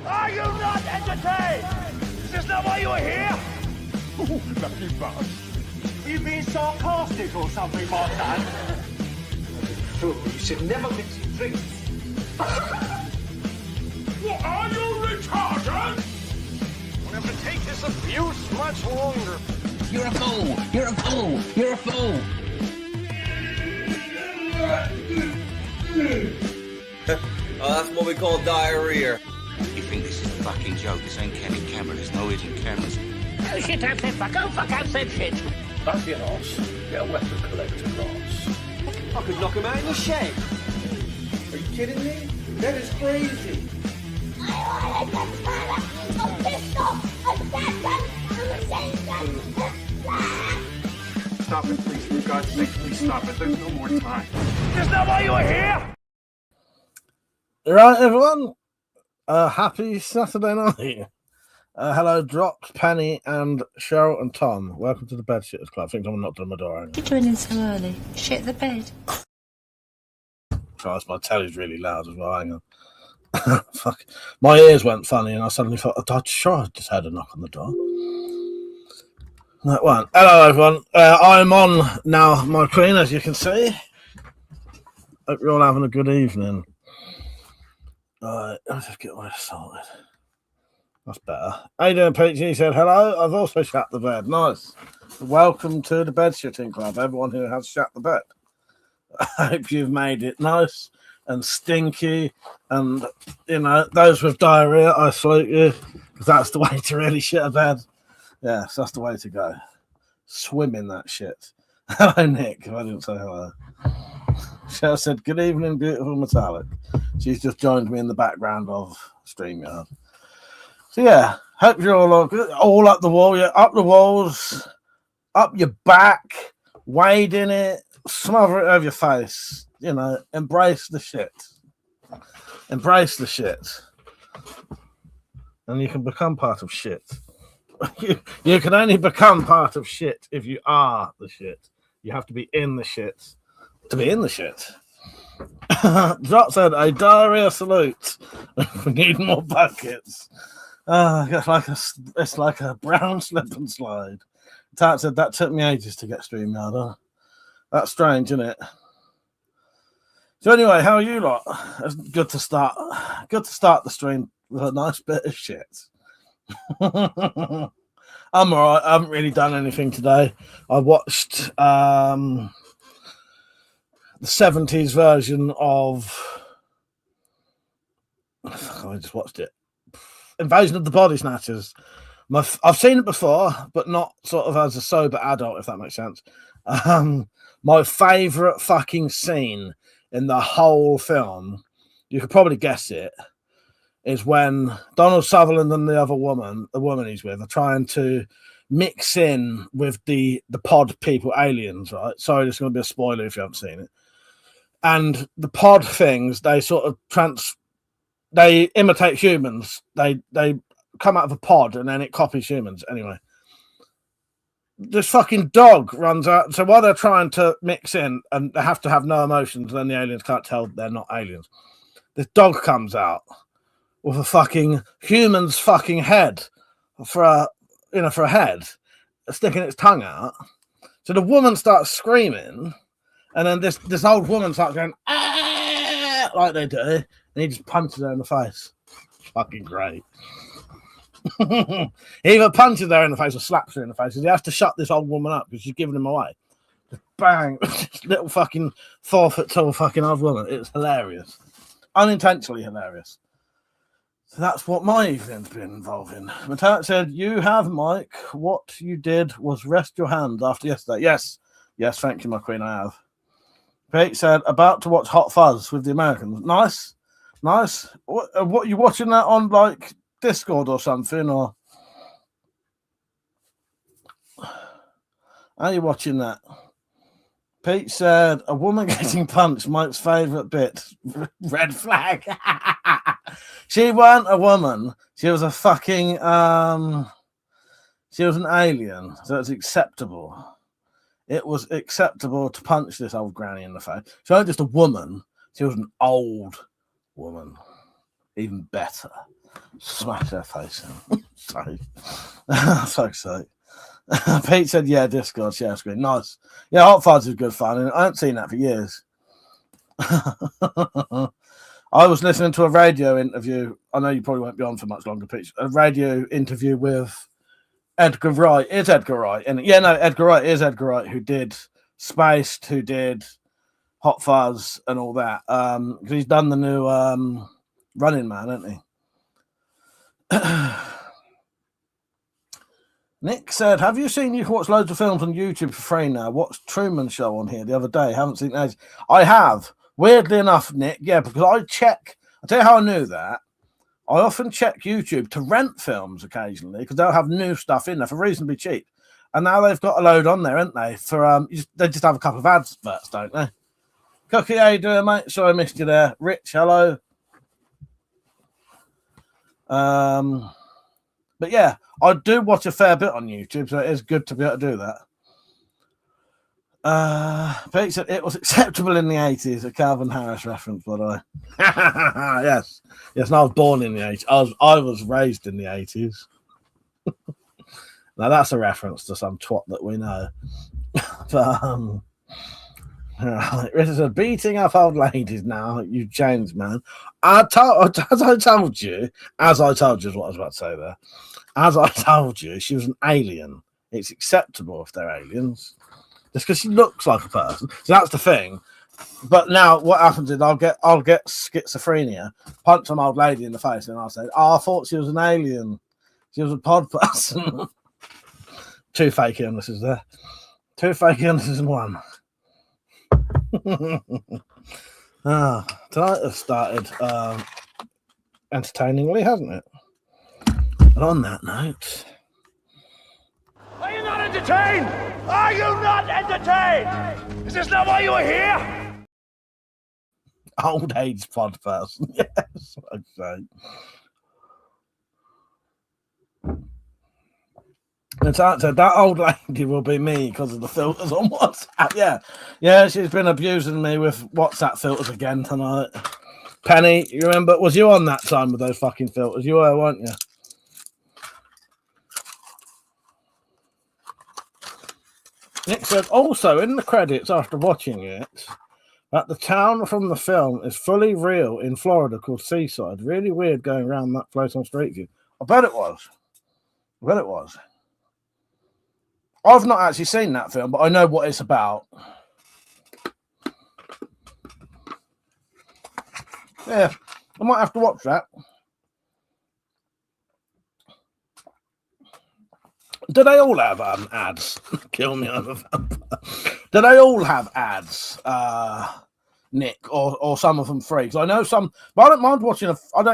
Are you not entertained? Is this not why you were here? Ooh, lucky bastard. Are you being sarcastic or something, my son? Fool, you should never mix your drinks. What are you retarded? We'll have to take this abuse much longer. You're a fool! You're a fool! You're a fool! Oh, that's what we call diarrhea. You think this is a fucking joke? This ain't Kenny camera. There's no hidden cameras. Oh shit, I've said fuck, oh fuck, I've said shit. Don't be an arse. Get a weapon collector class. I could knock him out in the shed. Are you kidding me? That is crazy. Stop it, please. For God's sake, please stop it. There's no more time. Is this not why you were here? Right, everyone. Happy Saturday night. Hello, Drops, Penny, and Cheryl and Tom. Welcome to the Bed Shitters Club. I think someone knocked on my door. You're doing in so early. Shit the bed. Christ, my telly's really loud as well. Hang on. Fuck. My ears went funny, and I suddenly thought, I just had a knock on the door. That one. Hello, everyone. I'm on now, my queen, as you can see. Hope you're all having a good evening. Alright, let's just get all this sorted. That's better. How you doing, Peach? He said, hello. I've also shut the bed. Nice. Welcome to the Bed Shitting Club, everyone who has shut the bed. I hope you've made it nice and stinky. And, you know, those with diarrhea, I salute you. Because that's the way to really shit a bed. Yes, that's the way to go. Swim in that shit. Hello, Nick. If I didn't say hello. Cheryl said, good evening, beautiful metallic. She's just joined me in the background of StreamYard. So, yeah, hope you're all up the wall. Yeah, up the walls, up your back, wade in it, smother it over your face. You know, embrace the shit. Embrace the shit. And you can become part of shit. You can only become part of shit if you are the shit. You have to be in the shit to be in the shit. Drop said, a diarrhea salute. We need more buckets. It's like a brown slip and slide. Tat said, that took me ages to get StreamYard. Huh? That's strange, isn't it? So anyway, how are you lot? It's good to start the stream with a nice bit of shit. I'm all right. I haven't really done anything today. I watched the 70s version of I just watched it. Invasion of the Body Snatchers. I've seen it before, but not sort of as a sober adult, if that makes sense. My favourite fucking scene in the whole film, you could probably guess it, is when Donald Sutherland and the woman he's with, are trying to mix in with the pod people, aliens, right? Sorry, this is going to be a spoiler if you haven't seen it. And the pod things, they sort of they imitate humans. They come out of a pod and then it copies humans. Anyway, this fucking dog runs out. So while they're trying to mix in and they have to have no emotions, then the aliens can't tell they're not aliens. This dog comes out with a fucking human's fucking head for a head, sticking its tongue out. So the woman starts screaming, and then this old woman starts going, ah, like they do, and he just punches her in the face. Fucking great. He either punches her in the face or slaps her in the face because he has to shut this old woman up because she's giving him away. Just bang, little fucking 4 foot tall fucking old woman. It's hilarious. Unintentionally hilarious. So that's what my evening's been involved in. Matat said, you have, Mike. What you did was rest your hand after yesterday. Yes, thank you, my queen, I have. Pete said, about to watch Hot Fuzz with the Americans. Nice. What are you watching that on, like, Discord or something? Or are you watching that? Pete said, a woman getting punched, Mike's favourite bit. Red flag. She weren't a woman. She was a fucking, she was an alien. So it's acceptable. It was acceptable to punch this old granny in the face. She wasn't just a woman. She was an old woman. Even better. Smash their face in. Sorry. Fuck's sake. Pete said, yeah, Discord share screen. Nice. Yeah, Hot Fuzz is good fun. And I haven't seen that for years. I was listening to a radio interview. I know you probably won't be on for much longer, Pete. A radio interview with Edgar Wright. Is Edgar Wright? And yeah, no, Edgar Wright is Edgar Wright, who did Spaced, who did Hot Fuzz and all that. Because he's done the new Running Man, hasn't he? Nick said, have you seen you can watch loads of films on YouTube for free now? Watched Truman Show on here the other day. Haven't seen those. I have. Weirdly enough, Nick, yeah, because I check. I'll tell you how I knew that. I often check YouTube to rent films occasionally because they'll have new stuff in there for reasonably cheap. And now they've got a load on there, haven't they? For they just have a couple of adverts, don't they? Cookie, how you doing, mate? Sorry I missed you there. Rich, hello. But yeah, I do watch a fair bit on YouTube, so it is good to be able to do that. Pete said it was acceptable in the 80s, a Calvin Harris reference, by the way. Yes, and I was born in the 80s. I was raised in the 80s. Now that's a reference to some twat that we know. But Richard said, beating up old ladies now, you changed, man. As I told you is what I was about to say there. As I told you, she was an alien. It's acceptable if they're aliens. Just because she looks like a person. So that's the thing. But now what happens is I'll get schizophrenia, punch some old lady in the face, and I'll say, I thought she was an alien. She was a pod person. Two fake illnesses there. Two fake illnesses in one. Tonight has started entertainingly, hasn't it? And on that note, Are you not entertained? Are you not entertained? Is this not why you are here? old age pod person. Yes, I'd say. It's answered, that old lady will be me because of the filters on WhatsApp. Yeah, she's been abusing me with WhatsApp filters again tonight. Penny, you remember? Was you on that time with those fucking filters? You were, weren't you? Nick said, also in the credits after watching it, that the town from the film is fully real in Florida called Seaside. Really weird going around that place on Street View. I bet it was. I've not actually seen that film, but I know what it's about. Yeah, I might have to watch that. Do they all have ads? Kill me, I'm a vampire. Do they all have ads, Nick, or some of them free? Because I know some, but I don't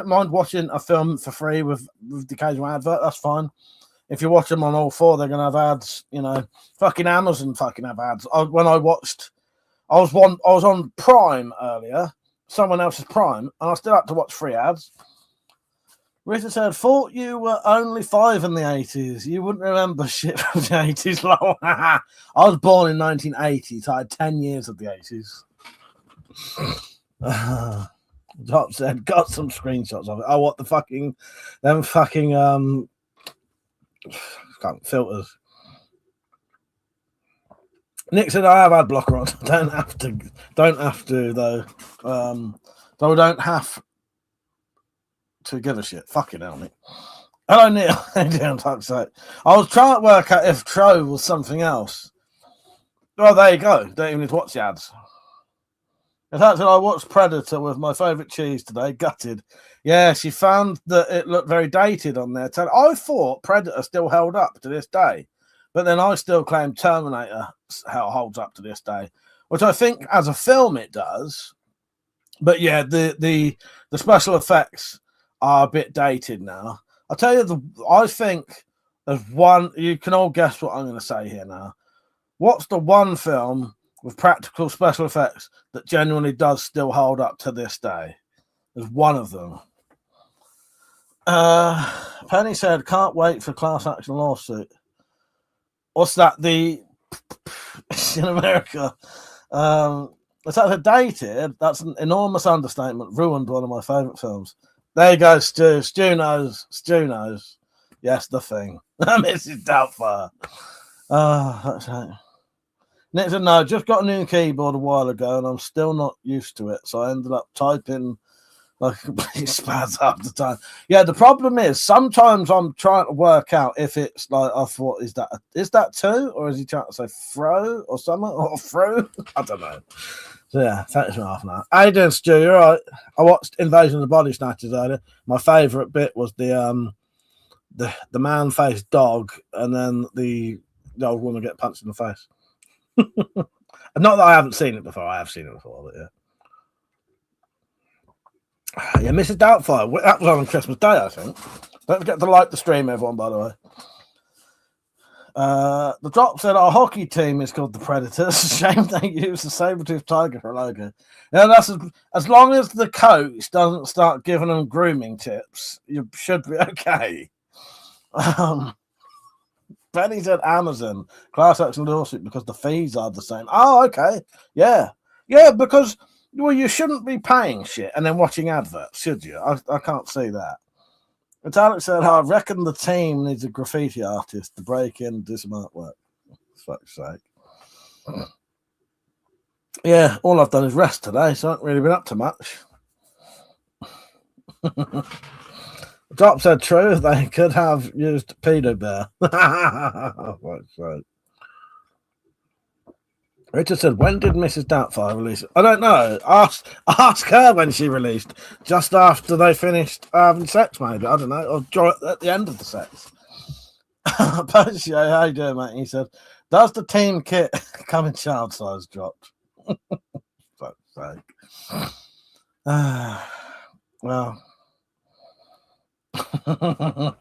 mind watching a film for free with the occasional advert. That's fine. If you watch them on all four, they're gonna have ads. You know, fucking Amazon fucking have ads. I was on Prime earlier, someone else's Prime, and I still had to watch free ads. Rita said, thought you were only 5 in the 80s. You wouldn't remember shit from the 80s. I was born in 1980, so I had 10 years of the 80s. Top said, got some screenshots of it. Oh, what the fucking, them fucking, filters. Nick said, I have ad blocker on. Don't have to though. So I don't have to give a shit. Fucking hell, Nick. Hello, Neil. I was trying to work out if Tro was something else. Well, there you go. Don't even need to watch the ads. In fact, I watched Predator with my favourite cheese today. Gutted. Yeah, she found that it looked very dated on there. I thought Predator still held up to this day, but then I still claim Terminator holds up to this day, which I think as a film it does. But yeah, the special effects are a bit dated now. I'll tell you, I think there's one, you can all guess what I'm going to say here now. What's the one film with practical special effects that genuinely does still hold up to this day? There's one of them. Penny said, can't wait for class action lawsuit. What's that? The in America. It's actually dated. That's an enormous understatement. Ruined one of my favourite films. There you go, Stu. Stu knows. Stu knows. Yes, the thing. Mrs. Doubtfire. That's right. Nick said, no, just got a new keyboard a while ago and I'm still not used to it. So I ended up typing like a complete spaz half the time. Yeah, the problem is sometimes I'm trying to work out if it's like, I thought, is that two? Or is he trying to say fro or something? Or fro? I don't know. So yeah, thanks for half an hour. How you doing, Stu? You're right. I watched Invasion of the Body Snatchers earlier. My favourite bit was the man-faced dog and then the old woman get punched in the face. Not that I haven't seen it before. I have seen it before, but yeah. Yeah, Mrs. Doubtfire. That was on Christmas Day, I think. Don't forget to like the stream, everyone, by the way. The drop said our hockey team is called the Predators. Shame they use the saber-toothed tiger for a logo. Yeah, that's as long as the coach doesn't start giving them grooming tips, you should be okay. Benny said Amazon class action lawsuit because the fees are the same. Oh, okay, yeah, because you shouldn't be paying shit and then watching adverts, should you? I can't see that. But Alex said, I reckon the team needs a graffiti artist to break in and do some artwork. For fuck's sake. Yeah, all I've done is rest today, so I haven't really been up to much. Drop said true, they could have used Pedo Bear. Richard said, when did Mrs. Doubtfire release it? I don't know. Ask her when she released. Just after they finished having sex, maybe. I don't know. Or at the end of the sex. Percio, how you doing, mate? He said, does the team kit come in child size dropped? Fuck's sake. Well. How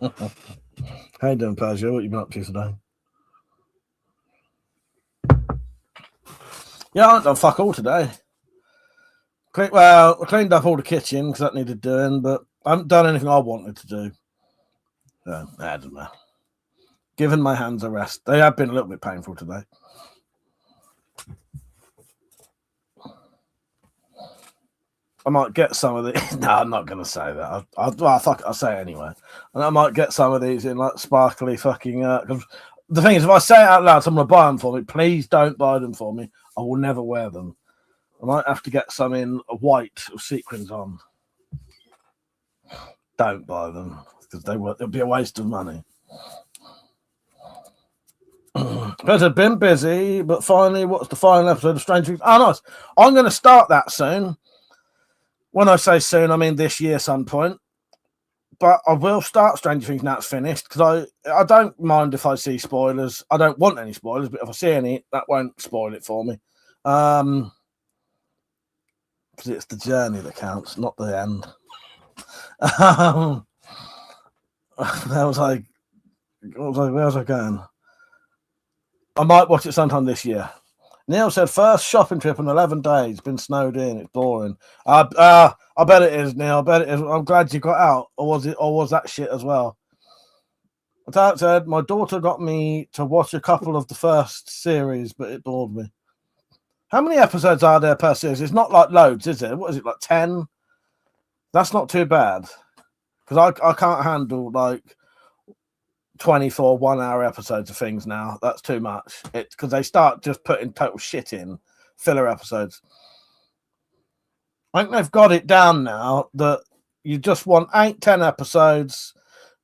you doing, Percio? What you been up to today? Yeah, I haven't done fuck all today. I cleaned up all the kitchen because that needed doing, but I haven't done anything I wanted to do. So, I don't know. Given my hands a rest. They have been a little bit painful today. I might get some of these. No, I'm not going to say that. I'll say it anyway. And I might get some of these in like sparkly fucking. The thing is, if I say it out loud, someone will buy them for me. Please don't buy them for me. I will never wear them. I might have to get some in white with sequins on. Don't buy them because it'll be a waste of money. But I've been busy, but finally, what's the final episode of Stranger Things? Oh, nice. I'm going to start that soon. When I say soon, I mean this year some point. But I will start Stranger Things now it's finished because I don't mind if I see spoilers. I don't want any spoilers, but if I see any, that won't spoil it for me. Because it's the journey that counts, not the end. I was like, where was I going? I might watch it sometime this year. Neil said, first shopping trip in 11 days. Been snowed in. It's boring. I bet it is, Neil. I bet it is. I'm glad you got out. Or was that shit as well? That said, my daughter got me to watch a couple of the first series, but it bored me. How many episodes are there per series? It's not like loads, is it? What is it, like 10? That's not too bad. Because I can't handle like 24 1-hour episodes of things now. That's too much. Because they start just putting total shit in filler episodes. I think they've got it down now that you just want 8-10 episodes.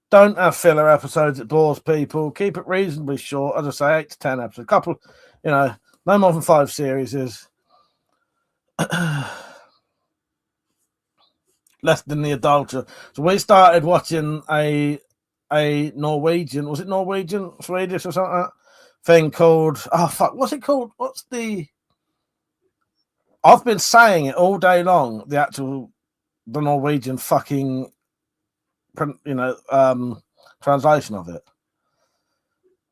Don't have filler episodes. It bores people. Keep it reasonably short. As I say, 8 to 10 episodes. A couple, no more than 5 series is less than the adulterer. So we started watching a Norwegian, was it Norwegian, Swedish or something like that thing called, what's it called? I've been saying it all day long, the Norwegian fucking, translation of it.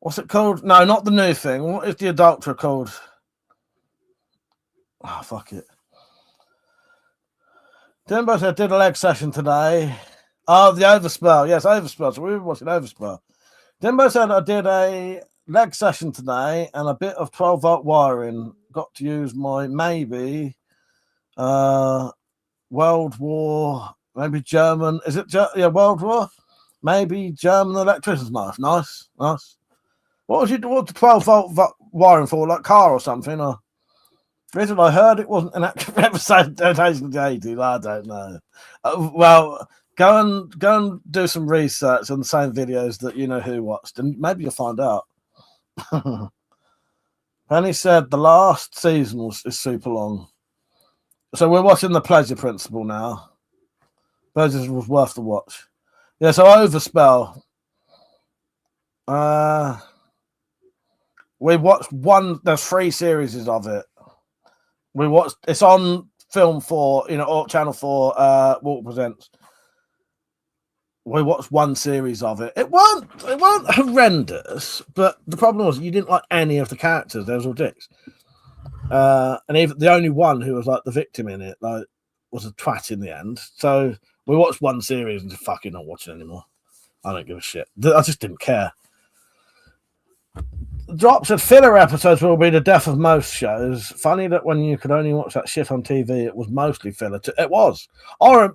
What's it called? No, not the new thing. What is the adulterer called? Oh, fuck it. Timbo said, did a leg session today. Oh, the Overspell. Yes, Overspell. So we were watching Overspell. Timbo said, I did a leg session today and a bit of 12-volt wiring. Got to use my maybe World War Maybe German. Is it? Yeah, World War. Maybe German electrician's knife. Nice. What was it? What the 12-volt wiring for? Like car or something? Or reason I heard it wasn't an actual episode of 2080. I don't know. Well, go and do some research on the same videos that you know who watched, and maybe you'll find out. And he said the last season is super long. So we're watching The Pleasure Principle now. Pleasure was worth the watch. Yeah, so Overspell. We watched one. There's 3 series of it. We watched. It's on Film 4, or Channel 4. Walker Presents. We watched one series of it. It weren't horrendous, but the problem was you didn't like any of the characters. They was all dicks. And even the only one who was like the victim in it, like, was a twat in the end. So we watched one series and just fucking not watching anymore. I don't give a shit. I just didn't care. Drops of filler episodes will be the death of most shows. Funny that when you could only watch that shit on TV, it was mostly filler. It was. Or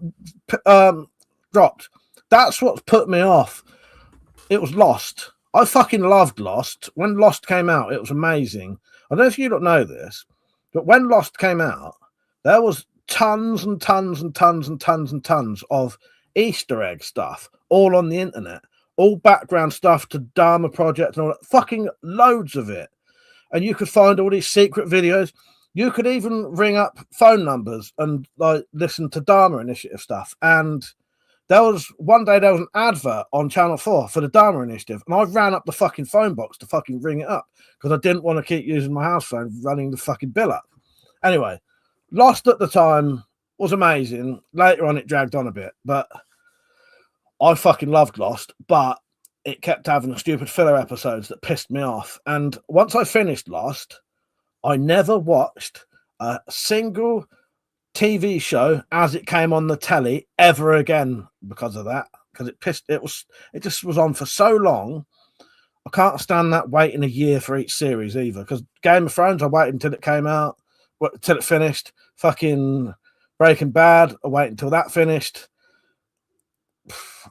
dropped. That's what put me off. It was Lost. I fucking loved Lost. When Lost came out, it was amazing. I don't know if you don't know this, but when Lost came out, there was tons and tons and tons and tons and tons of Easter egg stuff all on the internet. All background stuff to Dharma Project and all that. Fucking loads of it. And you could find all these secret videos. You could even ring up phone numbers and like listen to Dharma Initiative stuff. And one day there was an advert on Channel 4 for the Dharma Initiative. And I ran up the fucking phone box to fucking ring it up because I didn't want to keep using my house phone running the fucking bill up. Anyway, Lost at the time was amazing. Later on, it dragged on a bit, but I fucking loved Lost, but it kept having stupid filler episodes that pissed me off. And once I finished Lost, I never watched a single TV show as it came on the telly ever again because of that. Because it just was on for so long. I can't stand that waiting a year for each series either. Because Game of Thrones, I waited until it came out, until it finished. Fucking Breaking Bad, I waited until that finished.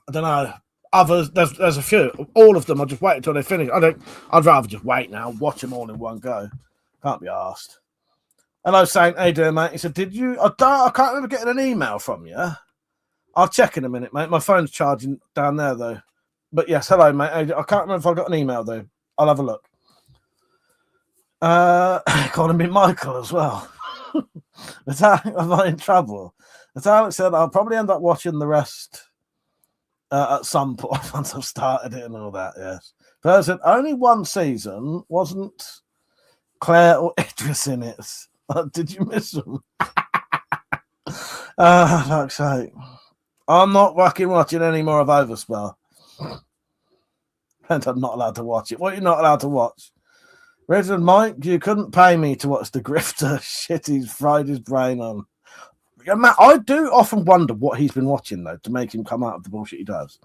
I don't know. Others, there's a few. All of them, I just wait until they finish. I'd rather just wait now, watch them all in one go. Can't be arsed. Hello, Saint. How you doing, mate? He said, "Did you? I can't remember getting an email from you. I'll check in a minute, mate. My phone's charging down there though. But yes, hello, mate. I can't remember if I got an email though. I'll have a look. Calling me Michael as well. Am I in trouble? As Alex said, I'll probably end up watching the rest at some point once I've started it and all that. Yes, but I said only one season. Wasn't Claire or Idris in it? Did you miss them? Fuck's sake. I'm not fucking watching any more of Overspell. And I'm not allowed to watch it. What are you not allowed to watch? Richard Mike, you couldn't pay me to watch the grifter. Shit, he's fried his brain on. Yeah, Matt, I do often wonder what he's been watching, though, to make him come out of the bullshit he does.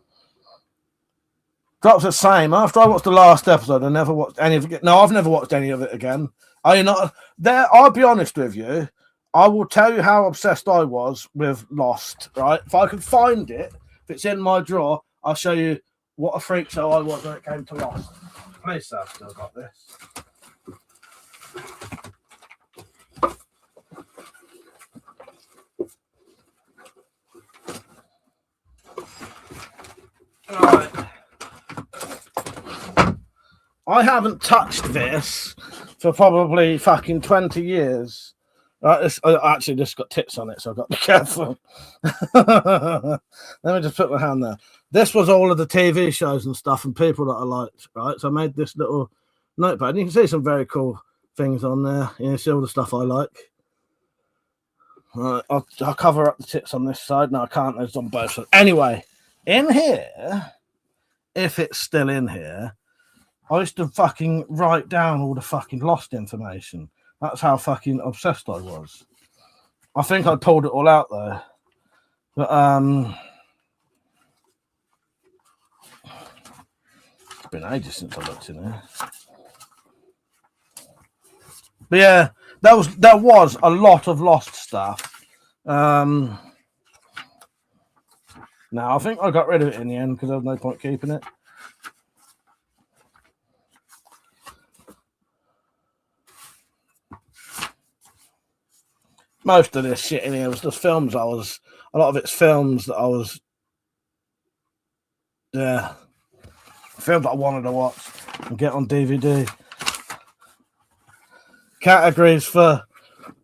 Drops the same. After I watched the last episode, I never watched any of it. No, I've never watched any of it again. Are you not there? I'll be honest with you. I will tell you how obsessed I was with Lost, right? If I can find it, if it's in my drawer, I'll show you what a freak show I was when it came to Lost. Please, sir, I've still got this. Right. I haven't touched this for probably fucking 20 years. Right, this got tits on it, so I've got to be careful. Let me just put my hand there. This was all of the TV shows and stuff and people that I liked, right? So I made this little notepad. And you can see some very cool things on there. You know, see all the stuff I like. Right, I'll cover up the tits on this side. No, I can't. It's on both sides. Anyway, in here, if it's still in here, I used to fucking write down all the fucking Lost information. That's how fucking obsessed I was. I think I pulled it all out though. But it's been ages since I looked in there. But yeah, there was a lot of Lost stuff. No, I think I got rid of it in the end because there was no point keeping it. Most of this shit in here was just films. A lot of it's films that I was, films that I wanted to watch and get on DVD. Categories for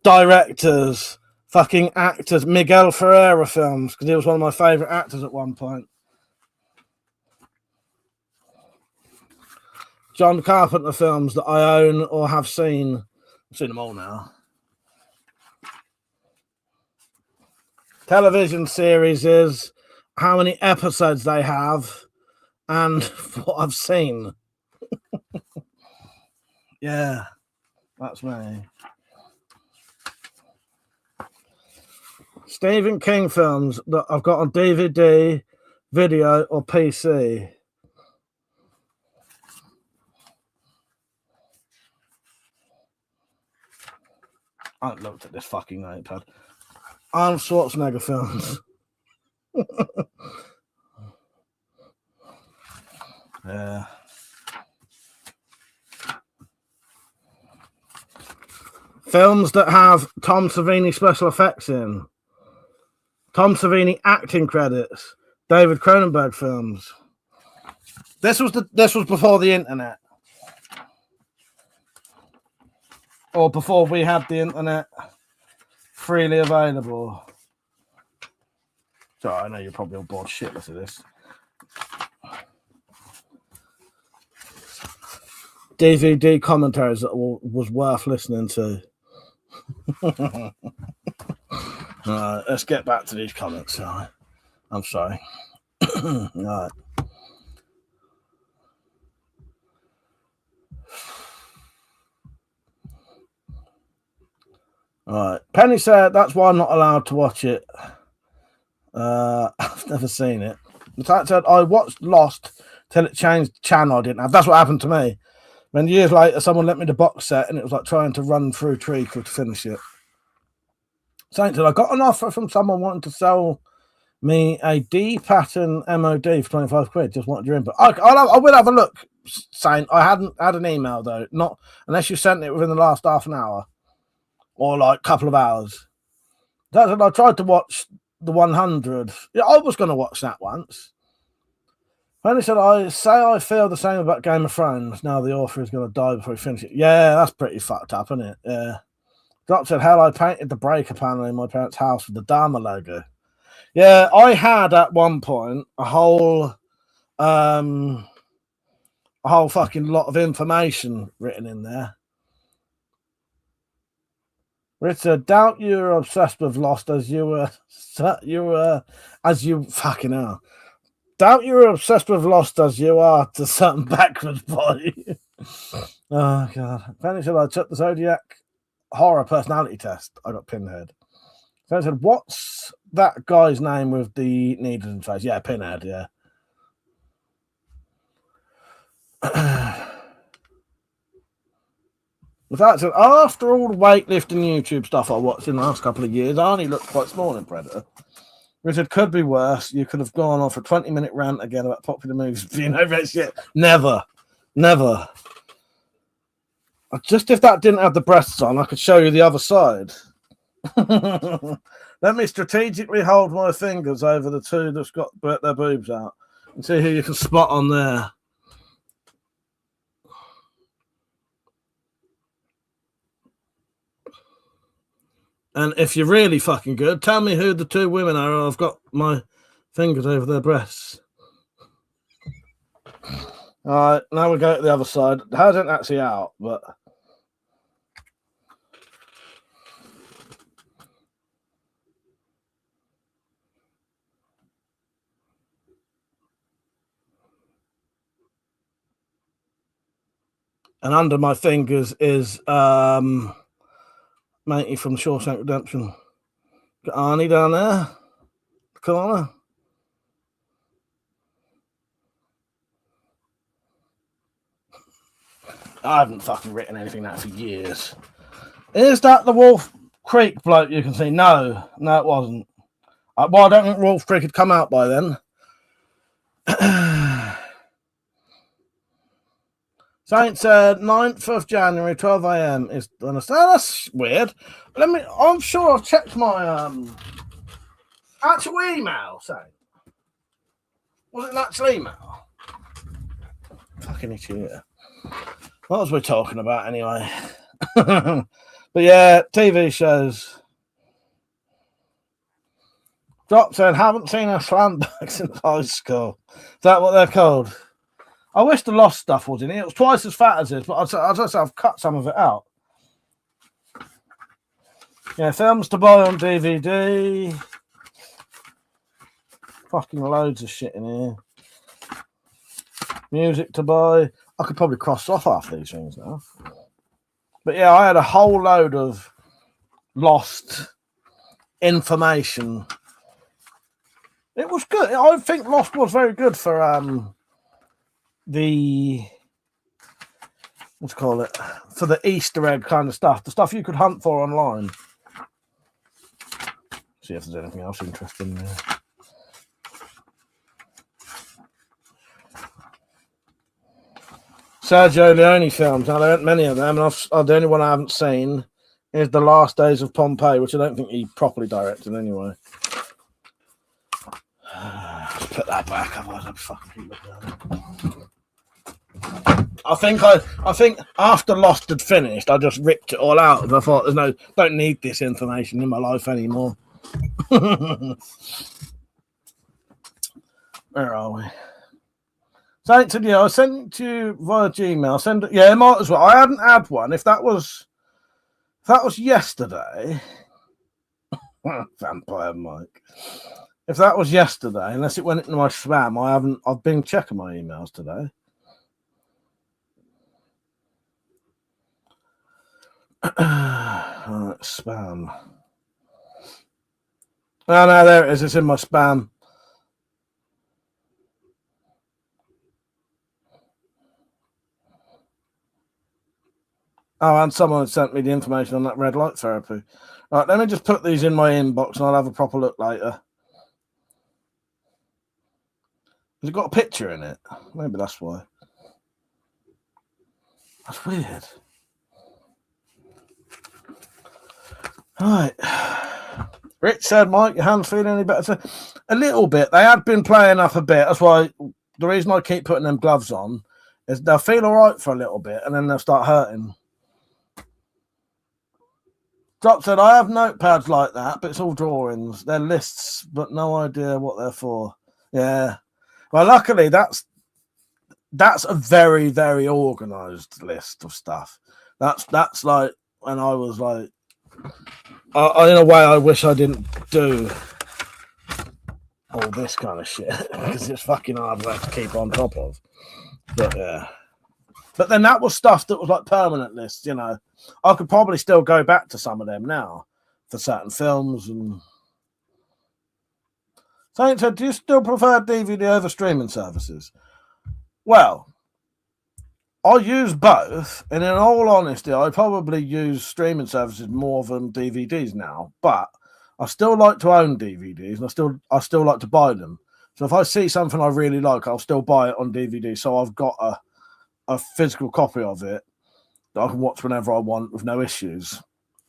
directors, fucking actors, Miguel Ferreira films, because he was one of my favourite actors at one point. John Carpenter films that I own or have seen. I've seen them all now. Television series is how many episodes they have and what I've seen. Yeah, that's me. Stephen King films that I've got on DVD, video, or PC. I haven't looked at this fucking notepad. Arnold Schwarzenegger films. Yeah. Films that have Tom Savini special effects in. Tom Savini acting credits. David Cronenberg films. This was before the internet. Or before we had the internet freely available. Sorry, I know you're probably all bored shitless of this. DVD commentaries that was worth listening to. Let's get back to these comments. I'm sorry. All right. All right. Penny said that's why I'm not allowed to watch it. I've never seen it. The fact said I watched Lost till it changed the channel I didn't have. That's what happened to me. Then years later, someone lent me the box set, and it was like trying to run through treacle to finish it. Saint said I got an offer from someone wanting to sell me a D pattern MOD for 25 quid. Just wanted your input. I will have a look, Saint. I hadn't had an email though, not unless you sent it within the last half an hour or like couple of hours. That's what I tried to watch the 100. Yeah, I was going to watch that once. Penny said, I feel the same about Game of Thrones. Now the author is going to die before he finishes it. Yeah, that's pretty fucked up, isn't it? Yeah. Drop said, hell, I painted the breaker panel in my parents' house with the Dharma logo. Yeah, I had at one point a whole fucking lot of information written in there. Richard, doubt you're obsessed with Lost as you fucking are. Doubt you're obsessed with Lost as you are to certain backwards boy. Oh god. Penny said I took the Zodiac horror personality test. I got Pinhead. Penny said, what's that guy's name with the needles in face? Yeah, Pinhead, yeah. The fact that after all the weightlifting YouTube stuff I watched in the last couple of years, I only looked quite small in Predator. Richard, could be worse. You could have gone on for a 20-minute rant again about popular movies being over that shit. Never. Just if that didn't have the breasts on, I could show you the other side. Let me strategically hold my fingers over the two that's got their boobs out and see who you can spot on there. And if you're really fucking good, tell me who the two women are. I've got my fingers over their breasts. All right, now we go to the other side. The hair isn't actually out, but... And under my fingers is matey from Shawshank Redemption. Got Arnie down there, the corner. I haven't fucking written anything out for years. Is that the Wolf Creek bloke you can see? No, it wasn't. Well, I don't think Wolf Creek had come out by then. Saint said 9th of January, 12 a.m. is oh, that's weird. I'm sure I've checked my actual email, Saint. Was it an actual email? Fucking idiot. What was we talking about anyway? But yeah, TV shows. Drop said, haven't seen a slam bag since high school. Is that what they're called? I wish the Lost stuff was in it. It was twice as fat as this, but I've cut some of it out. Yeah, films to buy on DVD. Fucking loads of shit in here. Music to buy. I could probably cross off half these things now. But yeah, I had a whole load of Lost information. It was good. I think Lost was very good for the for the Easter egg kind of stuff, the stuff you could hunt for online. See if there's anything else interesting there. Sergio Leone films. Now, there aren't many of them, and the only one I haven't seen is The Last Days of Pompeii, which I don't think he properly directed anyway. Just put that back, otherwise I'd fucking keep looking at it. I think after Lost had finished, I just ripped it all out, and I thought, don't need this information in my life anymore. Where are we? Saint said, yeah, I sent it to you via Gmail. Yeah, might as well. I hadn't had one. If that was yesterday, Vampire Mike. If that was yesterday, unless it went into my spam, I've been checking my emails today. Right, spam. Oh no, there it is. It's in my spam. Oh, and someone sent me the information on that red light therapy. Right, let me just put these in my inbox and I'll have a proper look later. Has it got a picture in it? Maybe that's why. That's weird. Right. Rich said, Mike, your hands feeling any better? A little bit. They had been playing up a bit. That's why the reason I keep putting them gloves on is they'll feel all right for a little bit and then they'll start hurting. Drop said, I have notepads like that, but it's all drawings. They're lists, but no idea what they're for. Yeah. Well, luckily, that's a very, very organised list of stuff. That's like when I was like, in a way, I wish I didn't do all this kind of shit because it's fucking hard work to keep on top of. But yeah. But then that was stuff that was like permanent lists, you know. I could probably still go back to some of them now for certain films. And Saint said, do you still prefer DVD over streaming services? Well, I use both, and in all honesty, I probably use streaming services more than DVDs now. But I still like to own DVDs, and I still like to buy them. So if I see something I really like, I'll still buy it on DVD. So I've got a physical copy of it that I can watch whenever I want with no issues.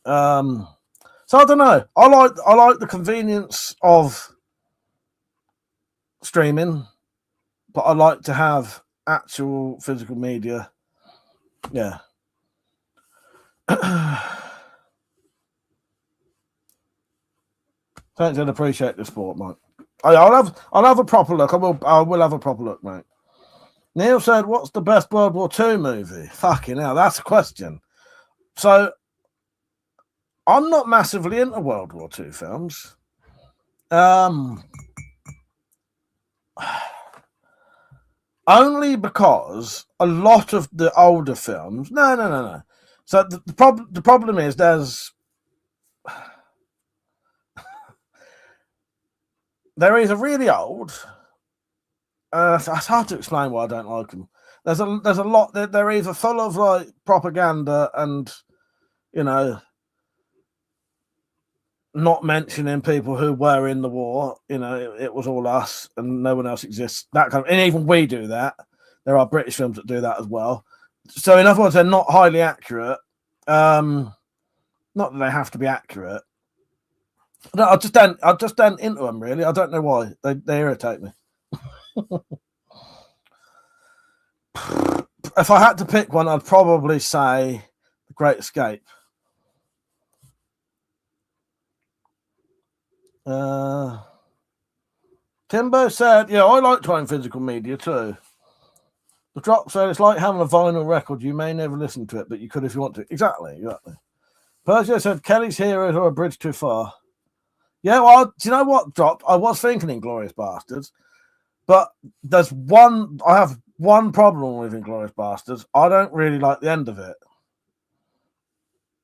So I don't know. I like the convenience of streaming, but I like to have actual physical media. Yeah. Thanks, and appreciate the sport, mate. I'll have a proper look. I will have a proper look, mate. Neil said, what's the best World War II movie? Fucking hell, that's a question. So, I'm not massively into World War II films. Only because a lot of the older films... No. So, the problem is they're either really old... it's hard to explain why I don't like them. There's a lot. They're either full of like propaganda and, you know, not mentioning people who were in the war. You know, it was all us and no one else exists. That kind of, and even we do that. There are British films that do that as well. So in other words, they're not highly accurate. Not that they have to be accurate. No, I just don't into them really. I don't know why. They irritate me. If I had to pick one, I'd probably say The Great Escape. Timbo said, yeah, I like trying physical media too. The Drop said it's like having a vinyl record. You may never listen to it, but you could if you want to. Exactly. Persia said Kelly's Heroes are a bridge too far. Yeah, well, do you know what, Drop? I was thinking Inglourious Bastards, but I have one problem with Inglourious Bastards. I don't really like the end of it.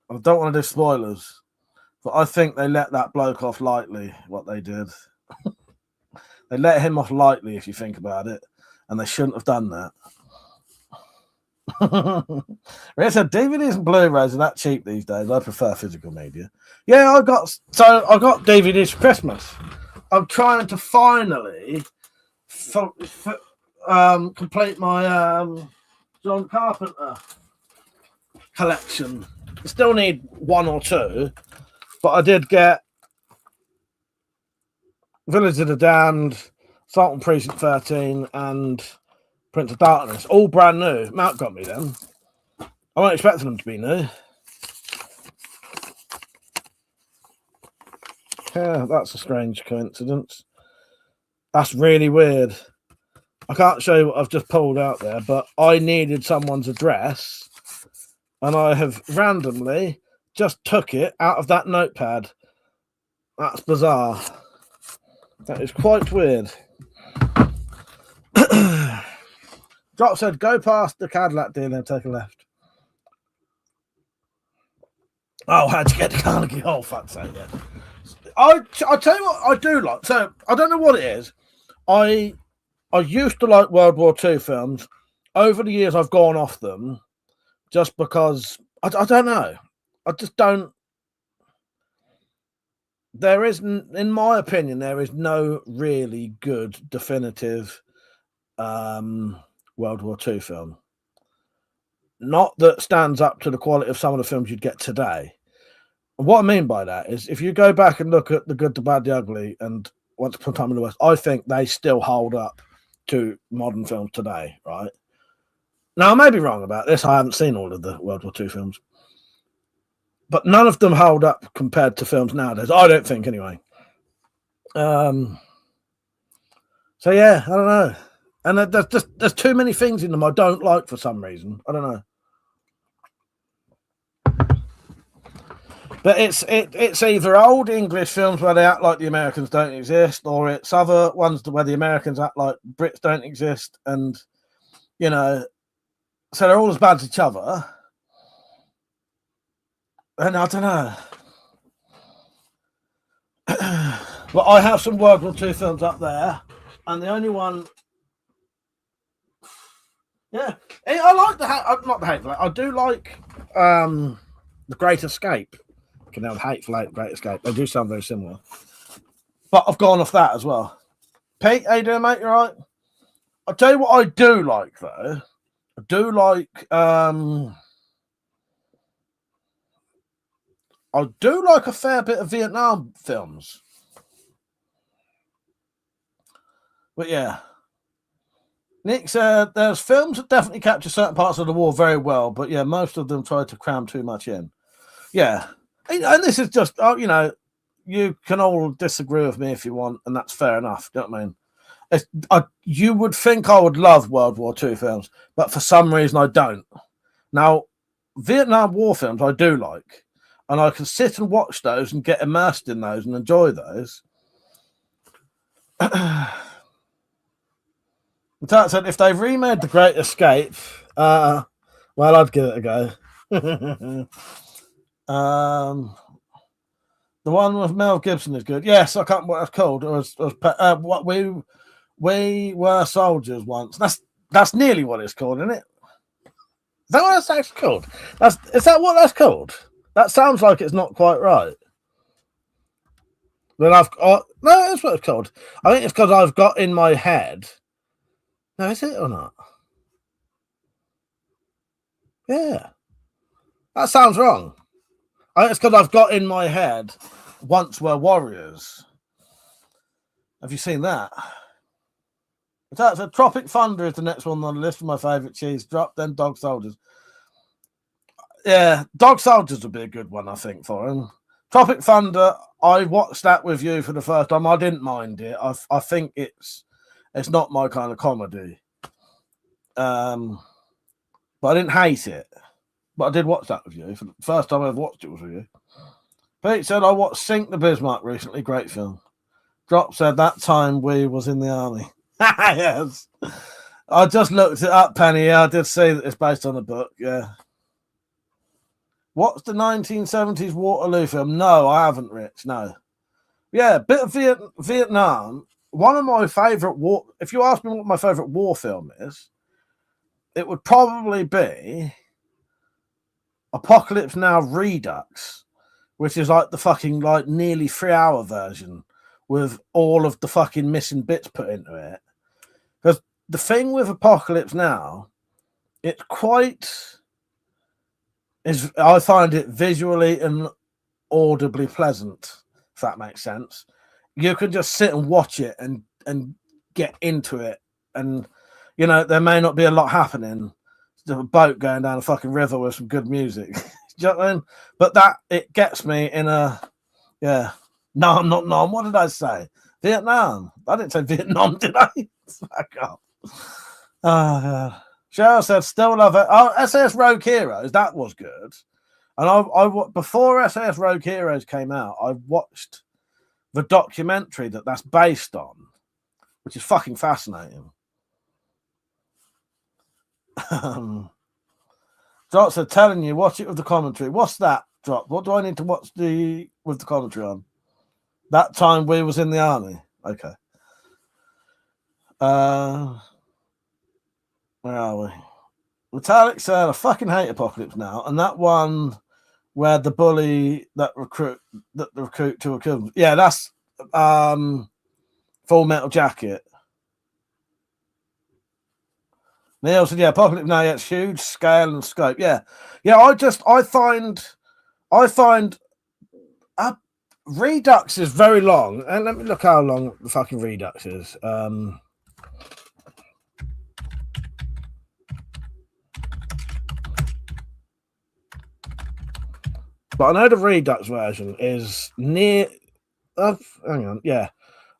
I don't want to do spoilers, but I think they let that bloke off lightly, what they did. They let him off lightly, if you think about it, and they shouldn't have done that. Ray said DVDs and Blu-rays are that cheap these days. I prefer physical media. Yeah, I got DVDs for Christmas. I'm trying to finally complete my John Carpenter collection. I still need one or two, but I did get Village of the Damned, Assault on Precinct 13, and Prince of Darkness, all brand new. Matt got me them. I wasn't expecting them to be new. Yeah, that's a strange coincidence. That's really weird. I can't show you what I've just pulled out there, but I needed someone's address, and I have randomly just took it out of that notepad. That's bizarre. That is quite weird. Drop said, go past the Cadillac dealer and take a left. Oh, how'd you get to Carnegie Hall? Fuck's sake, yeah. I'll tell you what I do like. So, I don't know what it is. I used to like World War II films. Over the years, I've gone off them just because, I don't know. I just don't. There isn't, in my opinion, there is no really good, definitive World War II film. Not that stands up to the quality of some of the films you'd get today. And what I mean by that is if you go back and look at The Good, the Bad, the Ugly and Once Upon a Time in the West, I think they still hold up to modern films today, right? Now, I may be wrong about this. I haven't seen all of the World War II films. But none of them hold up compared to films nowadays. I don't think, anyway. So, yeah, I don't know. And there's too many things in them I don't like for some reason. I don't know. But it's either old English films where they act like the Americans don't exist, or it's other ones where the Americans act like Brits don't exist, and you know, so they're all as bad as each other. And I don't know. But I have some World War II films up there, and the only one. Yeah, I like not the Hateful Eight. I do like The Great Escape. You can have Hateful Eight, Great Escape. They do sound very similar. But I've gone off that as well. Pete, how you doing, mate? You all right? I'll tell you what I do like, though. I do like a fair bit of Vietnam films. But yeah. Nick said there's films that definitely capture certain parts of the war very well, but yeah, most of them try to cram too much in. Yeah. And this is just, you know, you can all disagree with me if you want, and that's fair enough. Do you know what I mean? You would think I would love World War II films, but for some reason I don't. Now, Vietnam War films I do like, and I can sit and watch those and get immersed in those and enjoy those. That said, if they've remade The Great Escape, well, I'd give it a go. The one with Mel Gibson is good. Yes, I can't remember what it's called. What we were soldiers once. That's nearly what it's called, isn't it? Is that what that's actually called? Is that what that's called? That sounds like it's not quite right. Then I've got no, that's what it's called. I think it's because I've got in my head. No, is it or not? Yeah, that sounds wrong. I think it's because I've got in my head. Once Were Warriors. Have you seen that? So Tropic Thunder is the next one on the list of my favourite cheese. Drop, then Dog Soldiers. Yeah, Dog Soldiers would be a good one, I think, for him. Tropic Thunder, I watched that with you for the first time. I didn't mind it. I think it's not my kind of comedy. But I didn't hate it. But I did watch that with you. For the first time I've watched it was with you. Pete said, I watched Sink the Bismarck recently. Great film. Drop said, that time we was in the army. Yes. I just looked it up, Penny. Yeah, I did see that it's based on a book. Yeah. What's the 1970s Waterloo film? No, I haven't, Rich. No. Yeah, bit of Vietnam. One of my favourite war. If you ask me what my favourite war film is, it would probably be Apocalypse Now Redux, which is like the fucking like nearly 3-hour version with all of the fucking missing bits put into it. Because the thing with Apocalypse Now, it's I find it visually and audibly pleasant, if that makes sense. You can just sit and watch it and get into it. And, you know, there may not be a lot happening. There's a boat going down a fucking river with some good music. Do you know what I mean? But it gets me in a, yeah. No, I'm not Nom. What did I say? Vietnam. I didn't say Vietnam, did I? Fuck up. Oh, God. Cheryl said, still love it. Oh, SAS Rogue Heroes. That was good. And I before SAS Rogue Heroes came out, I watched the documentary that's based on, which is fucking fascinating. Drop said, telling you, watch it with the commentary. What's that, Drop? What do I need to watch with the commentary on? That time we was in the army. Okay. Where are we? Metallic said, I fucking hate Apocalypse Now. And that one where the bully that recruit to a kill. Yeah, that's Full Metal Jacket. Neil said, yeah, Apocalypse Now, yeah, it's huge scale and scope. Yeah. Yeah, I find Redux is very long. And let me look how long the fucking Redux is. But I know the Redux version is near. Hang on, yeah,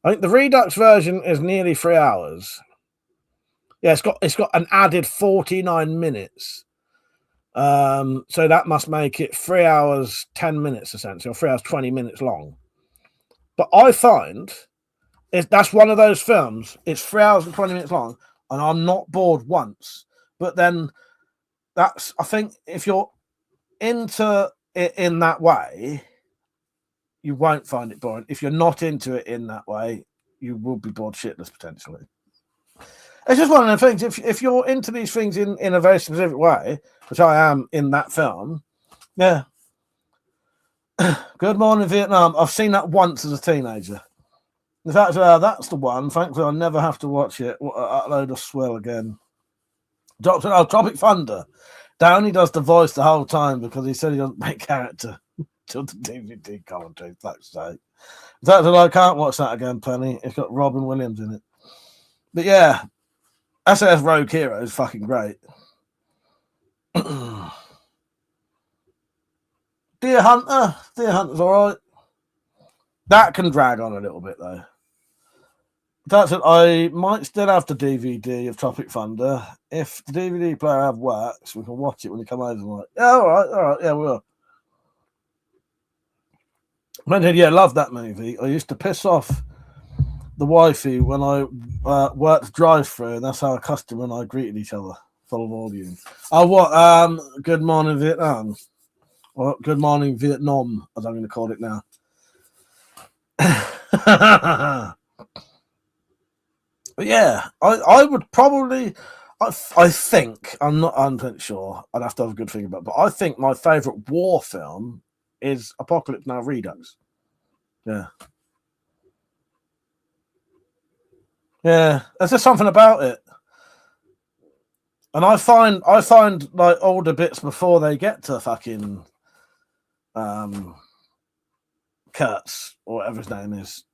I think the Redux version is nearly 3 hours. Yeah, it's got an added 49 minutes. So that must make it 3 hours 10 minutes essentially, or 3 hours 20 minutes long. But I find that's one of those films. It's 3 hours and 20 minutes long, and I'm not bored once. But then I think if you're into it in that way, you won't find it boring. If you're not into it in that way, you will be bored shitless potentially. It's just one of the things. If you're into these things in a very specific way, which I am in that film, yeah. Good Morning Vietnam. I've seen that once as a teenager. In fact, that's the one. Thankfully, I'll never have to watch it. Upload a swell again. Tropic Thunder. Downey does the voice the whole time because he said he doesn't make character till the DVD commentary. Fuck's sake. That's I can't watch that again, Penny. It's got Robin Williams in it. But yeah, SAS Rogue Hero is fucking great. Deer Hunter's all right. That can drag on a little bit though. That's it. I might still have the DVD of Tropic Thunder. If the DVD player works, we can watch it when you come over. I'm like, yeah, all right, yeah, we will. Yeah, love that movie. I used to piss off the wifey when I worked drive-through, and that's how a customer and I greeted each other, full of volume. Oh, what? Good Morning Vietnam. Or Good Morning Vietnam, as I'm going to call it now. But yeah, I would probably, I think, I'm not 100% sure, I'd have to have a good think about it, but I think my favourite war film is Apocalypse Now Redux. Yeah. Yeah, there's just something about it. And I find like older bits before they get to fucking Kurtz or whatever his name is.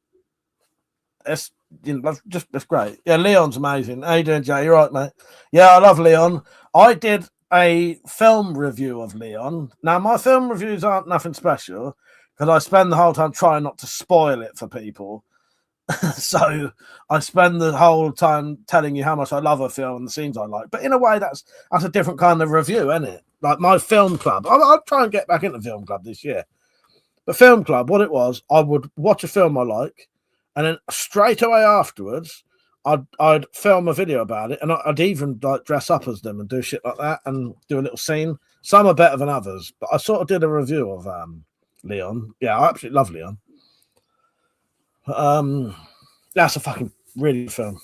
It's that's great. Yeah, Leon's amazing. How you doing, Jay? You're right, mate. Yeah, I love Leon. I did a film review of Leon. Now my film reviews aren't nothing special because I spend the whole time trying not to spoil it for people. So I spend the whole time telling you how much I love a film and the scenes I like. But in a way, that's a different kind of review, isn't it? Like my film club. I'll try and get back into film club this year. But film club, what it was, I would watch a film I like, and then straight away afterwards, I'd film a video about it, and I'd even like dress up as them and do shit like that, and do a little scene. Some are better than others, but I sort of did a review of Leon. Yeah, I absolutely love Leon. That's a fucking really good film.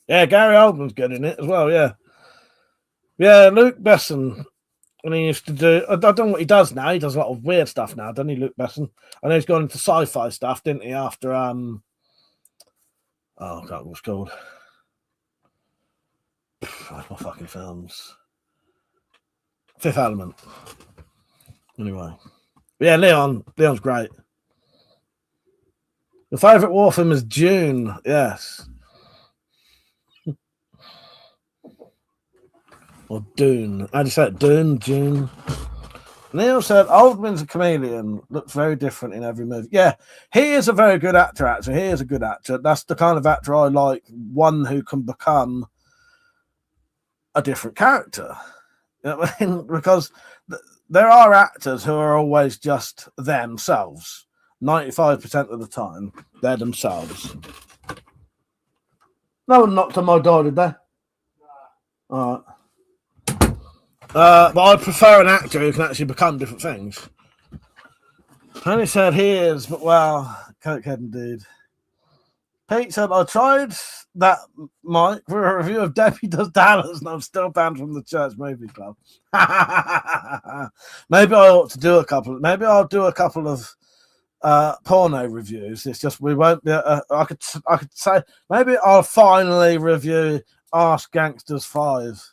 Yeah, Gary Oldman's good in it as well. Yeah, Luke Besson. And he used to do. I don't know what he does now. He does a lot of weird stuff now, doesn't he, Luke Besson? I know he's gone into sci-fi stuff, didn't he? After I can't remember what it's called. Where's my fucking films? Fifth Element. Anyway. Yeah, Leon's great. The favourite war film is Dune. Yes. Or Dune. How do you say it? Dune. Neil said Oldman's a chameleon. Looks very different in every movie. Yeah, he is a very good actor, actually. He is a good actor. That's the kind of actor I like. One who can become a different character. You know what I mean? Because there are actors who are always just themselves. 95% of the time, they're themselves. No one knocked on my door, did they? All right. But I prefer an actor who can actually become different things. And he said he is, but well, cokehead indeed. Pete said, I tried that, Mike, for a review of Debbie Does Dallas, and I'm still banned from the church movie club. Maybe I ought to do a couple. Maybe I'll do a couple of porno reviews. It's just we won't be. I could say maybe I'll finally review Ask Gangsters 5.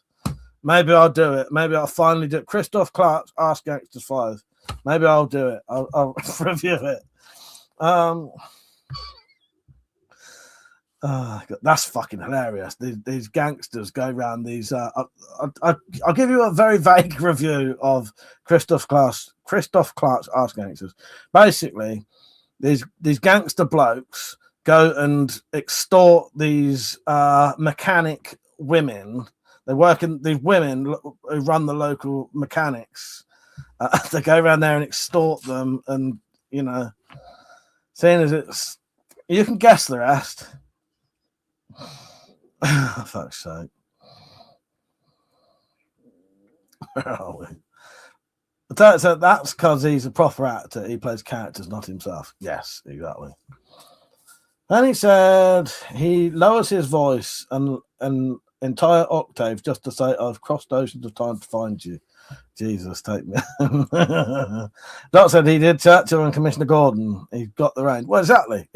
Maybe I'll do it. Maybe I'll finally do it. Christoph Clark's Ask Gangsters 5. Maybe I'll do it. I'll review it. That's fucking hilarious. These gangsters go around these. I'll give you a very vague review of Christoph Clark's Ask Gangsters. Basically, these gangster blokes go and extort these mechanic women. They work in these women who run the local mechanics. They go around there and extort them, and seeing as it's, you can guess the rest. Oh, fuck's sake. Where are we? So that's because he's a proper actor. He plays characters, not himself. Yes, exactly. And he said he lowers his voice and entire octave just to say, I've crossed oceans of time to find you. Jesus, take me. Doc said he did Churchill and Commissioner Gordon. He got the range. Well, exactly.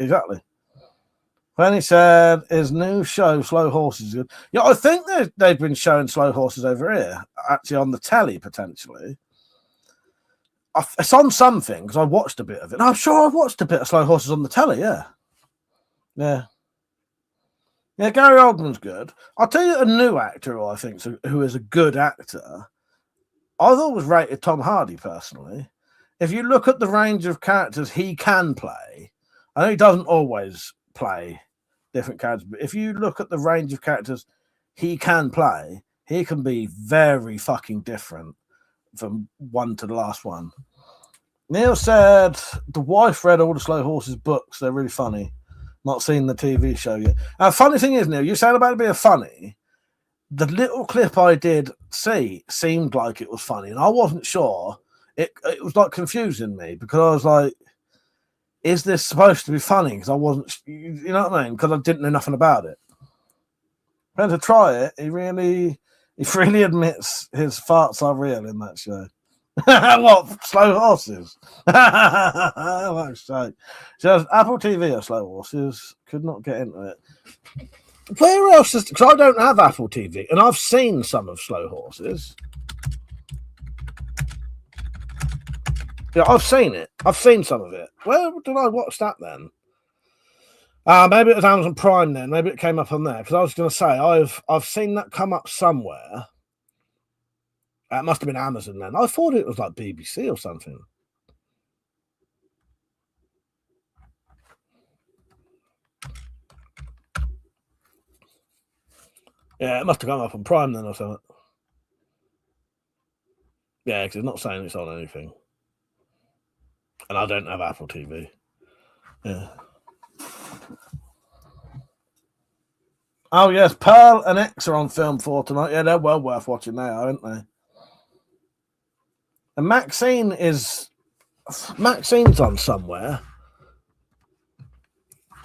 When he said his new show, Slow Horses, is good. Yeah, I think they've been showing Slow Horses over here, actually on the telly, potentially. It's on something, because I watched a bit of it. I'm sure I watched a bit of Slow Horses on the telly, yeah. Yeah, Gary Oldman's good. I'll tell you a new actor who I think who is a good actor. I've always rated Tom Hardy, personally. If you look at the range of characters he can play, I know he doesn't always play different characters, but if you look at the range of characters he can play, he can be very fucking different from one to the last one. Neil said the wife read all the Slow Horses books. They're really funny. Not seen the TV show yet. Funny thing is, Neil, you said about it being funny. The little clip I did see seemed like it was funny, and I wasn't sure. It was like confusing me because I was like, is this supposed to be funny? Because I wasn't, you know what I mean? Because I didn't know nothing about it. But to try it, he really admits his farts are real in that show. What, slow horses? Fuck's sake. Says Apple TV or slow horses. Could not get into it. Where else is, because I don't have Apple TV and I've seen some of Slow Horses. Yeah, I've seen it. I've seen some of it. Where did I watch that then? Maybe it was Amazon Prime then. Maybe it came up on there. Because I was going to say, I've seen that come up somewhere. It must have been Amazon then. I thought it was like BBC or something. Yeah, it must have come up on Prime then or something. Yeah, because it's not saying it's on anything. And I don't have Apple TV. Yeah. Oh, yes, Pearl and X are on Film 4 tonight. Yeah, they're well worth watching now, aren't they? And Maxine's on somewhere.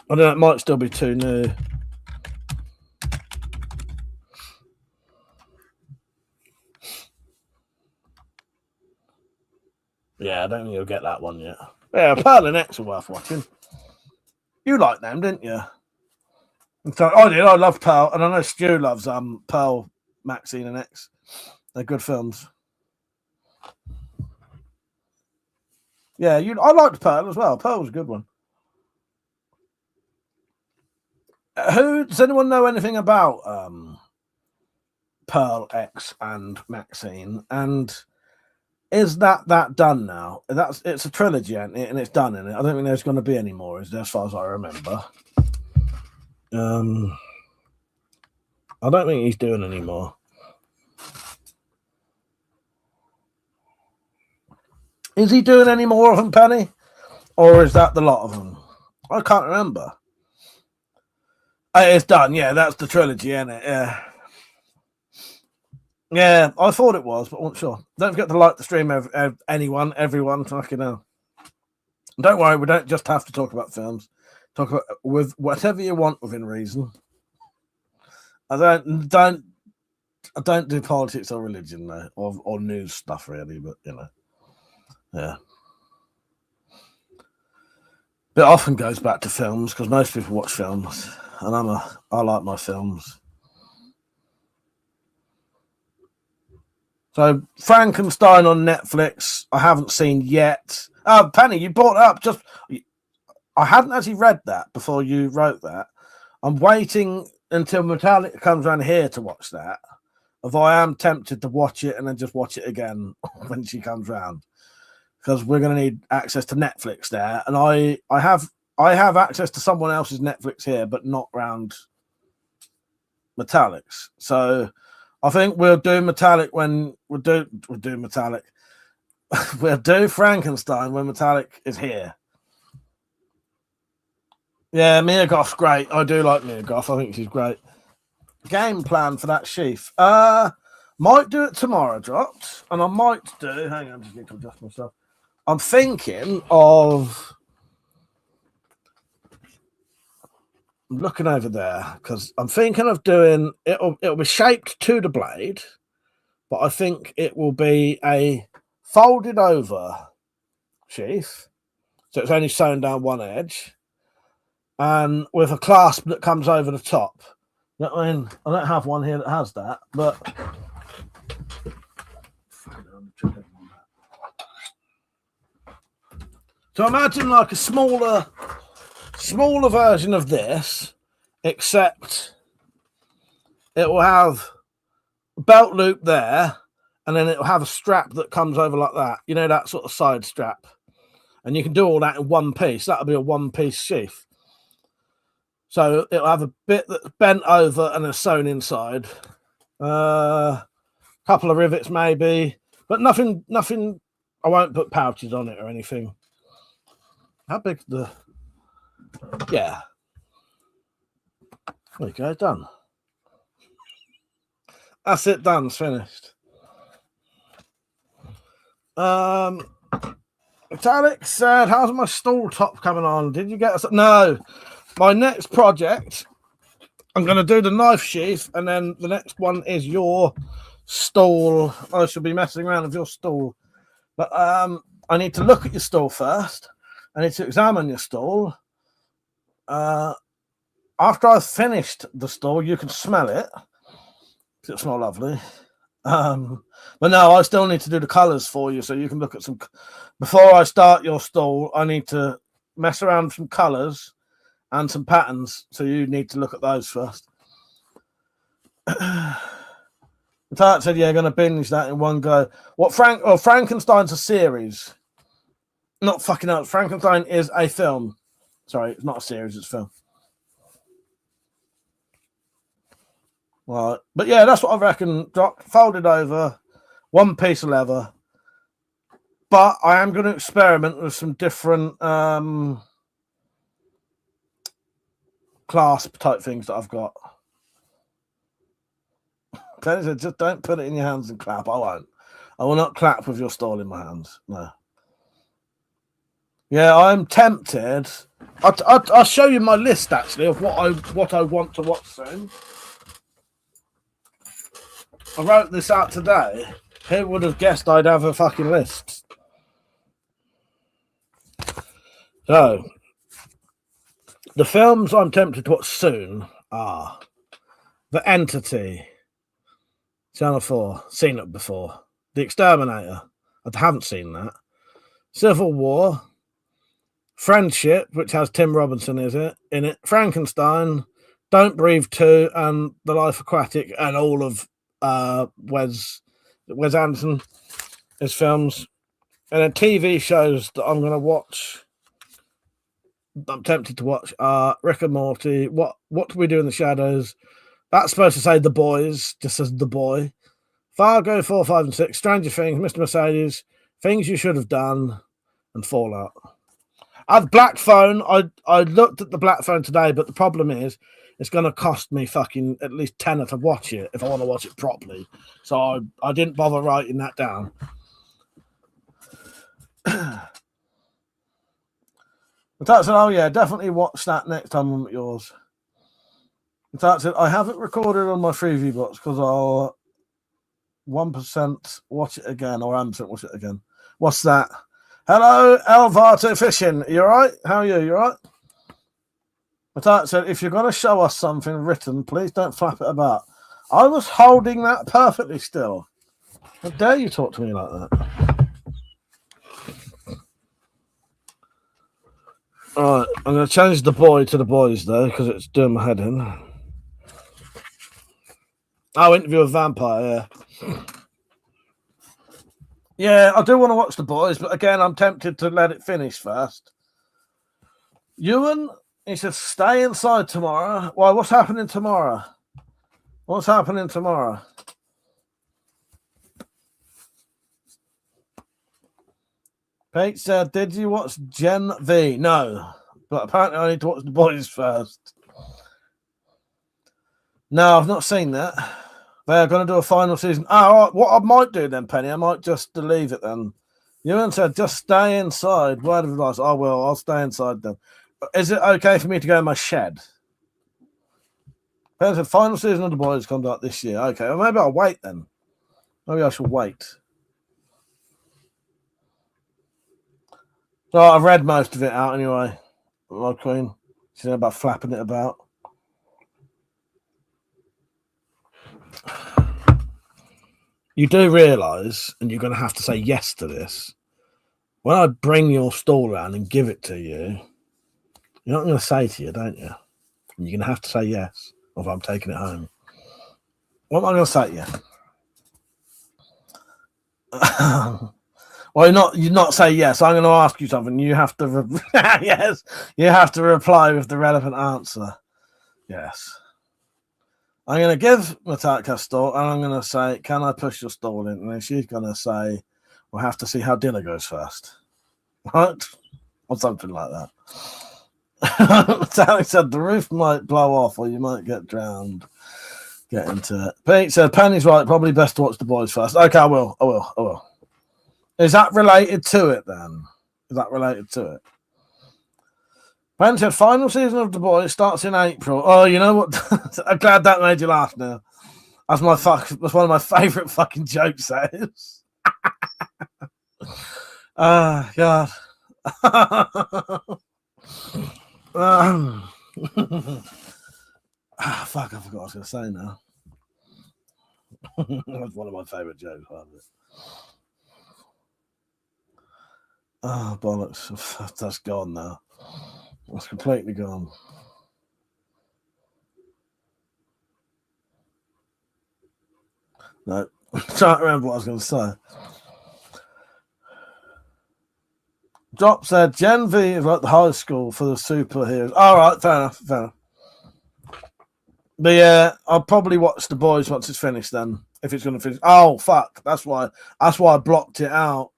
I don't know, it might still be too new. Yeah, I don't think you'll get that one yet. Yeah, Pearl and X are worth watching. You like them, didn't you? So I did. I love Pearl, and I know Stu loves Pearl, Maxine, and X. They're good films. Yeah, I liked Pearl as well. Pearl was a good one. Does anyone know anything about Pearl, X, and Maxine? And is that done now? It's a trilogy, and it's done in it. I don't think there's going to be any more, as far as I remember. I don't think he's doing any more. Is he doing any more of them, Penny? Or is that the lot of them? I can't remember. It's done, yeah. That's the trilogy, isn't it? Yeah. Yeah, I thought it was, but I wasn't sure. Don't forget to like the stream, everyone. Fucking hell. Don't worry, we don't just have to talk about films. Talk about with whatever you want within reason. I don't do politics or religion though, or news stuff really, but you know, yeah. But it often goes back to films because most people watch films, and I like my films. So Frankenstein on Netflix, I haven't seen yet. Oh, Penny, you brought it up. I hadn't actually read that before you wrote that. I'm waiting until Metallica comes around here to watch that. If I am tempted to watch it and then just watch it again when she comes round, because we're going to need access to Netflix there, and I have access to someone else's Netflix here, but not round Metallic's. So I think we'll do Metallic when we'll do Metallic. We'll do Frankenstein when Metallic is here. Yeah, Mia Goth's great. I do like Mia Goth. I think she's great. Game plan for that sheath. Might do it tomorrow, dropped. And I might do... Hang on, I just need to adjust myself. I'm thinking of... I'm looking over there, because I'm thinking of doing... It'll be shaped to the blade, but I think it will be a folded over sheath. So it's only sewn down one edge. And with a clasp that comes over the top. You know what I mean? I don't have one here that has that, but so imagine like a smaller version of this, except it will have a belt loop there, and then it will have a strap that comes over like that. You know, that sort of side strap. And you can do all that in one piece. That'll be a one-piece sheath. So it'll have a bit that's bent over and is sewn inside. Couple of rivets maybe, but nothing. I won't put pouches on it or anything. How big's the? Yeah. There you go, done. That's it, done. It's finished. Alex said, "How's my stall top coming on? Did you get us?" No. My next project, I'm going to do the knife sheath, and then the next one is your stall. I shall be messing around with your stall But I need to look at your stall first. I need to examine your stall. After I've finished the stall, you can smell it. It smells lovely. But no, I still need to do the colours for you, so you can look at some. Before I start your stall, I need to mess around with some colours and some patterns, so you need to look at those first. The Tart said, "Yeah, going to binge that in one go." What Frankenstein's a series, not fucking out. Frankenstein is a film. Sorry, it's not a series; it's a film. Right, but yeah, that's what I reckon. Folded over, one piece of leather. But I am going to experiment with some different clasp type things that I've got. Penny said, just don't put it in your hands and clap. I won't. I will not clap with your stall in my hands. No. Yeah, I'm tempted. I'll show you my list actually of what I want to watch soon. I wrote this out today. Who would have guessed I'd have a fucking list? So, the films I'm tempted to watch soon are The Entity, Channel 4, seen it before. The Exterminator, I haven't seen that. Civil War, Friendship, which has Tim Robinson in it. Frankenstein, Don't Breathe 2, and The Life Aquatic, and all of Wes Anderson, his films. And then TV shows that I'm going to watch, I'm tempted to watch, Rick and Morty, What Do We Do in the Shadows? That's supposed to say The Boys, just as The Boy. Fargo 4, 5, and 6, Stranger Things, Mr. Mercedes, Things You Should Have Done, and Fallout. The Black Phone, I looked at the Black Phone today, but the problem is it's going to cost me fucking at least tenner to watch it if I want to watch it properly. So I didn't bother writing that down. But said, oh yeah, definitely watch that next time I'm at yours. But said, I haven't recorded on my Freeview box because I'll 1% watch it again, or 1% watch it again. What's that? Hello, Elvato Fishing. You alright? How are you? You alright? But said, if you're going to show us something written, please don't flap it about. I was holding that perfectly still. How dare you talk to me like that? Alright, I'm going to change the boy to the boys, though, because it's doing my head in. Oh, Interview with Vampire, yeah. Yeah, I do want to watch the boys, but again, I'm tempted to let it finish first. Ewan, he said, stay inside tomorrow. Why, what's happening tomorrow? What's happening tomorrow? Pete said, did you watch Gen V? No, but apparently I need to watch the boys first. No, I've not seen that. They're going to do a final season. Oh, what I might do then, Penny, I might just leave it then. Ewan said, just stay inside. Word of advice. I will. I'll stay inside then. Is it okay for me to go in my shed? Penny said, final season of the boys comes out this year. Okay, well, maybe I'll wait then. Maybe I shall wait. So I've read most of it out anyway. My queen. She's about flapping it about. You do realise, and you're going to have to say yes to this, when I bring your stall around and give it to you, you're not going to say to you, don't you? And you're going to have to say yes, or if I'm taking it home. What am I going to say to you? Well, you're not say yes. I'm going to ask you something. You have to, yes, you have to reply with the relevant answer. Yes. I'm going to give Natalka a stall, and I'm going to say, can I push your stall in? And then she's going to say, we'll have to see how dinner goes first. Right? Or something like that. Sally said, the roof might blow off, or you might get drowned. Get into it. Pete said, Penny's right. Probably best to watch the boys first. Okay, I will. Is that related to it, then? Is that related to it? Ben said, final season of The Boys starts in April. Oh, you know what? I'm glad that made you laugh now. That's one of my favourite fucking jokes, that is. God. Fuck, I forgot what I was going to say now. That's one of my favourite jokes. Oh, bollocks. That's gone now. That's completely gone. No, I can't remember what I was going to say. Drop said Gen V is like the high school for the superheroes. All right, fair enough. But yeah, I'll probably watch The Boys once it's finished then. If it's going to finish. Oh, fuck. That's why I blocked it out.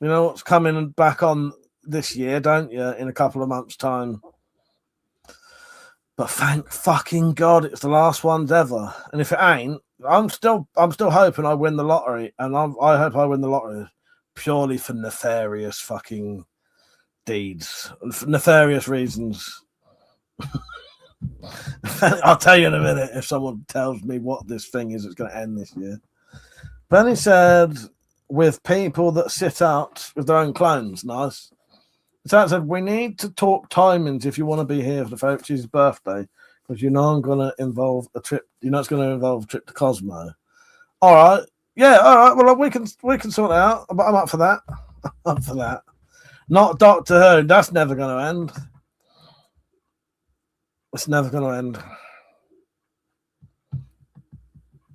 You know what's coming back on this year, don't you? In a couple of months' time. But thank fucking God it's the last ones ever. And if it ain't, I'm still hoping I win the lottery. And I hope I win the lottery purely for nefarious fucking deeds. For nefarious reasons. I'll tell you in a minute if someone tells me what this thing is that's going to end this year. Benny said, with people that sit out with their own clones. Nice. So said, we need to talk timings if you want to be here for the Fauci's birthday, because you know I'm going to involve a trip. You know it's going to involve a trip to Cosmo. All right. Yeah, all right. Well, we can sort it out. I'm up for that. I'm up for that. Not Doctor Who. That's never going to end. It's never going to end.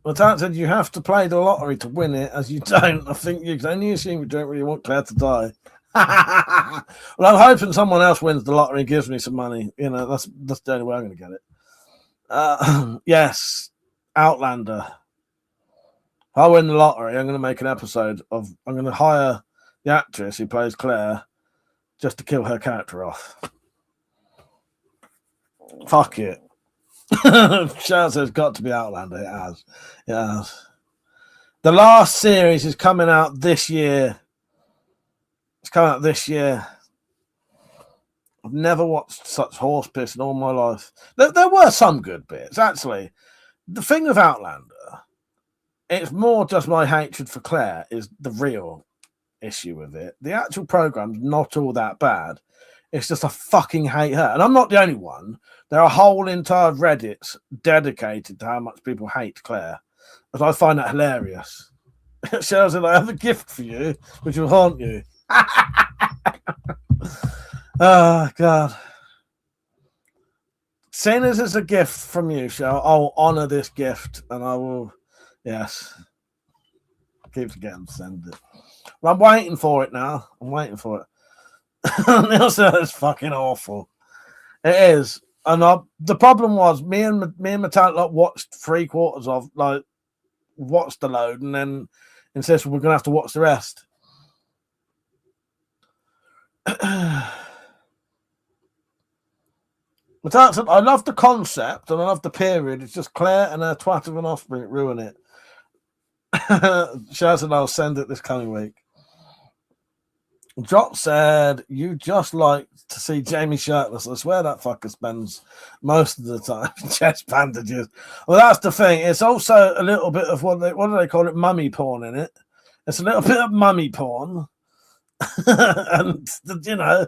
Well, Tant said you have to play the lottery to win it, as you don't. I think you can only assume you don't really want Claire to die. Well, I'm hoping someone else wins the lottery and gives me some money. You know, that's the only way I'm going to get it. Yes, Outlander. If I win the lottery, I'm going to make an episode of. I'm going to hire the actress who plays Claire just to kill her character off. Fuck it. Charles has got to be Outlander. It has. It has. The last series is coming out this year. It's coming out this year. I've never watched such horse piss in all my life. There were some good bits, actually. The thing with Outlander, it's more just my hatred for Claire is the real issue with it. The actual program's not all that bad. It's just I fucking hate her. And I'm not the only one. There are whole entire Reddits dedicated to how much people hate Claire. But I find that hilarious. It shows that I have a gift for you, which will haunt you. Oh, God. Seeing as it's a gift from you, I'll honour this gift and I will, yes. Keep forgetting to send it. Well, I'm waiting for it now. I'm waiting for it. Neil said it's fucking awful. It is. And the problem was me and my talent watched 3/4 of, watched the load and then insisted we're going to have to watch the rest. I love the concept and I love the period. It's just Claire and her twat of an offspring ruin it. Shaz and I'll send it this coming week. Drop said, you just like to see Jamie shirtless. I swear that fucker spends most of the time in chest bandages. Well, that's the thing. It's also a little bit of what do they call it? Mummy porn in it. It's a little bit of mummy porn. And, you know,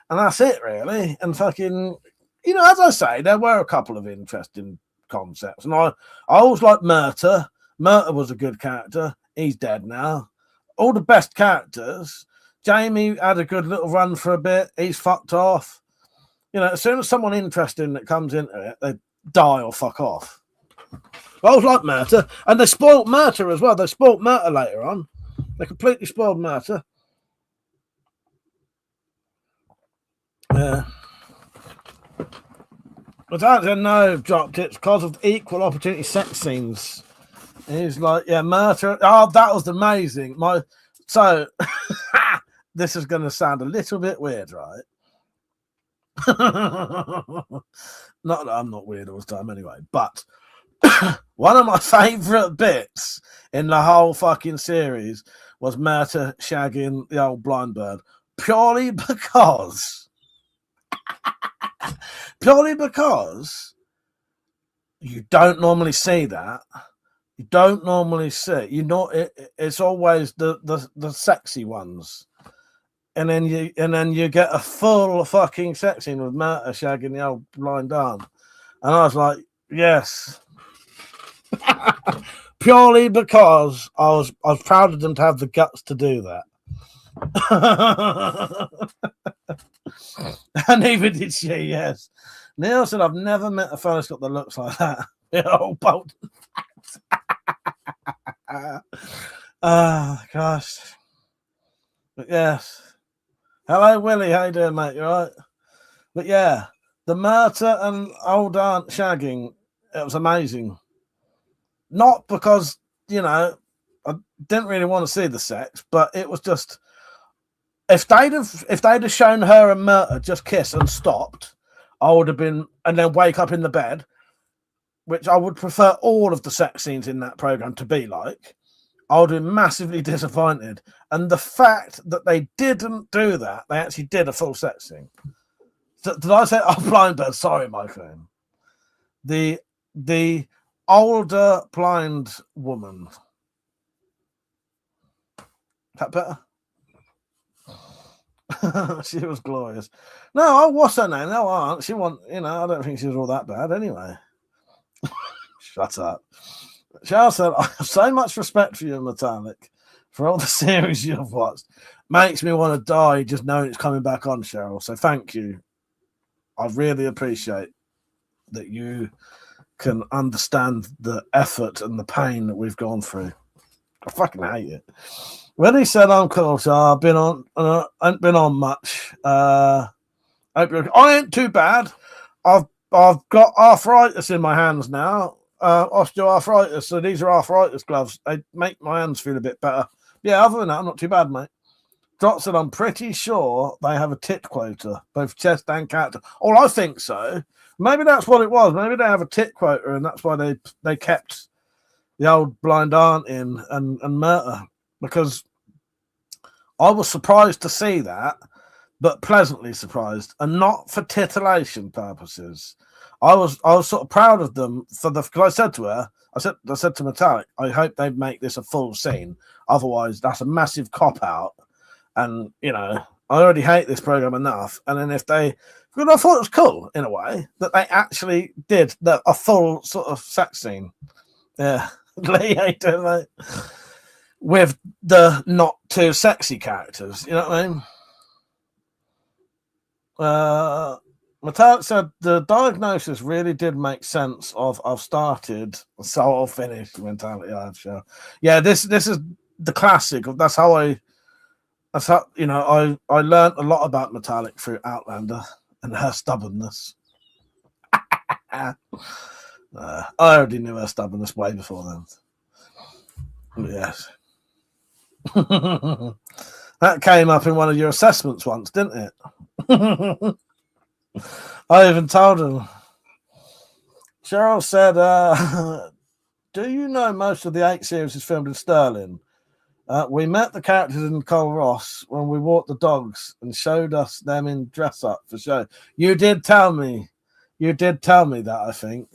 and that's it, really. And fucking, you know, as I say, there were a couple of interesting concepts. And I always liked Murta. Murta was a good character. He's dead now. All the best characters. Jamie had a good little run for a bit. He's fucked off. You know, as soon as someone interesting that comes into it, they die or fuck off. I always liked Murta. And they spoilt Murta as well. They spoilt Murta later on. They completely spoiled Murta. Yeah. But I don't know if dropped it because of equal opportunity sex scenes. He's like, yeah, Murta. Oh, that was amazing. So this is going to sound a little bit weird, right? Not that I'm not weird all the time anyway, but one of my favourite bits in the whole fucking series was Murta shagging the old blind bird purely because you don't normally see that, You don't normally see. It's always the sexy ones, and then you get a full fucking sex scene with Murta shagging the old blind aunt, and I was like, yes. Purely because I was proud of them to have the guts to do that. And even did she, yes. Neil said, I've never met a fella who's got the looks like that. Oh, bolt. Oh, gosh. But yes. Hello, Willie. How you doing, mate? You all right? But yeah, the Murta and old aunt shagging, it was amazing. Not because, I didn't really want to see the sex, but it was just if they'd have shown her and Murta just kiss and stopped, I would have been, and then wake up in the bed, which I would prefer all of the sex scenes in that program to be like. I would have been massively disappointed. And the fact that they didn't do that, they actually did a full sex scene. So, did I say blind bird? Sorry, my friend. The older blind woman. That better? She was glorious. No, what's her name? No, aunt. She I don't think she was all that bad anyway. Shut up. Charles said, I have so much respect for you, Metallic, for all the series you've watched. Makes me want to die just knowing it's coming back on, Cheryl. So thank you. I really appreciate that you can understand the effort and the pain that we've gone through. I fucking hate it. When he said I'm cool, so I ain't been on much. I ain't too bad. I've got arthritis in my hands now. Osteoarthritis. So these are arthritis gloves. They make my hands feel a bit better. Yeah, other than that, I'm not too bad, mate. Dot said, I'm pretty sure they have a tit quota, both chest and character. Oh, I think so. Maybe that's what it was. Maybe they have a tit quota, and that's why they kept the old blind aunt in and Murta, because I was surprised to see that, but pleasantly surprised, and not for titillation purposes. I was sort of proud of them because I said to her, I said to Metallic, I hope they make this a full scene. Otherwise, that's a massive cop out. And I already hate this program enough. And then I thought it was cool in a way that they actually did a full sort of sex scene. Yeah, Lee, how you doing, mate? With the not too sexy characters, you know what I mean? Metallic said the diagnosis really did make sense of I've started, so I'll finish mentality. I've shown. Yeah, this is the classic. That's how I learned a lot about Metallic through Outlander and her stubbornness. I already knew her stubbornness way before then. But yes. That came up in one of your assessments once, didn't it? I even told him. Cheryl said, do you know most of the 8 series is filmed in Stirling? We met the characters in Cole Ross when we walked the dogs and showed us them in dress up for show. You did tell me that, I think.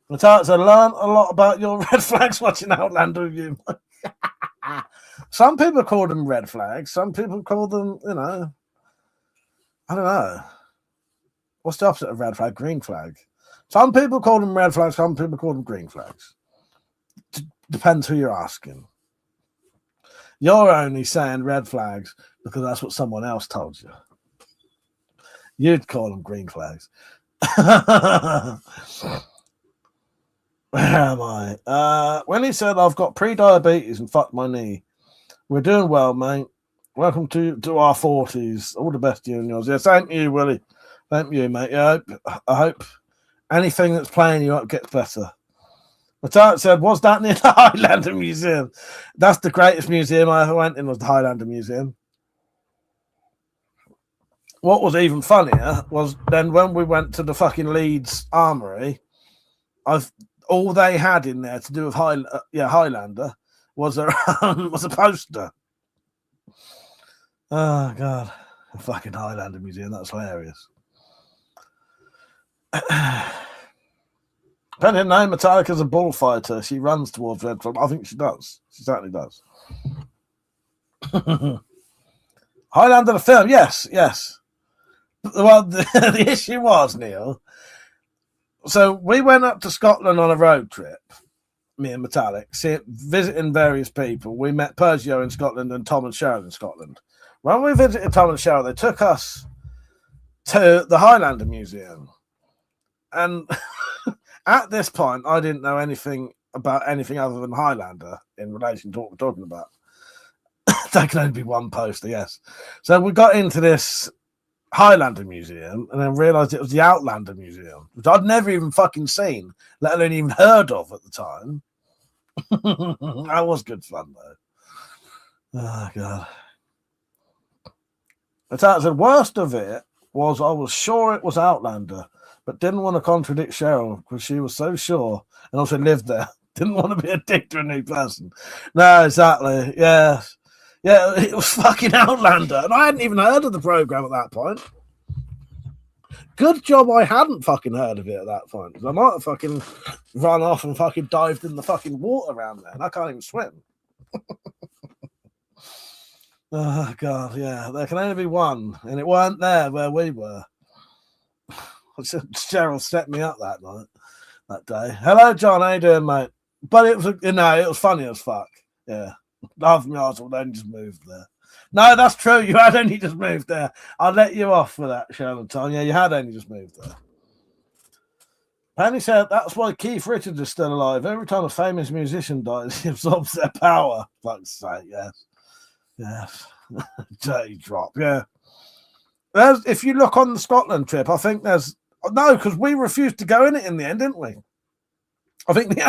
Matthias, I learned a lot about your red flags watching Outlander review. Some people call them red flags. Some people call them, I don't know. What's the opposite of red flag? Green flag. Some people call them red flags. Some people call them green flags. Depends who you're asking. You're only saying red flags because that's what someone else told you. You'd call them green flags. Where am I? When he said, I've got pre-diabetes and fucked my knee. We're doing well, mate. Welcome to our 40s. All the best to you and yours. Yeah, thank you, Willie. Thank you, mate. Yeah, I hope anything that's playing you up gets better. Matthias said, what's that near the Highlander Museum? That's the greatest museum I ever went in, was the Highlander Museum. What was even funnier was then when we went to the fucking Leeds Armory, all they had in there to do with Highlander was a poster. Oh, God. The fucking Highlander Museum. That's hilarious. Depending on Metallica's a bullfighter. She runs towards Red Front. I think she does. She certainly does. Highlander the film, yes. Well, the issue was, Neil. So we went up to Scotland on a road trip, me and Metallic, visiting various people. We met Pergio in Scotland and Tom and Cheryl in Scotland. When we visited Tom and Cheryl, they took us to the Highlander Museum. And at this point, I didn't know anything about anything other than Highlander in relation to what we're talking about. There can only be one poster, yes. So we got into this Highlander Museum and then realised it was the Outlander Museum, which I'd never even fucking seen, let alone even heard of at the time. That was good fun, though. Oh, God. The worst of it was I was sure it was Outlander, but didn't want to contradict Cheryl because she was so sure and also lived there. Didn't want to be a dick to a new person. No, exactly. Yeah. Yeah, it was fucking Outlander. And I hadn't even heard of the program at that point. Good job I hadn't fucking heard of it at that point. Because I might have fucking run off and fucking dived in the fucking water around there. And I can't even swim. Oh, God, yeah. There can only be one. And it weren't there where we were. Cheryl set me up that night, that day. Hello, John. How you doing, mate? But it was, it was funny as fuck. Yeah. Half my arse would only just moved there. No, that's true. You had only just moved there. I'll let you off for that, Charlatan. Yeah, you had only just moved there. Penny said that's why Keith Richards is still alive. Every time a famous musician dies, he absorbs their power. Fuck's sake, yes. Yes. Dirty drop, yeah. If you look on the Scotland trip, I think there's... No, because we refused to go in it in the end, didn't we? I think the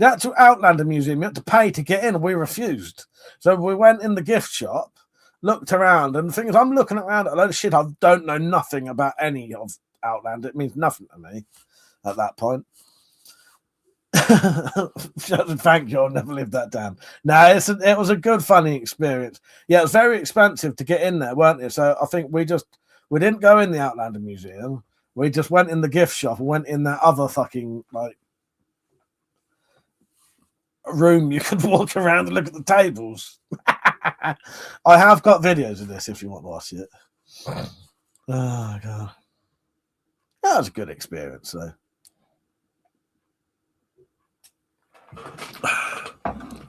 actual Outlander Museum, you had to pay to get in, and we refused. So we went in the gift shop, looked around, and the thing is, I'm looking around at a load of shit. I don't know nothing about any of Outlander. It means nothing to me at that point. Thank you. I'll never live that down. No, it was a good, funny experience. Yeah, it was very expensive to get in there, weren't it? So I think we didn't go in the Outlander Museum. We just went in the gift shop and went in that other fucking room you could walk around and look at the tables. I have got videos of this if you want to watch it. Oh, God. That was a good experience, though.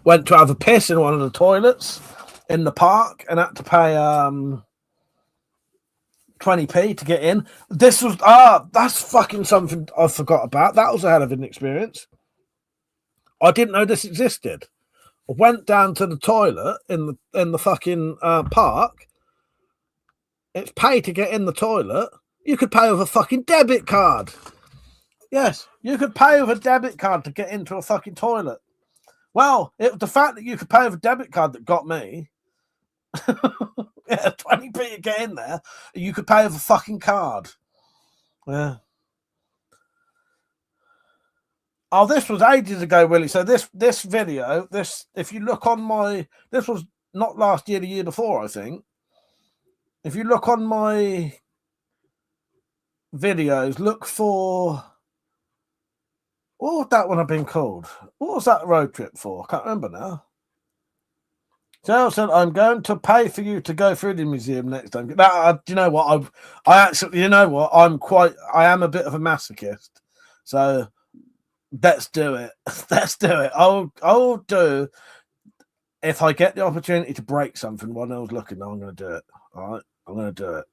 Went to have a piss in one of the toilets in the park and had to pay 20p to get in. This was that's fucking something I forgot about. That was a hell of an experience. I didn't know this existed. I went down to the toilet in the fucking park. It's pay to get in the toilet. You could pay with a fucking debit card. Yes, you could pay with a debit card to get into a fucking toilet. Well, it was the fact that you could pay with a debit card that got me. Yeah, 20p to get in there. You could pay with a fucking card. Yeah. Oh, this was ages ago, Willie. So this video, if you look on this was not last year, the year before, I think. If you look on my videos, look for... What would that one have been called? What was that road trip for? I can't remember now. Cheryl said, I'm going to pay for you to go through the museum next time. Do you know what? I actually, you know what? I am a bit of a masochist. So let's do it. Let's do it. I'll do, if I get the opportunity to break something while no one's looking, I'm going to do it. All right? I'm going to do it.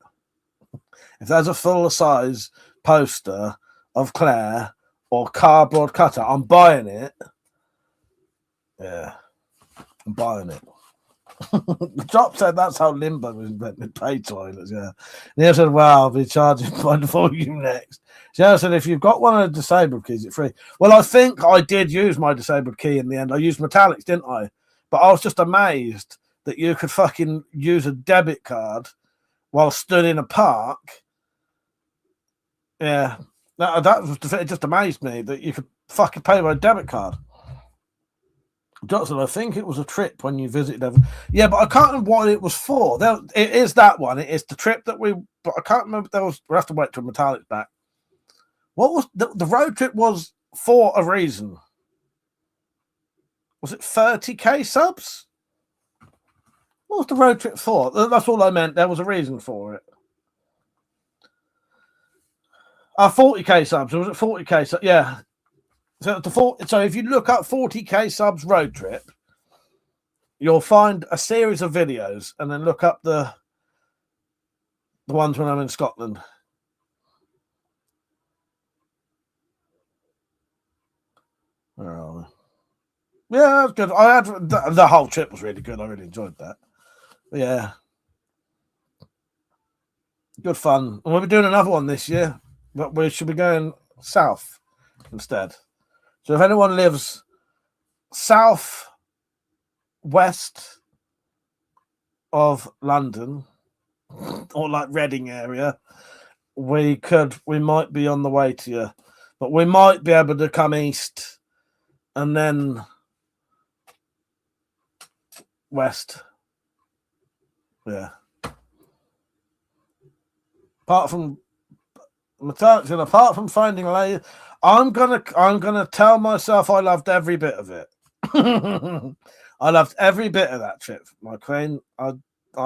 If there's a full size poster of Claire or cardboard cutter, I'm buying it. Yeah, I'm buying it. The drop said that's how Limbo was invented, pay toilets, yeah. Neil said, wow, I'll be charging by the volume next. Cheryl said, if you've got one of the disabled keys, it's free. Well, I think I did use my disabled key in the end. I used metallics, didn't I? But I was just amazed that you could fucking use a debit card while stood in a park. Yeah. It just amazed me that you could fucking pay by a debit card. Johnson, I think it was a trip when you visited. Yeah, but I can't remember what it was for. It is that one. It is the trip that but I can't remember. We have to wait till Metallic's back. What was the road trip was for a reason. Was it 30k subs? What was the road trip for? That's all I meant. There was a reason for it. 40k subs. Was it 40k subs? Yeah. So if you look up 40k subs road trip, you'll find a series of videos, and then look up the ones when I'm in Scotland. Where are we? Yeah, that's good. I had the whole trip was really good. I really enjoyed that. But yeah, good fun. And we'll be doing another one this year, but we should be going south instead. So if anyone lives south west of London or like Reading area, we might be on the way to you, but we might be able to come east and then west. Yeah. Apart from finding a lady, I'm gonna tell myself I loved every bit of it. I loved every bit of that trip, my queen. I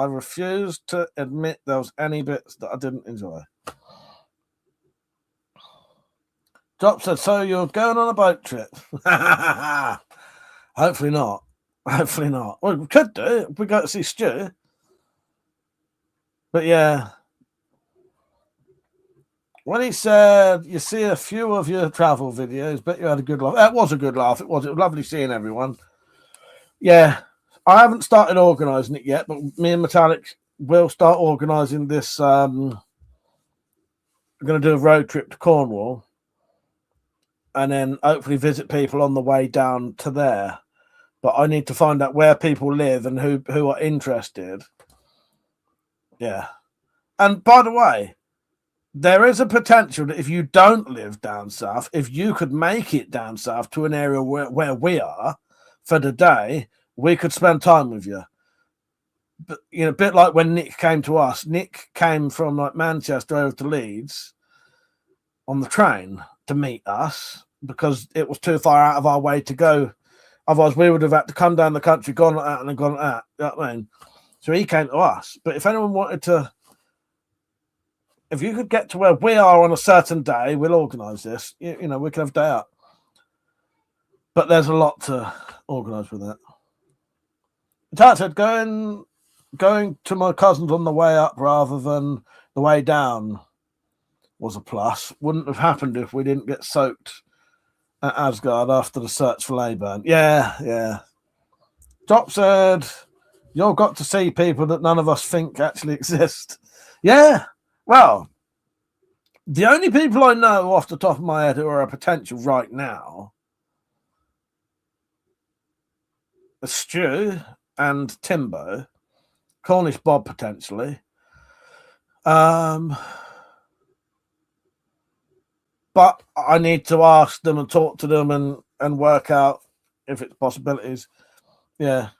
refuse to admit there was any bits that I didn't enjoy. Drop said, so you're going on a boat trip? Hopefully not. Hopefully not. Well, we could do it if we go to see Stu. But yeah. When he said, you see a few of your travel videos, bet you had a good laugh. It was a good laugh. It was lovely seeing everyone. Yeah. I haven't started organising it yet, but me and Metallic will start organising this. We're going to do a road trip to Cornwall and then hopefully visit people on the way down to there. But I need to find out where people live and who are interested. Yeah. And by the way, there is a potential that if you don't live down south, if you could make it down south to an area where we are for the day, we could spend time with you. But, you know, a bit like when Nick came to us. Nick came from like Manchester over to Leeds on the train to meet us because it was too far out of our way to go. Otherwise, we would have had to come down the country, gone like that, and then gone like that. You know what I mean? So he came to us. But if anyone wanted to, if you could get to where we are on a certain day, we'll organise this. You know, we can have a day out. But there's a lot to organise with that. Tat said going to my cousins on the way up rather than the way down was a plus. Wouldn't have happened if we didn't get soaked at Asgard after the search for Leyburn. Yeah. Drop said, you've got to see people that none of us think actually exist. Yeah. Well, the only people I know off the top of my head who are a potential right now are Stu and Timbo, Cornish Bob potentially. But I need to ask them and talk to them and work out if it's possibilities. Yeah.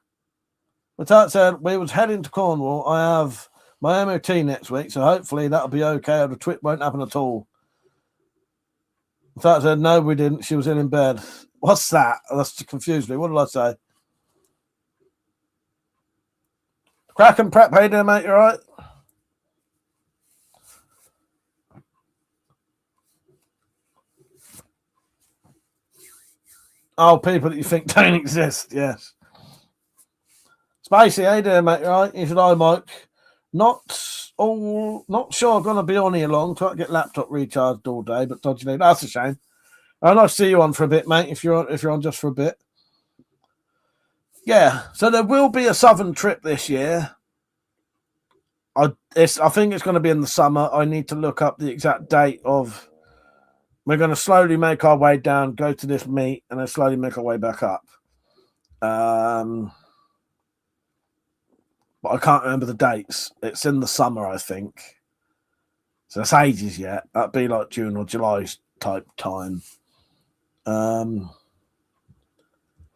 But that said, we was heading to Cornwall. I have my MOT next week, so hopefully that'll be okay. The trip won't happen at all. That said, no, we didn't. She was in bed. What's that? That's confused me. What did I say? Crack and prep, how you doing, mate? You all right? Oh, people that you think don't exist, yes. Spacey, how you doing, mate? You all right? You should I, Mike. Not sure I'm going to be on here long. Try to get laptop recharged all day, but dodgy name. That's a shame. I'll nice to see you on for a bit, mate, if you're on just for a bit. Yeah, so there will be a southern trip this year. I think it's going to be in the summer. I need to look up the exact date of. We're going to slowly make our way down, go to this meet, and then slowly make our way back up. But I can't remember the dates. It's in the summer, I think. So it's ages yet. That'd be like June or July type time.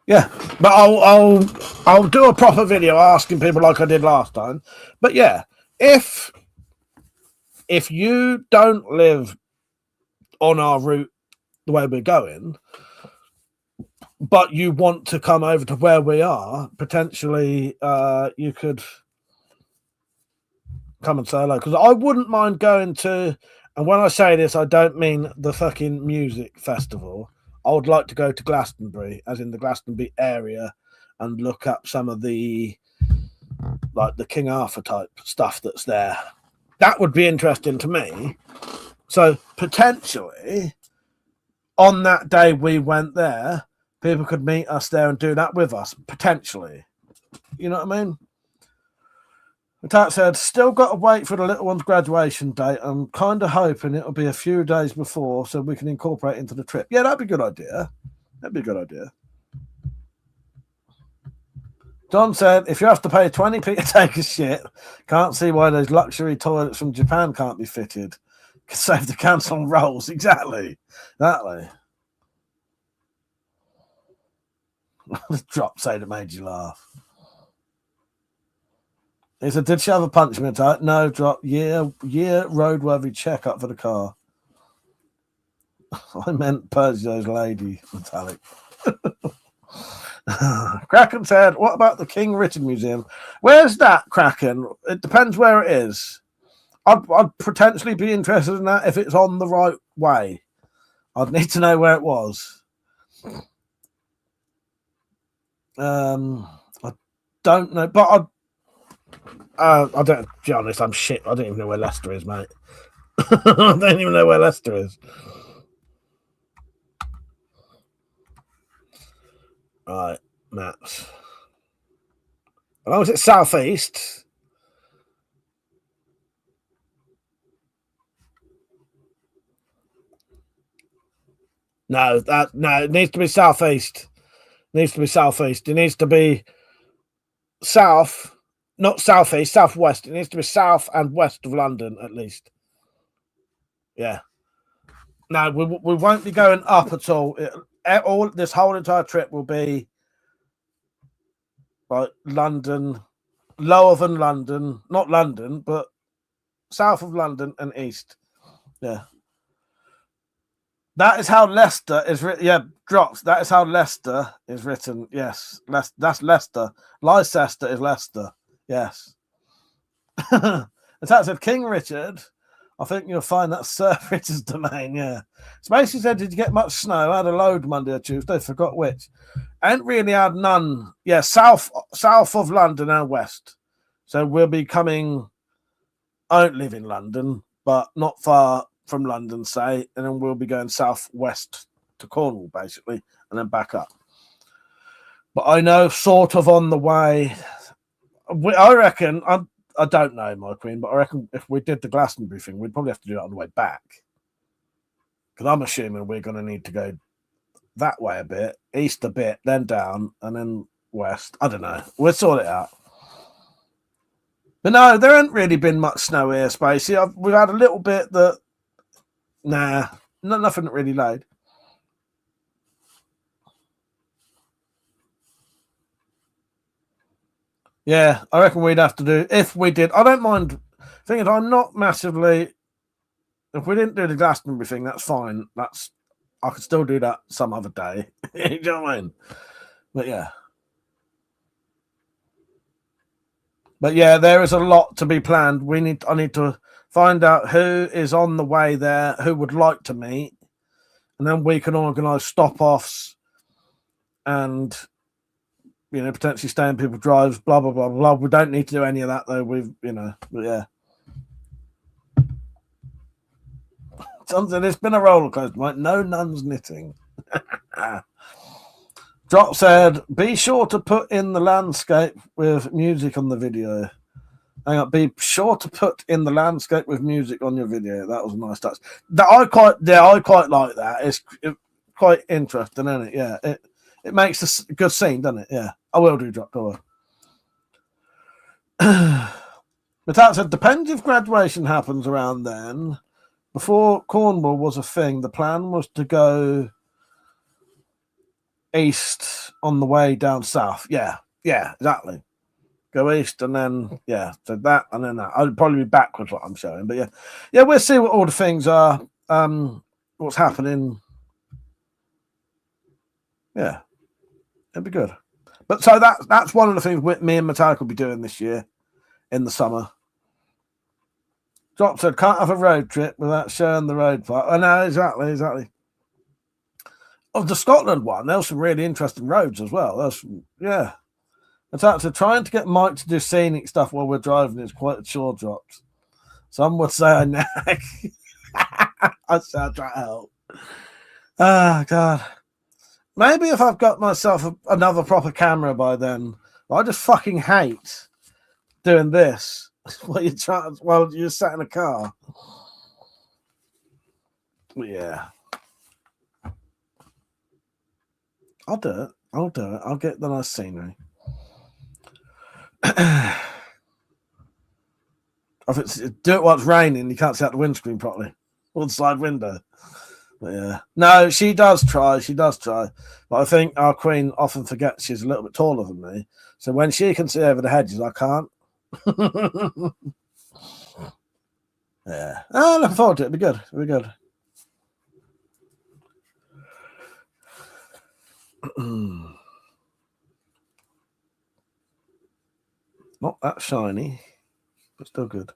Yeah, but I'll do a proper video asking people like I did last time. But yeah, if you don't live on our route the way we're going, but you want to come over to where we are, potentially you could come and say hello. Because I wouldn't mind going to, and when I say this, I don't mean the fucking music festival. I would like to go to Glastonbury, as in the Glastonbury area, and look up some of the, like, the King Arthur type stuff that's there. That would be interesting to me. So potentially on that day we went there, people could meet us there and do that with us, potentially. You know what I mean? That said, still got to wait for the little one's graduation date. I'm kind of hoping it'll be a few days before so we can incorporate into the trip. Yeah, that'd be a good idea. That'd be a good idea. John said, if you have to pay 20p to take a shit, can't see why those luxury toilets from Japan can't be fitted. Could save the council on rolls. Exactly. Exactly. Drop say that made you laugh. He said, did she have a punishment? No, drop. Yeah, roadworthy checkup for the car. I meant Persio's lady, metallic. Kraken said, what about the King Richard Museum? Where's that, Kraken? It depends where it is. I'd potentially be interested in that if it's on the right way. I'd need to know where it was. I don't know, but I don't, to be honest, I'm shit. I don't even know where Leicester is, mate. I don't even know where Leicester is. Right, maps. How was it southeast? No, it needs to be southeast. It needs to be southeast. It needs to be south, not southeast, southwest. It needs to be south and west of London at least. Yeah. No, we won't be going up at all. All this whole entire trip will be like London, lower than London, not London, but south of London and east. Yeah. That is how Leicester is written. Yeah, drops. That is how Leicester is written. Yes, that's Leicester. Leicester is Leicester. Yes. As I said, King Richard, I think you'll find that Sir Richard's domain. Yeah. Spacey said, did you get much snow? I had a load Monday or Tuesday. Forgot which. Ain't really had none. Yeah, south of London and west. So we'll be coming. I don't live in London, but not far from London, say, and then we'll be going southwest to Cornwall, basically, and then back up. But I know sort of on the way. I reckon, I don't know, my queen, but I reckon if we did the Glastonbury thing, we'd probably have to do it on the way back. Because I'm assuming we're going to need to go that way a bit, east a bit, then down, and then west. I don't know. We'll sort it out. But no, there hasn't really been much snow here, Spacey. We've had a little bit that. Nah, nothing really laid. Yeah, I reckon we'd have to do, if we did, I don't mind. Thing is, I'm not massively, if we didn't do the Glastonbury thing, that's fine. I could still do that some other day. You know what I mean? But yeah. But yeah, there is a lot to be planned. I need to find out who is on the way there, who would like to meet, and then we can organise stop-offs and, you know, potentially stay in people's drives, blah, blah, blah, blah. We don't need to do any of that, though. We've, you know, but yeah. Something, it's been a roller coaster, right? No nuns knitting. Drop said, be sure to put in the landscape with music on the video. Hang on, be sure to put in the landscape with music on your video. That was a nice touch. I quite like that. It's quite interesting, isn't it? Yeah, it makes a good scene, doesn't it? Yeah, I will do drop door. But that said, depends if graduation happens around then. Before Cornwall was a thing, the plan was to go east on the way down south. Yeah, exactly. Go east and then, yeah, so that and then that. I'd probably be backwards what I'm showing, but yeah, we'll see what all the things are, what's happening Yeah, it'd be good. But so that's one of the things me and Metallica will be doing this year in the summer. Drop said, can't have a road trip without showing the road part. I know, exactly. Of the Scotland one, there was some really interesting roads as well. Yeah. Metallica said, trying to get Mike to do scenic stuff while we're driving is quite a chore drops. Some would say I nag. I said, I'll try to help. Ah, God. Maybe if I've got myself another proper camera by then. I just fucking hate doing this while you're sat in a car. Yeah. I'll do it. I'll get the nice scenery. If it's do it while it's raining, you can't see out the windscreen properly. Or the side window. But yeah. No, she does try. But I think our queen often forgets she's a little bit taller than me. So when she can see over the hedges, I can't. Yeah. Oh, looking forward to it. It'll be good. Not that shiny, but still good.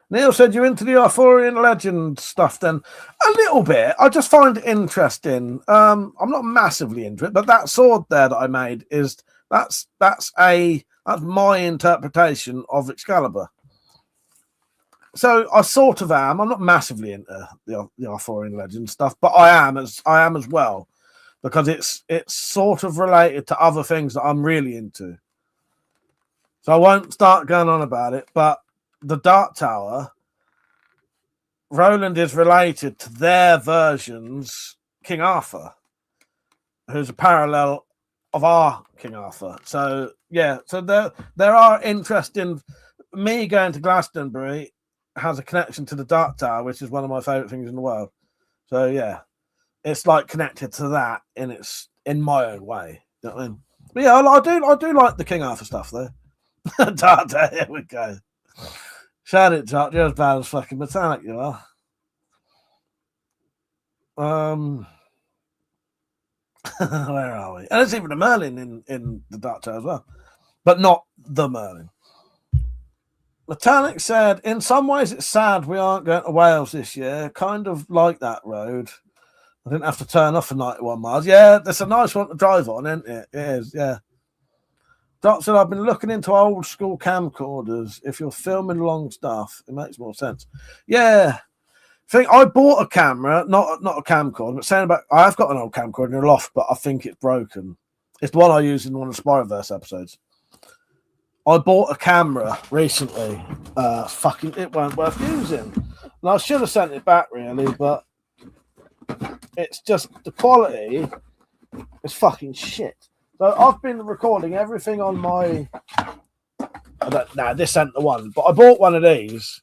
Neil said you're into the Arthurian legend stuff then. A little bit. I just find it interesting. I'm not massively into it, but that sword there that I made is that's my interpretation of Excalibur. So I sort of am. I'm not massively into the Arthurian legend stuff, but I am as well, because it's sort of related to other things that I'm really into. So I won't start going on about it, but the Dark Tower, Roland is related to their version's King Arthur, who's a parallel of our King Arthur. So yeah, so there are interesting. Me going to Glastonbury has a connection to the Dark Tower, which is one of my favorite things in the world. So yeah, it's like connected to that in my own way. You know what I mean? But yeah, I do like the King Arthur stuff though. Dark Tower, here we go. Shout it, Chuck. You're as bad as fucking Metallic, you are. Where are we? And there's even a Merlin in the Dark Tower as well, but not the Merlin. Metallic said, in some ways it's sad we aren't going to Wales this year. Kind of like that road. I didn't have to turn off for 91 miles. Yeah, that's a nice one to drive on, isn't it? It is, yeah. Doc said, I've been looking into old school camcorders. If you're filming long stuff, it makes more sense. Yeah. I bought a camera, not a camcorder, but saying about, I've got an old camcorder in the loft, but I think it's broken. It's the one I used in one of the Spyroverse episodes. I bought a camera recently. It weren't worth using. And I should have sent it back, really, but it's just the quality is fucking shit. So I've been recording everything on my. This ain't the one, but I bought one of these.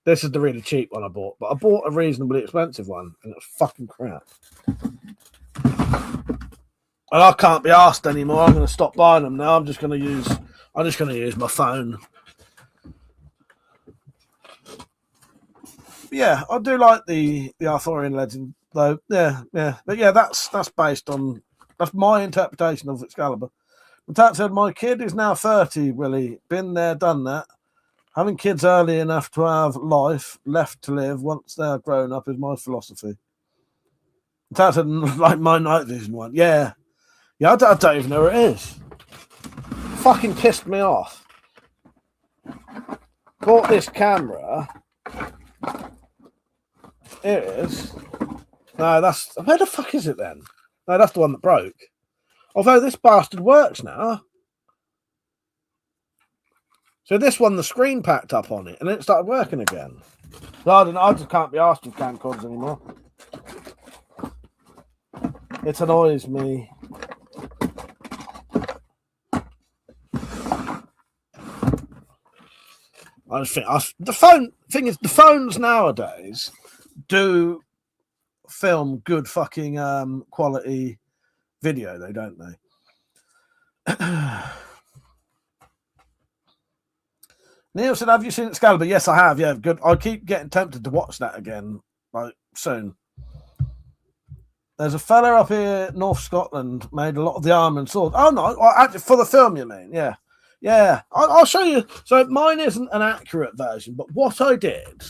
This is the really cheap one I bought, but I bought a reasonably expensive one, and it's fucking crap. And I can't be asked anymore. I'm going to stop buying them now. I'm just going to use my phone. Yeah, I do like the Arthurian legend, though. Yeah. But yeah, that's based on. That's my interpretation of Excalibur. And Tat said, my kid is now 30, Willie. Been there, done that. Having kids early enough to have life left to live once they are grown up is my philosophy. And Tat said, like my night vision one. Yeah, I don't even know where it is. Fucking pissed me off. Bought this camera. Here it is. No, where the fuck is it then? No, that's the one that broke. Although this bastard works now. So this one, the screen packed up on it, and it started working again. So I don't know, I just can't be asked with camcorders anymore. It annoys me. I just think the phones nowadays do film good fucking quality video, though, don't they? Neil said, have you seen Excalibur? Yes, I have. Yeah, good. I keep getting tempted to watch that again, like soon. There's a fella up here, North Scotland, made a lot of the armour and swords. Oh no, actually for the film, you mean? Yeah, yeah. I'll show you. So mine isn't an accurate version, but what I did,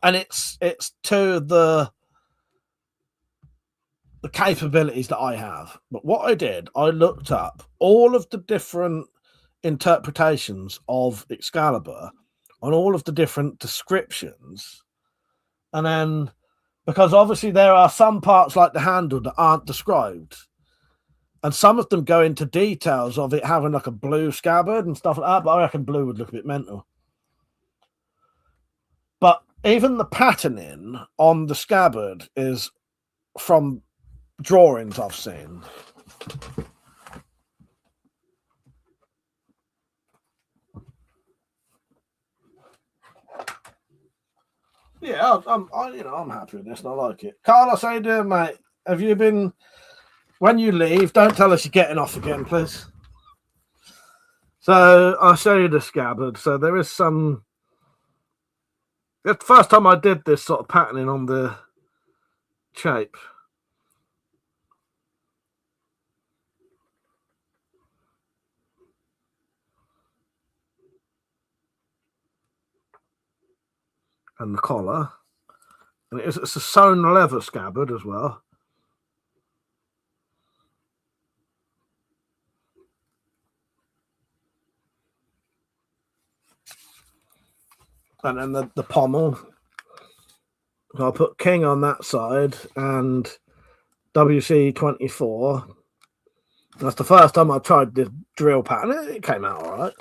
and it's to the capabilities that I have. But what I did, I looked up all of the different interpretations of Excalibur on all of the different descriptions, and then. Because obviously there are some parts like the handle that aren't described. And some of them go into details of it having like a blue scabbard and stuff like that. But I reckon blue would look a bit mental. But even the patterning on the scabbard is from drawings I've seen. Yeah, I'm happy with this and I like it. Carlos, how you doing, mate? Have you been? When you leave, don't tell us you're getting off again, please. So I'll show you the scabbard. So there is some. It's the first time I did this sort of patterning on the shape. And the collar. And it's a sewn leather scabbard as well. And then the pommel. So I'll put King on that side and WC24. That's the first time I tried this drill pattern. It came out all right.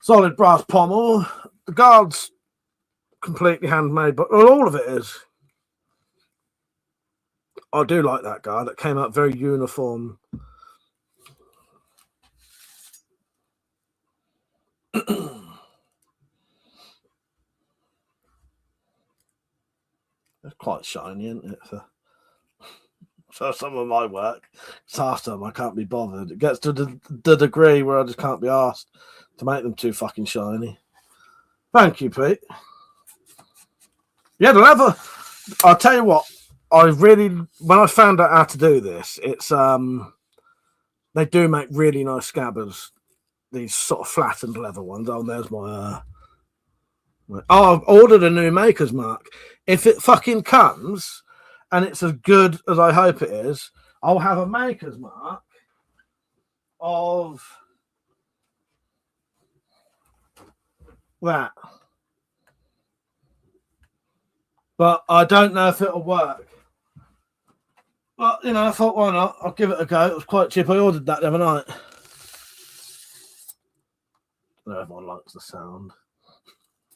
Solid brass pommel. The guard's completely handmade, but all of it is. I do like that guard. It came out very uniform. It's quite shiny, isn't it? So some of my work, it's half time, I can't be bothered. It gets to the degree where I just can't be asked to make them too fucking shiny. Thank you, Pete. Yeah, the leather. I'll tell you what, when I found out how to do this, it's they do make really nice scabbards. These sort of flattened leather ones. Oh, there's my I've ordered a new maker's mark. If it fucking comes and it's as good as I hope it is, I'll have a maker's mark of that. But I don't know if it'll work. But, I thought, why not? I'll give it a go. It was quite cheap. I ordered that the other night. No, everyone likes the sound.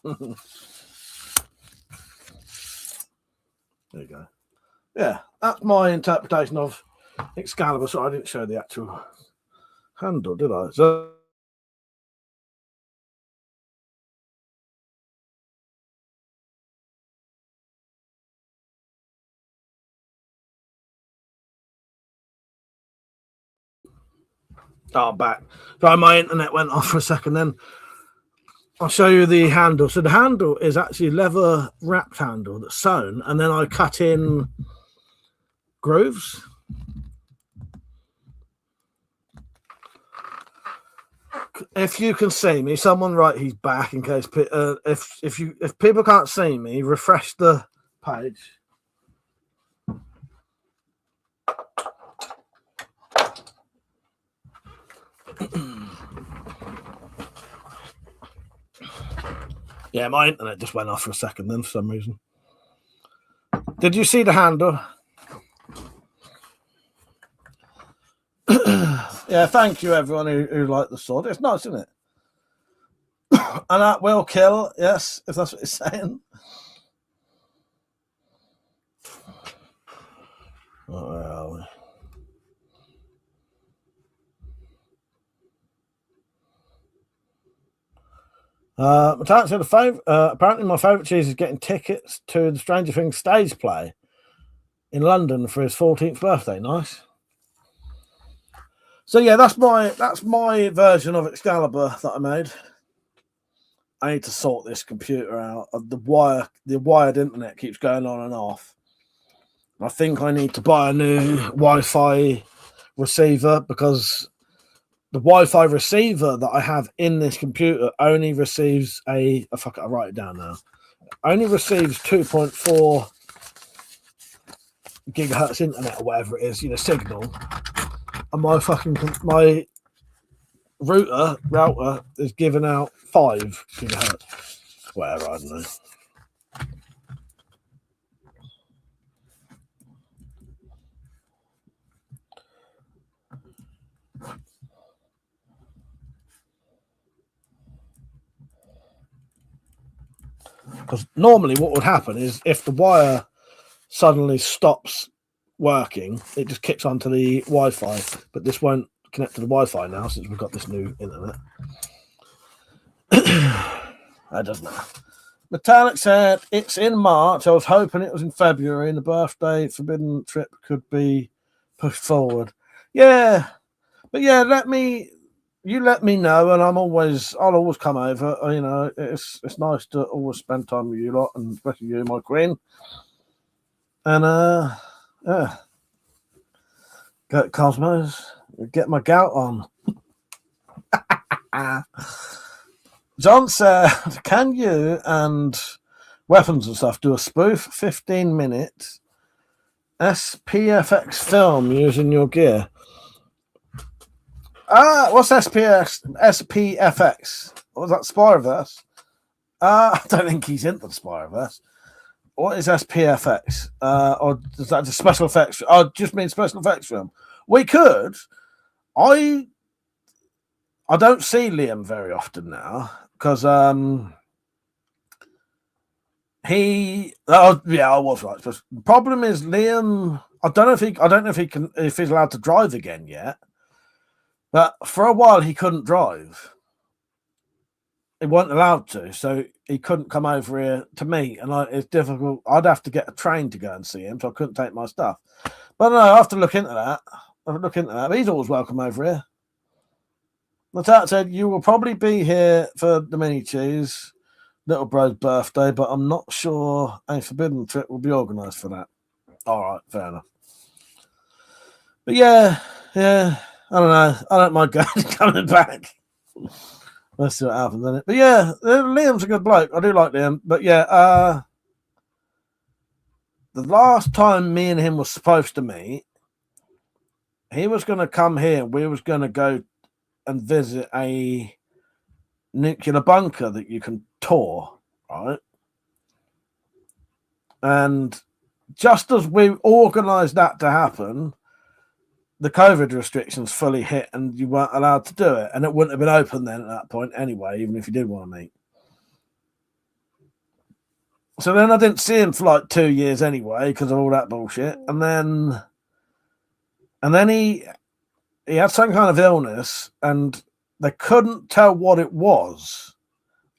There you go. Yeah, that's my interpretation of Excalibur. So I didn't show the actual handle, did I? So I'm back. So my internet went off for a second then. I'll show you the handle. So the handle is actually leather wrapped handle that's sewn, and then I cut in grooves. If you can see me, someone write he's back in case if people can't see me, refresh the page. Yeah, my internet just went off for a second then for some reason. Did you see the handle? Yeah, thank you everyone who liked the sword. It's nice, isn't it? And that will kill, yes, if that's what it's saying. Where are we? Apparently my favourite cheese is getting tickets to the Stranger Things stage play in London for his 14th birthday. Nice. So yeah, that's my version of Excalibur that I made. I need to sort this computer out. The wired internet keeps going on and off. I think I need to buy a new Wi-Fi receiver because the Wi-Fi receiver that I have in this computer only receives I'll write it down now. Only receives 2.4 gigahertz internet or whatever it is, signal. And my router is giving out 5 gigahertz. Whatever, I don't know. Because normally what would happen is if the wire suddenly stops working, it just kicks onto the Wi-Fi. But this won't connect to the Wi-Fi now since we've got this new internet. That doesn't matter. Metallic said it's in March. I was hoping it was in February, and the birthday forbidden trip could be pushed forward. Yeah, but yeah, let me know, and I'll always come over. It's nice to always spend time with you lot, and especially you, my queen. And yeah, go Cosmos, get my gout on. John said, can you and Weapons and stuff do a spoof 15-minute SPFX film using your gear? What's SPFX? What was that, Spider-Verse? I don't think he's into the Spider-Verse. What is SPFX? Or is that just special effects? Oh, just mean special effects film. We could. I don't see Liam very often now because I was right. The problem is Liam. I don't know if he's allowed to drive again yet. But for a while he couldn't drive. He wasn't allowed to, so he couldn't come over here to me, and it's difficult. I'd have to get a train to go and see him, so I couldn't take my stuff. But no, I have to look into that. But he's always welcome over here. That said, you will probably be here for the mini cheese, little bro's birthday, but I'm not sure a forbidden trip will be organised for that. All right, fair enough. But yeah, I don't know. I don't mind coming back. Let's see what happens, innit? But yeah, Liam's a good bloke. I do like Liam. But yeah, the last time me and him were supposed to meet, he was going to come here. We was going to go and visit a nuclear bunker that you can tour, right? And just as we organised that to happen, the COVID restrictions fully hit and you weren't allowed to do it. And it wouldn't have been open then at that point anyway, even if you did want to meet. So then I didn't see him for like 2 years anyway because of all that bullshit. And then he had some kind of illness and they couldn't tell what it was.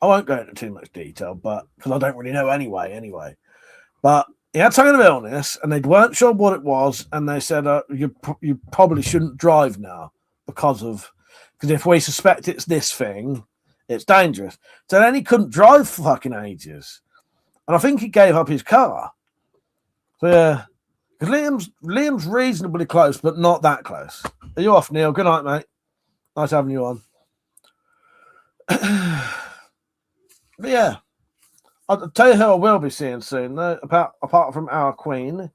I won't go into too much detail, but because I don't really know anyway. But he had some kind of illness, and they weren't sure what it was, and they said, you probably shouldn't drive now because if we suspect it's this thing, it's dangerous. So then he couldn't drive for fucking ages. And I think he gave up his car. So yeah, because Liam's reasonably close, but not that close. Are you off, Neil? Good night, mate. Nice having you on. But yeah. I'll tell you who I will be seeing soon, though, apart from our queen.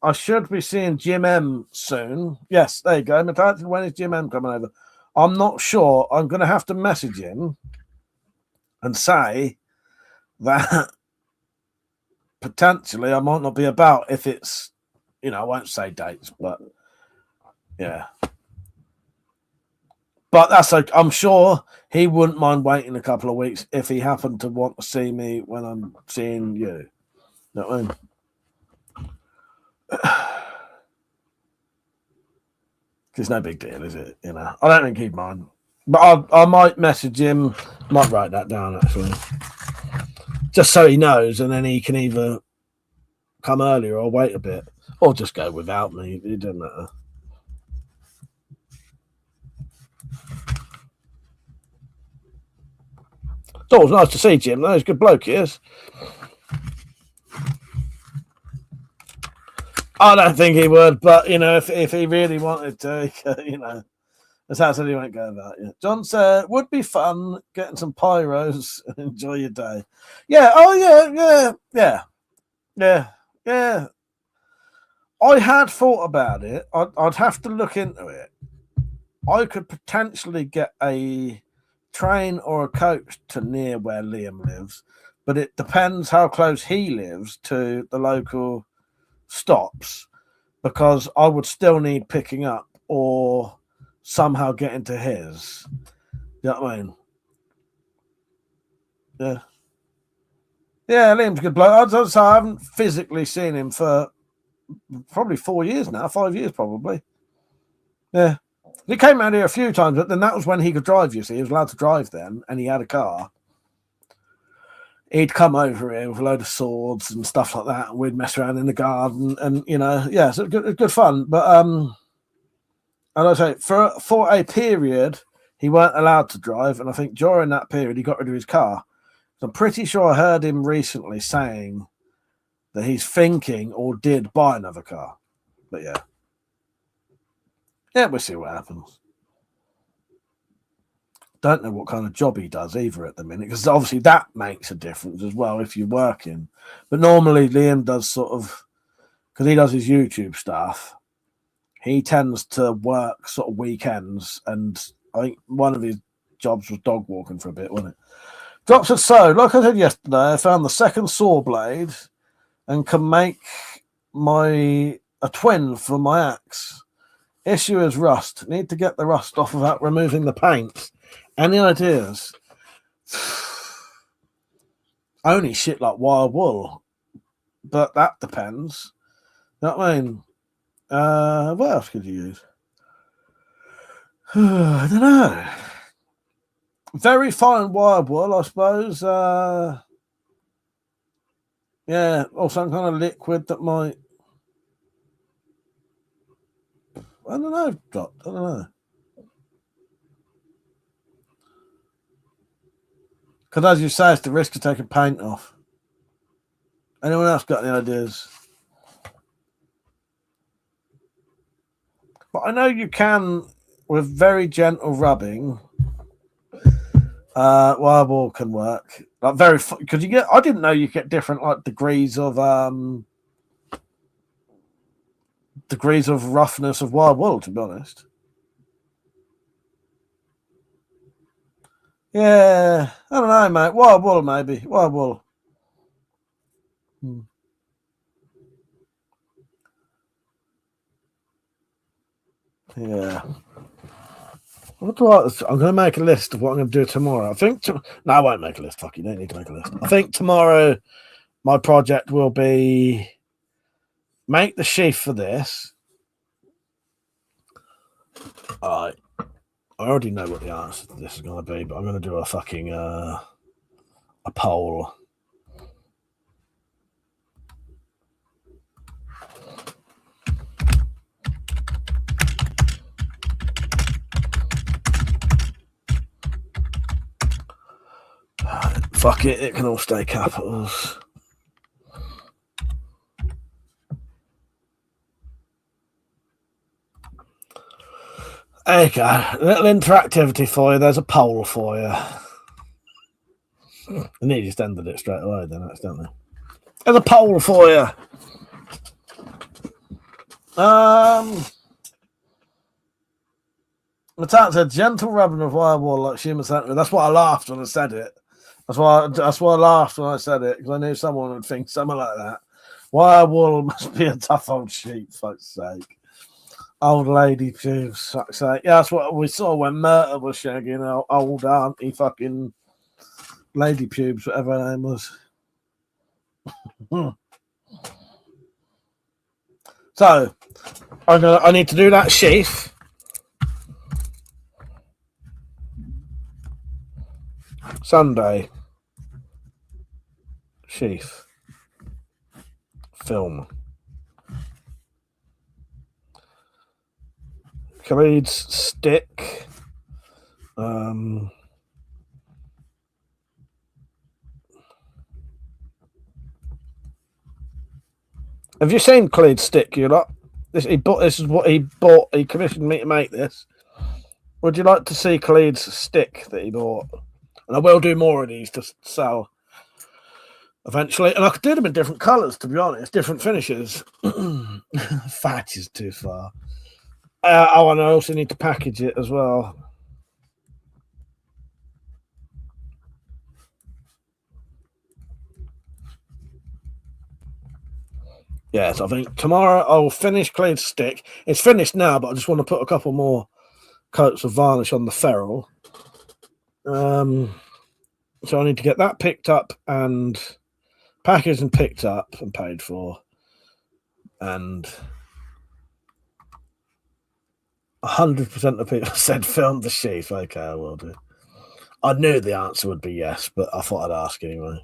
I should be seeing Jim M soon. Yes, there you go. When is Jim M coming over? I'm not sure. I'm going to have to message him and say that potentially I might not be about if it's, I won't say dates, but yeah. But that's like, I'm sure he wouldn't mind waiting a couple of weeks if he happened to want to see me when I'm seeing you. Know what I mean? It's no big deal, is it? I don't think he'd mind. But I might message him. Might write that down, actually. Just so he knows, and then he can either come earlier or wait a bit. Or just go without me. It doesn't matter. It's always nice to see Jim, though. He's a good bloke, he is. I don't think he would, but you know, if he really wanted to, you know, that's how he won't go about it. John said, "Would be fun getting some pyros and enjoy your day." Yeah. Oh yeah. I had thought about it. I'd have to look into it. I could potentially get a train or a coach to near where Liam lives, but it depends how close he lives to the local stops, because I would still need picking up or somehow getting to his. You know what I mean? Yeah. Yeah, Liam's a good bloke. I haven't physically seen him for probably 4 years now, 5 years probably. Yeah. He came around here a few times, but then that was when he could drive, you see. He was allowed to drive then, and he had a car. He'd come over here with a load of swords and stuff like that, and we'd mess around in the garden, and, you know, yeah, so good fun. But, and I say, for a period, he weren't allowed to drive, and I think during that period, he got rid of his car. So I'm pretty sure I heard him recently saying that he's thinking or did buy another car. But yeah. Yeah, we'll see what happens. Don't know what kind of job he does either at the minute, because obviously that makes a difference as well if you're working. But normally Liam does sort of, because he does his YouTube stuff, he tends to work sort of weekends, and I think one of his jobs was dog walking for a bit, wasn't it? Drops it so, like I said yesterday, I found the second saw blade and can make a twin for my axe. Issue is rust. Need to get the rust off without removing the paint. Any ideas? Only shit like wire wool. But that depends. You know what I mean? What else could you use? I don't know. Very fine wire wool, I suppose. Yeah, or some kind of liquid that might... I don't know, I don't know. Because as you say, it's the risk of taking paint off. Anyone else got any ideas? But I know you can, with very gentle rubbing, wire wool can work. Like because you get, I didn't know you get different like degrees of roughness of wire wool, to be honest. Yeah, I don't know, mate. Wire wool, maybe. Wire wool. Yeah. I'm going to make a list of what I'm going to do tomorrow. I think... No, I won't make a list. Fuck, you don't need to make a list. I think tomorrow my project will be make the sheath for this. All right. I already know what the answer to this is going to be, but I'm going to do a fucking a poll. Fuck it can all stay capitals. There you go. A little interactivity for you. There's a poll for you. I nearly just ended it straight away then, accidentally. There's a poll for you. Matat said gentle rubbing of wire wool like human centipede. That's why I laughed when I said it. That's why I laughed when I said it, because I knew someone would think something like that. Wire wool must be a tough old sheep, fuck's sake. Old lady pubes, fuck's sake. Yeah, that's what we saw when Murta was shagging old auntie fucking lady pubes, whatever her name was. So, I need to do that sheath. Sunday. Sheath. Film. Khalid's stick. Have you seen Cleed's stick? You lot. This is what he bought. He commissioned me to make this. Would you like to see Cleed's stick that he bought? And I will do more of these to sell eventually. And I could do them in different colours, to be honest, different finishes. Fat is too far. Oh, and I also need to package it as well. Yes, I think tomorrow I'll finish Cleed's stick. It's finished now, but I just want to put a couple more coats of varnish on the ferrule. So I need to get that picked up and packaged and picked up and paid for. And 100% of people said film the sheath. Okay, I will do. I knew the answer would be yes, but I thought I'd ask anyway.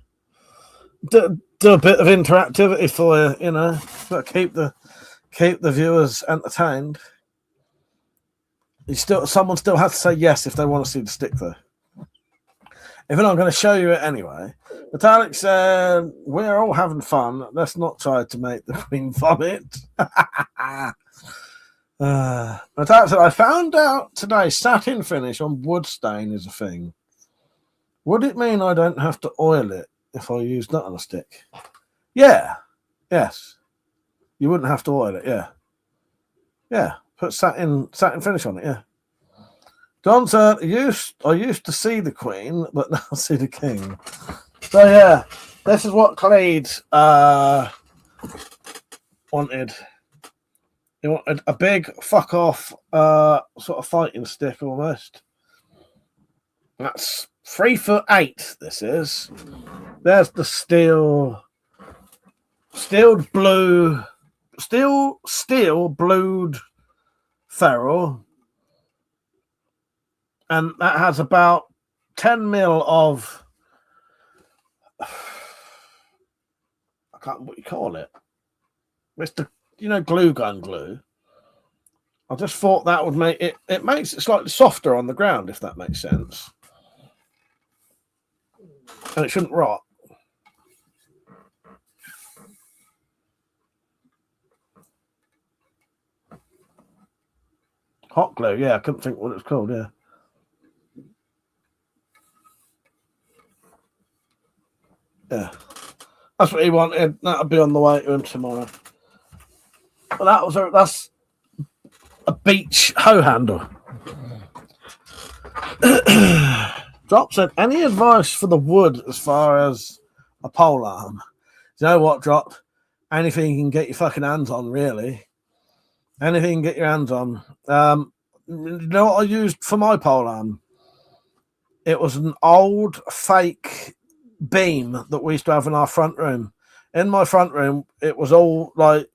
Do a bit of interactivity for you, you know, but keep the viewers entertained. Someone still has to say yes if they want to see the stick, though. If not, I'm going to show you it anyway. But Alex said, we're all having fun. Let's not try to make the Queen vomit. But Alex said, I found out today satin finish on wood stain is a thing. Would it mean I don't have to oil it if I use that on a stick? Yeah. Yes. You wouldn't have to oil it, yeah. Yeah. Put satin finish on it, yeah. John said, I used to see the Queen, but now I see the King. So yeah, this is what Cleed wanted. He wanted a big fuck off sort of fighting stick almost. That's 3'8", this is. There's the steel blued ferrule. And that has about 10 mil of, I can't what you call it. It's the, glue gun glue. I just thought that would make it, it makes it slightly softer on the ground, if that makes sense. And it shouldn't rot. Hot glue, yeah, I couldn't think what it's called, yeah. Yeah, that's what he wanted. That'll be on the way to him tomorrow. But that's a beach hoe handle. Drop said, any advice for the wood as far as a pole arm? You know what, Drop? Anything you can get your fucking hands on, really. Anything you can get your hands on. You know what I used for my pole arm? It was an old fake beam that we used to have in our front room. In my front room, it was all like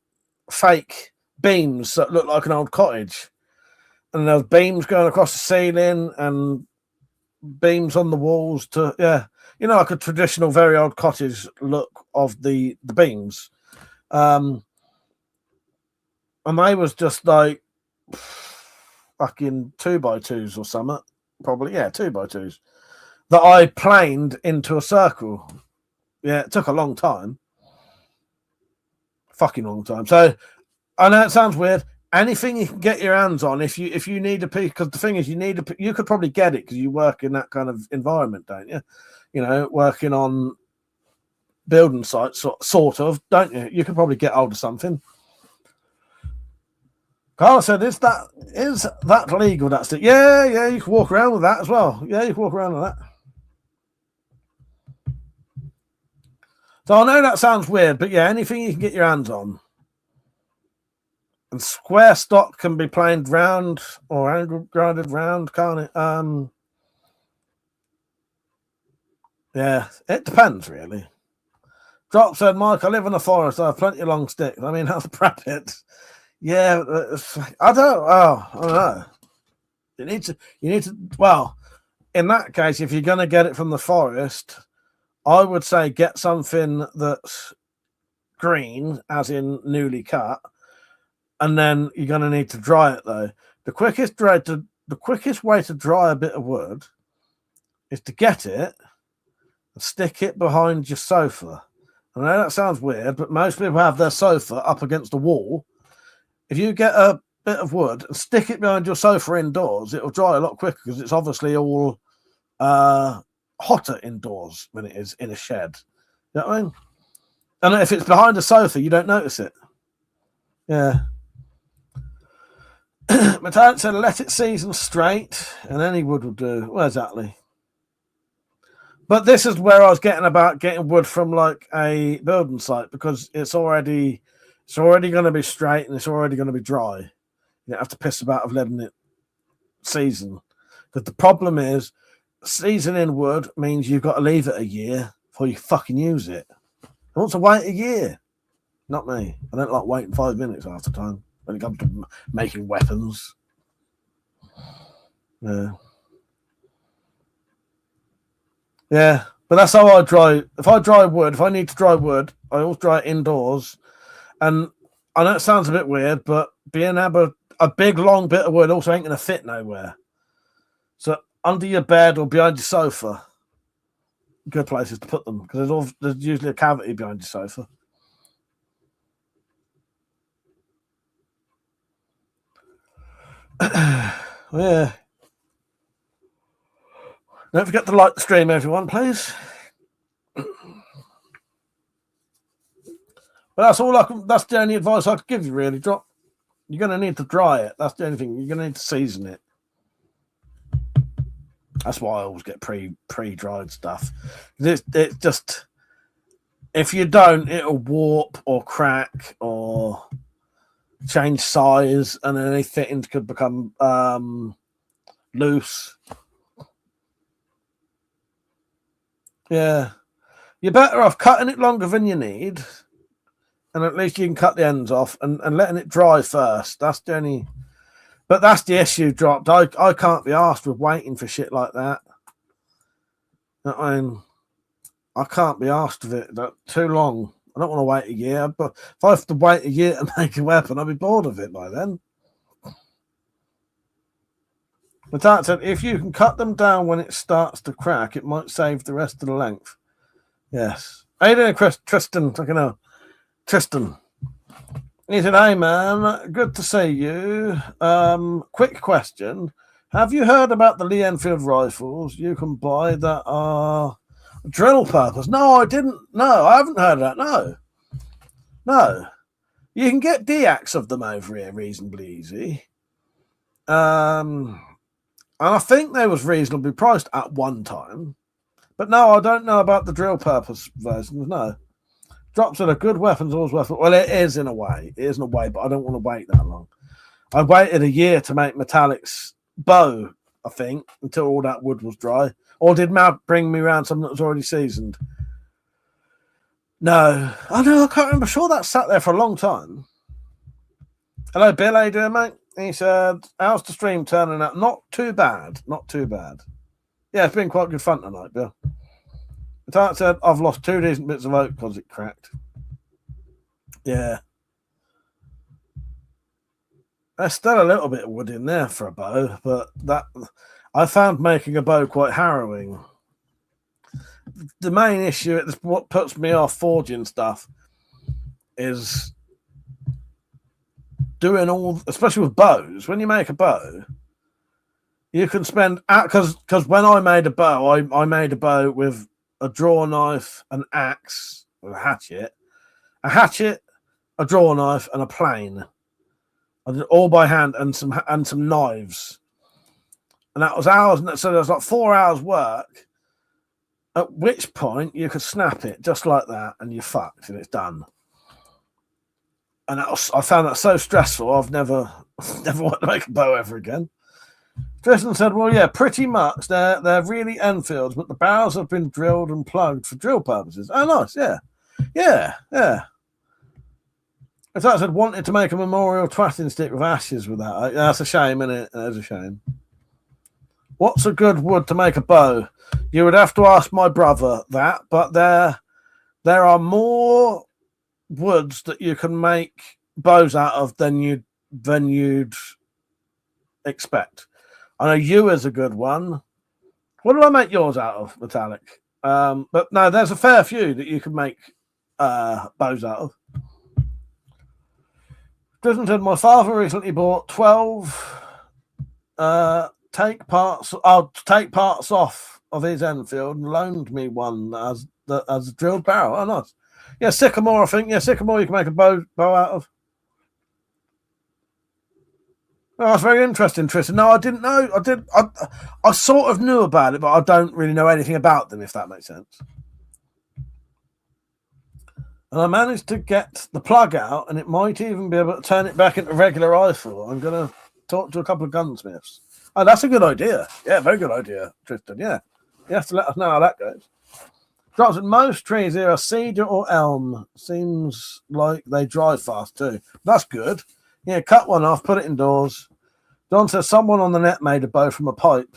fake beams that looked like an old cottage. And there was beams going across the ceiling and beams on the walls to, yeah, like a traditional, very old cottage look of the beams. And they was just like fucking 2x2s or something. Probably, yeah, 2x2s. That I planed into a circle. Yeah, it took a long time. Fucking long time. So, I know it sounds weird. Anything you can get your hands on, if you need a piece, because the thing is, you could probably get it because you work in that kind of environment, don't you? Working on building sites, sort of, don't you? You could probably get hold of something. Carl said, is that legal? That's it. Yeah, you can walk around with that as well. Yeah, you can walk around with that. So I know that sounds weird, but yeah, anything you can get your hands on. And square stock can be planed round or angle grinded round, can't it? Yeah, it depends really. Drop said, Mike, I live in the forest. I have plenty of long sticks. I mean, how to prep it? Yeah, I don't know. You need to. Well, in that case, if you're going to get it from the forest, I would say get something that's green, as in newly cut, and then you're going to need to dry it though. The quickest way to dry a bit of wood is to get it and stick it behind your sofa I know that sounds weird, but most people have their sofa up against the wall. If you get a bit of wood and stick it behind your sofa indoors, it'll dry a lot quicker because it's obviously all hotter indoors than it is in a shed. You know what I mean? And if it's behind a sofa, you don't notice it. Yeah. Metallic said, let it season straight, and any wood will do. Well, exactly. But this is where I was getting about getting wood from like a building site, because it's already going to be straight and it's already going to be dry. You don't have to piss about of letting it season. Because the problem is, seasoning wood means you've got to leave it a year before you fucking use it. I want to wait a year. Not me. I don't like waiting 5 minutes half the time when it comes to making weapons. Yeah. Yeah, but that's how I dry. If I dry wood, if I need to dry wood, I always dry it indoors. And I know it sounds a bit weird, but being able a big long bit of wood also ain't going to fit nowhere. So under your bed or behind your sofa, good places to put them, because there's usually a cavity behind your sofa. Yeah. Don't forget to like the stream, everyone, please. But that's all that's the only advice I could give you, really. You're going to need to dry it. That's the only thing. You're going to need to season it. That's why I always get pre-dried stuff. It's just, if you don't, it'll warp or crack or change size, and then any fittings could become loose. Yeah. You're better off cutting it longer than you need, and at least you can cut the ends off and letting it dry first. That's the only... But that's the issue, Dropped. I can't be asked with waiting for shit like that. I mean, I can't be asked with it too long. I don't want to wait a year. But if I have to wait a year to make a weapon, I'll be bored of it by then. But that said, if you can cut them down when it starts to crack, it might save the rest of the length. Yes. How you doing, Tristan? I can know. Tristan. He said, hey, man, good to see you. Quick question. Have you heard about the Lee Enfield rifles you can buy that are drill purpose? No, I didn't. No, I haven't heard of that. No. You can get DX of them over here reasonably easy. And I think they was reasonably priced at one time. But no, I don't know about the drill purpose versions, no. Drops are a good weapons, always worth it. Well, it is in a way. It is in a way, but I don't want to wait that long. I waited a year to make Metallic's bow, I think, until all that wood was dry. Or did Matt bring me around something that was already seasoned? No. Oh, no, I can't remember. Sure, that sat there for a long time. Hello, Bill. How you doing, mate? He said, how's the stream turning out? Not too bad. Not too bad. Yeah, it's been quite good fun tonight, Bill. The Tart said, I've lost 2 decent bits of oak because it cracked. Yeah. There's still a little bit of wood in there for a bow, but that I found making a bow quite harrowing. The main issue, what puts me off forging stuff, is doing all, especially with bows. When you make a bow, you can spend, because when I made a bow, I made a bow with a draw knife, an axe, with a hatchet, a draw knife, and a plane. I did it all by hand, and some knives. And that was hours, so there was like 4 hours work, at which point you could snap it just like that, and you're fucked, and it's done. And I found that so stressful, I've never wanted to make a bow ever again. Tristan said, well, yeah, pretty much. They're really Enfields, but the barrels have been drilled and plugged for drill purposes. Oh, nice, yeah. Yeah. As I said, wanted to make a memorial twatting stick with ashes with that. That's a shame, isn't it? That's a shame. What's a good wood to make a bow? You would have to ask my brother that, but there are more woods that you can make bows out of than you'd expect. I know you is a good one. What did I make yours out of, Metallic? But no, there's a fair few that you can make bows out of. Tristan said, my father recently bought 12 take parts off of his Enfield and loaned me one as a drilled barrel. Oh, nice. Yeah, sycamore, I think. Yeah, sycamore you can make a bow out of. Oh, that's very interesting, Tristan. No, I didn't know. I sort of knew about it, but I don't really know anything about them, if that makes sense. And I managed to get the plug out, and it might even be able to turn it back into a regular rifle. I'm going to talk to a couple of gunsmiths. Oh, that's a good idea. Yeah, very good idea, Tristan. Yeah. You have to let us know how that goes. Drops at most trees here are cedar or elm. Seems like they dry fast too. That's good. Yeah, cut one off, put it indoors. John says someone on the net made a bow from a pipe.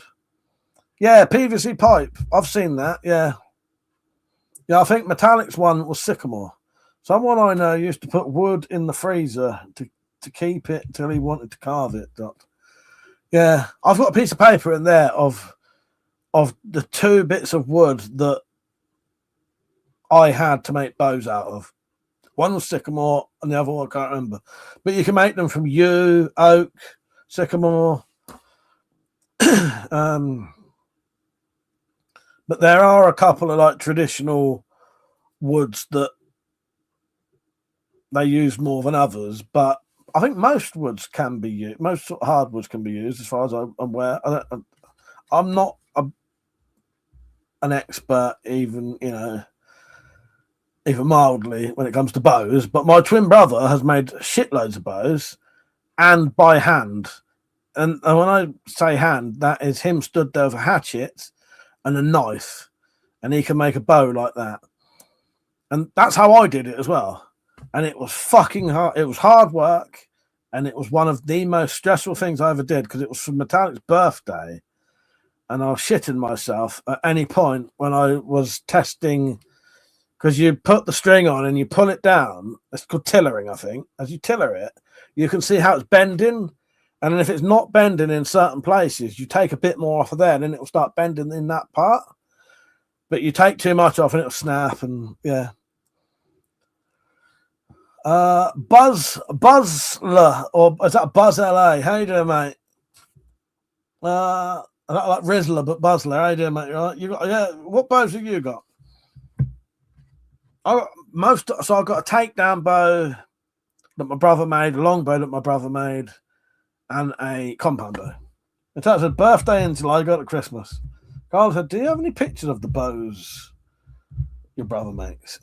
Yeah, PVC pipe. I've seen that. Yeah. Yeah, I think Metallic's one was sycamore. Someone I know used to put wood in the freezer to keep it till he wanted to carve it. Yeah, I've got a piece of paper in there of the 2 bits of wood that I had to make bows out of. One was sycamore and the other one I can't remember. But you can make them from yew, oak, sycamore. But there are a couple of like traditional woods that they use more than others, but I think most woods can be used. Most sort of hardwoods can be used, as far as I'm aware. I'm not an expert, even mildly, when it comes to bows. But my twin brother has made shitloads of bows, and by hand. And when I say hand, that is him stood there with a hatchet and a knife, and he can make a bow like that. And that's how I did it as well. And it was fucking hard. It was hard work, and it was one of the most stressful things I ever did because it was for Metallic's birthday, and I was shitting myself at any point when I was testing, because you put the string on and you pull it down. It's called tillering, I think. As you tiller it, you can see how it's bending, and then if it's not bending in certain places, you take a bit more off of there, and then it will start bending in that part. But you take too much off, and it'll snap, and yeah. Buzzler, or is that Buzz LA? How you doing, mate? I don't like Rizzler, but Buzzler. How you doing, mate? Right? You got, yeah. What bows have you got? So I've got a takedown bow that my brother made, a long bow that my brother made, and a compound bow. In terms of birthday in July, I got at Christmas. Carl said, "Do you have any pictures of the bows your brother makes?"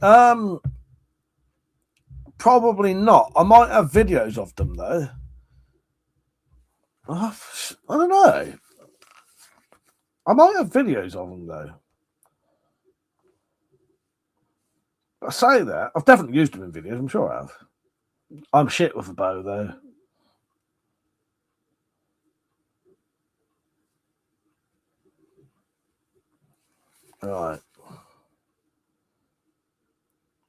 Probably not. I might have videos of them though. I don't know. I might have videos of them though. I say that. I've definitely used them in videos. I'm sure I have. I'm shit with a bow though. Right.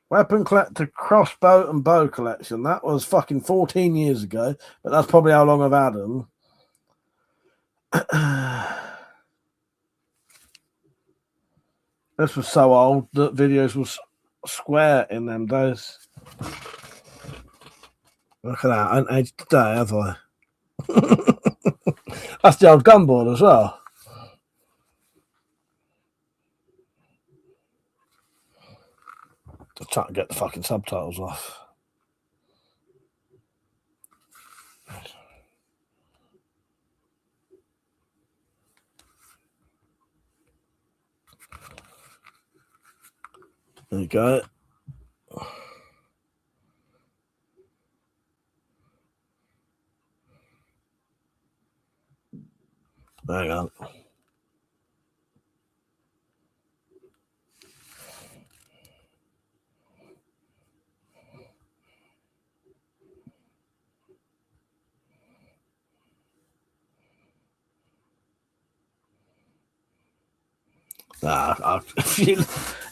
WeaponCollector crossbow and bow collection. That was fucking 14 years ago, but that's probably how long I've had them. This was so old that videos was square in them days. Look at that. I ain't aged today, have I? That's the old gunboard as well. Just trying to get the fucking subtitles off. There you go. Hang on.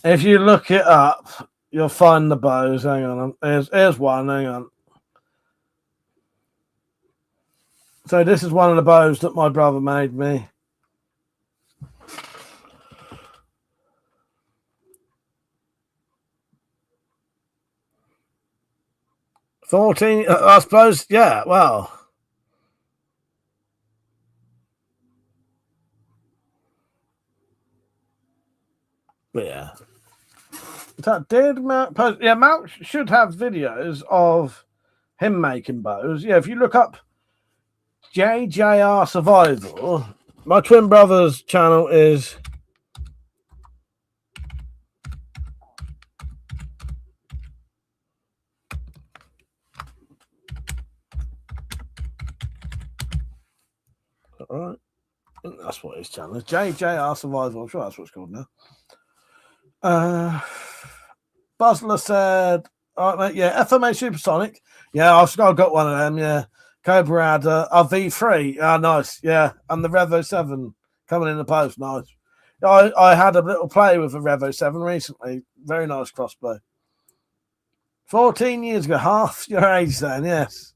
If you look it up, you'll find the bows. Hang on. Here's one. Hang on. So this is one of the bows that my brother made me. 14, I suppose, yeah, well. But yeah. That did Matt post? Yeah, Matt should have videos of him making bows. Yeah, if you look up JJR Survival, my twin brother's channel is all right. I think that's what his channel is. JJR Survival. I'm sure that's what it's called now. Buzzler said, all right, mate, yeah, FMA Supersonic. Yeah, I've got one of them, yeah. Cobra had a V3. Ah, nice, yeah. And the Revo 7 coming in the post, nice. I had a little play with a Revo 7 recently. Very nice crossbow. 14 years ago, half your age then, yes.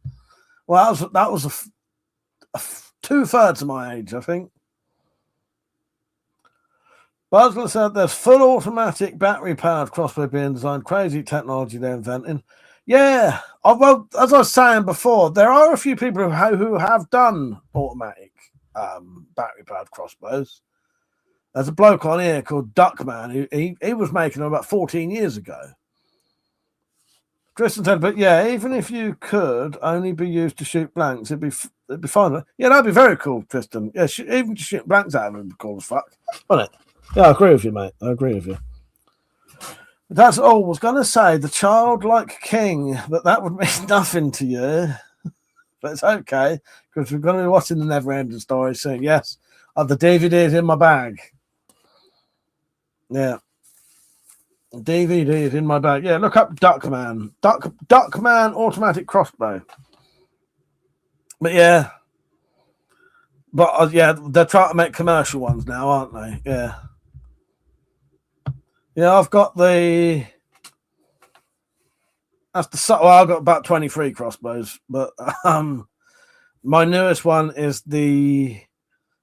Well, that was two-thirds of my age, I think. Buzzler said there's full automatic battery-powered crossbow being designed. Crazy technology they're inventing. Yeah, well, as I was saying before, there are a few people who have done automatic battery-powered crossbows. There's a bloke on here called Duckman. He was making them about 14 years ago. Tristan said, but yeah, even if you could only be used to shoot blanks, it'd be fine. Yeah, that'd be very cool, Tristan. Yeah, even to shoot blanks out of them would be cool as fuck, wouldn't it? Yeah, I agree with you, mate. I agree with you. That's all. I was going to say the childlike king, but that would mean nothing to you. But it's okay, because we're going to be watching the Never-Ending Story soon. Yes, the DVD's in my bag. Yeah. DVD's in my bag. Yeah, look up Duckman. Duckman automatic crossbow. But yeah. But yeah, they're trying to make commercial ones now, aren't they? Yeah. Yeah, I've got the. That's the. Well, I've got about 23 crossbows, but my newest one is the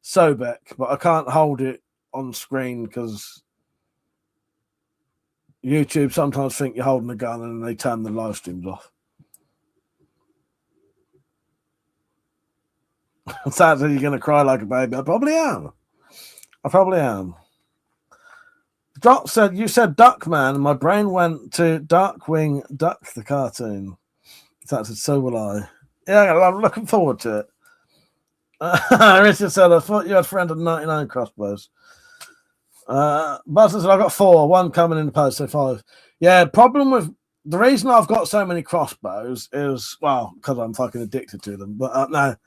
Sobek, but I can't hold it on screen because YouTube sometimes think you're holding a gun and they turn the live streams off. Sadly, you're going to cry like a baby. I probably am. Doc said, you said Duckman, and my brain went to Darkwing Duck, the cartoon. That said, so will I. Yeah, I'm looking forward to it. Richard said, I thought you had 399 crossbows. Buster said, I've got 4, 1 coming in the post, so 5. Yeah, problem with the reason I've got so many crossbows is, well, because I'm fucking addicted to them. But no,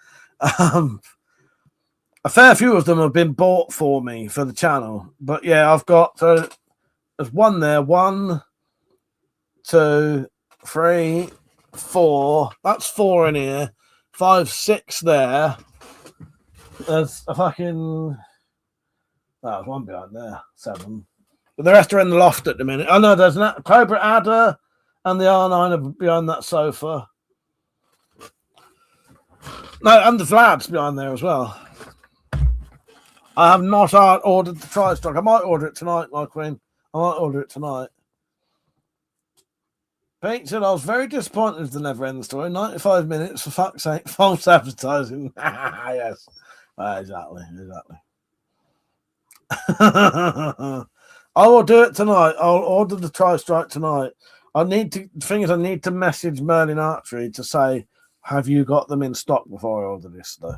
a fair few of them have been bought for me for the channel. But yeah, I've got, there's one there, 1, 2, 3, 4. That's 4 in here. 5, 6 there. There's a fucking, there's one behind there, 7. But the rest are in the loft at the minute. Oh no, there's a Cobra Adder and the R9 are behind that sofa. No, and the Vlad's behind there as well. I have not ordered the tri-stock. I might order it tonight, my queen. I might order it tonight. Pete said, I was very disappointed with the Never-Ending Story. 95 minutes, for fuck's sake, false advertising. Yes. Exactly. I will do it tonight. I'll order the tri-strike tonight. I need to message Merlin Archery to say, have you got them in stock before I order this, though?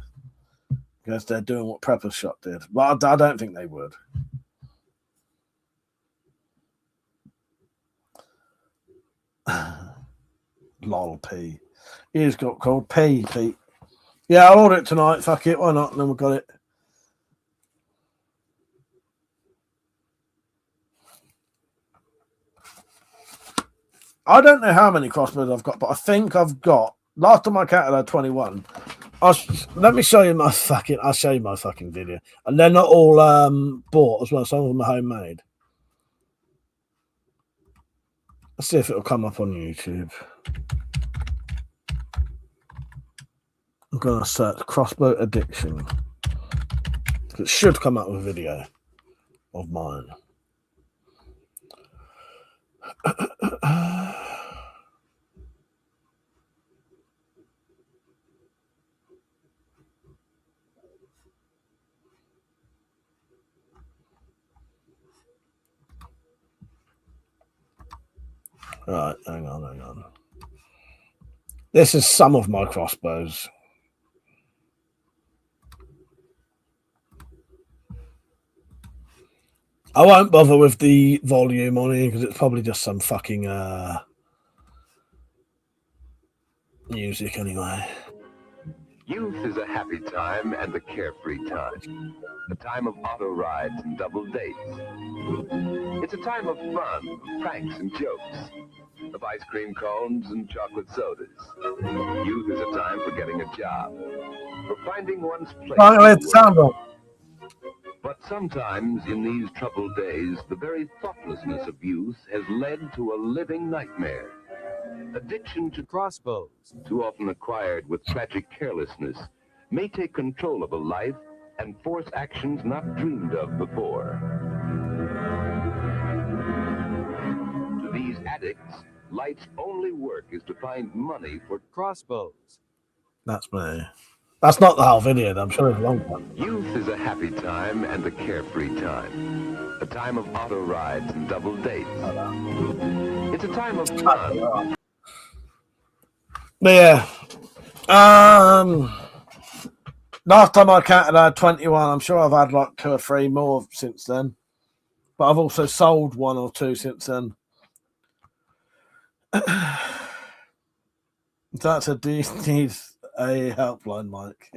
Because they're doing what Prepper's Shot did. But I don't think they would. Lol, P. He's got called P, Pete. Yeah, I'll order it tonight. Fuck it. Why not? And then we've got it. I don't know how many crossbows I've got, but I think I've got. Last time I counted, I had 21. Let me show you my fucking. I'll show you my fucking video, and they're not all bought as well. Some of them are homemade. Let's see if it'll come up on YouTube. I'm gonna search crossbow addiction. It should come up with a video of mine. Right, hang on. This is some of my crossbows. I won't bother with the volume on here because it's probably just some fucking music anyway. Youth is a happy time and a carefree time. A time of auto rides and double dates. It's a time of fun, pranks and jokes. Of ice cream cones and chocolate sodas. Youth is a time for getting a job. For finding one's place. But sometimes in these troubled days, the very thoughtlessness of youth has led to a living nightmare. Addiction to crossbows, too often acquired with tragic carelessness, may take control of a life and force actions not dreamed of before. To these addicts, life's only work is to find money for crossbows. That's me. That's not the whole video, though. I'm sure it's a long one. Youth is a happy time and a carefree time. A time of auto rides and double dates. It's a time of fun. But yeah. Last time I counted, I had 21. I'm sure I've had like 2 or 3 more since then. But I've also sold 1 or 2 since then. That's a need a helpline, Mike.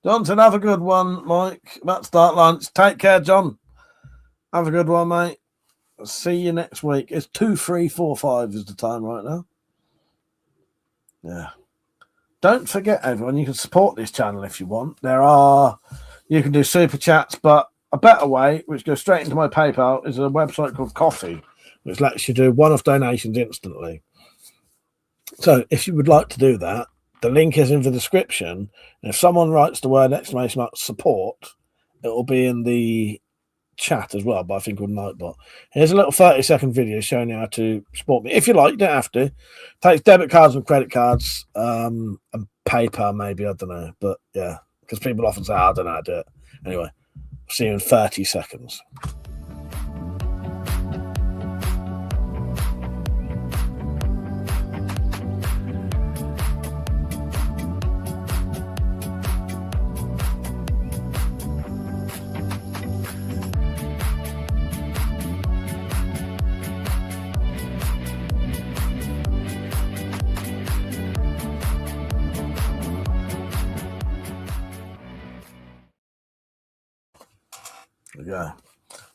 Johnson, have a good one, Mike. About to start lunch. Take care, John. Have a good one, mate. I'll see you next week. It's 2, 3, 4, 5 is the time right now. Yeah. Don't forget, everyone, you can support this channel if you want. You can do super chats, but a better way, which goes straight into my PayPal, is a website called Coffee, which lets you do one-off donations instantly. So if you would like to do that, the link is in the description. And if someone writes the word !support, it will be in the chat as well, but I think called Nightbot. Here's a little 30-second video showing you how to support me. If you like, you don't have to. It takes debit cards and credit cards and paper, maybe, I don't know. But yeah, because people often say, I don't know how to do it. Anyway, see you in 30 seconds. There we go.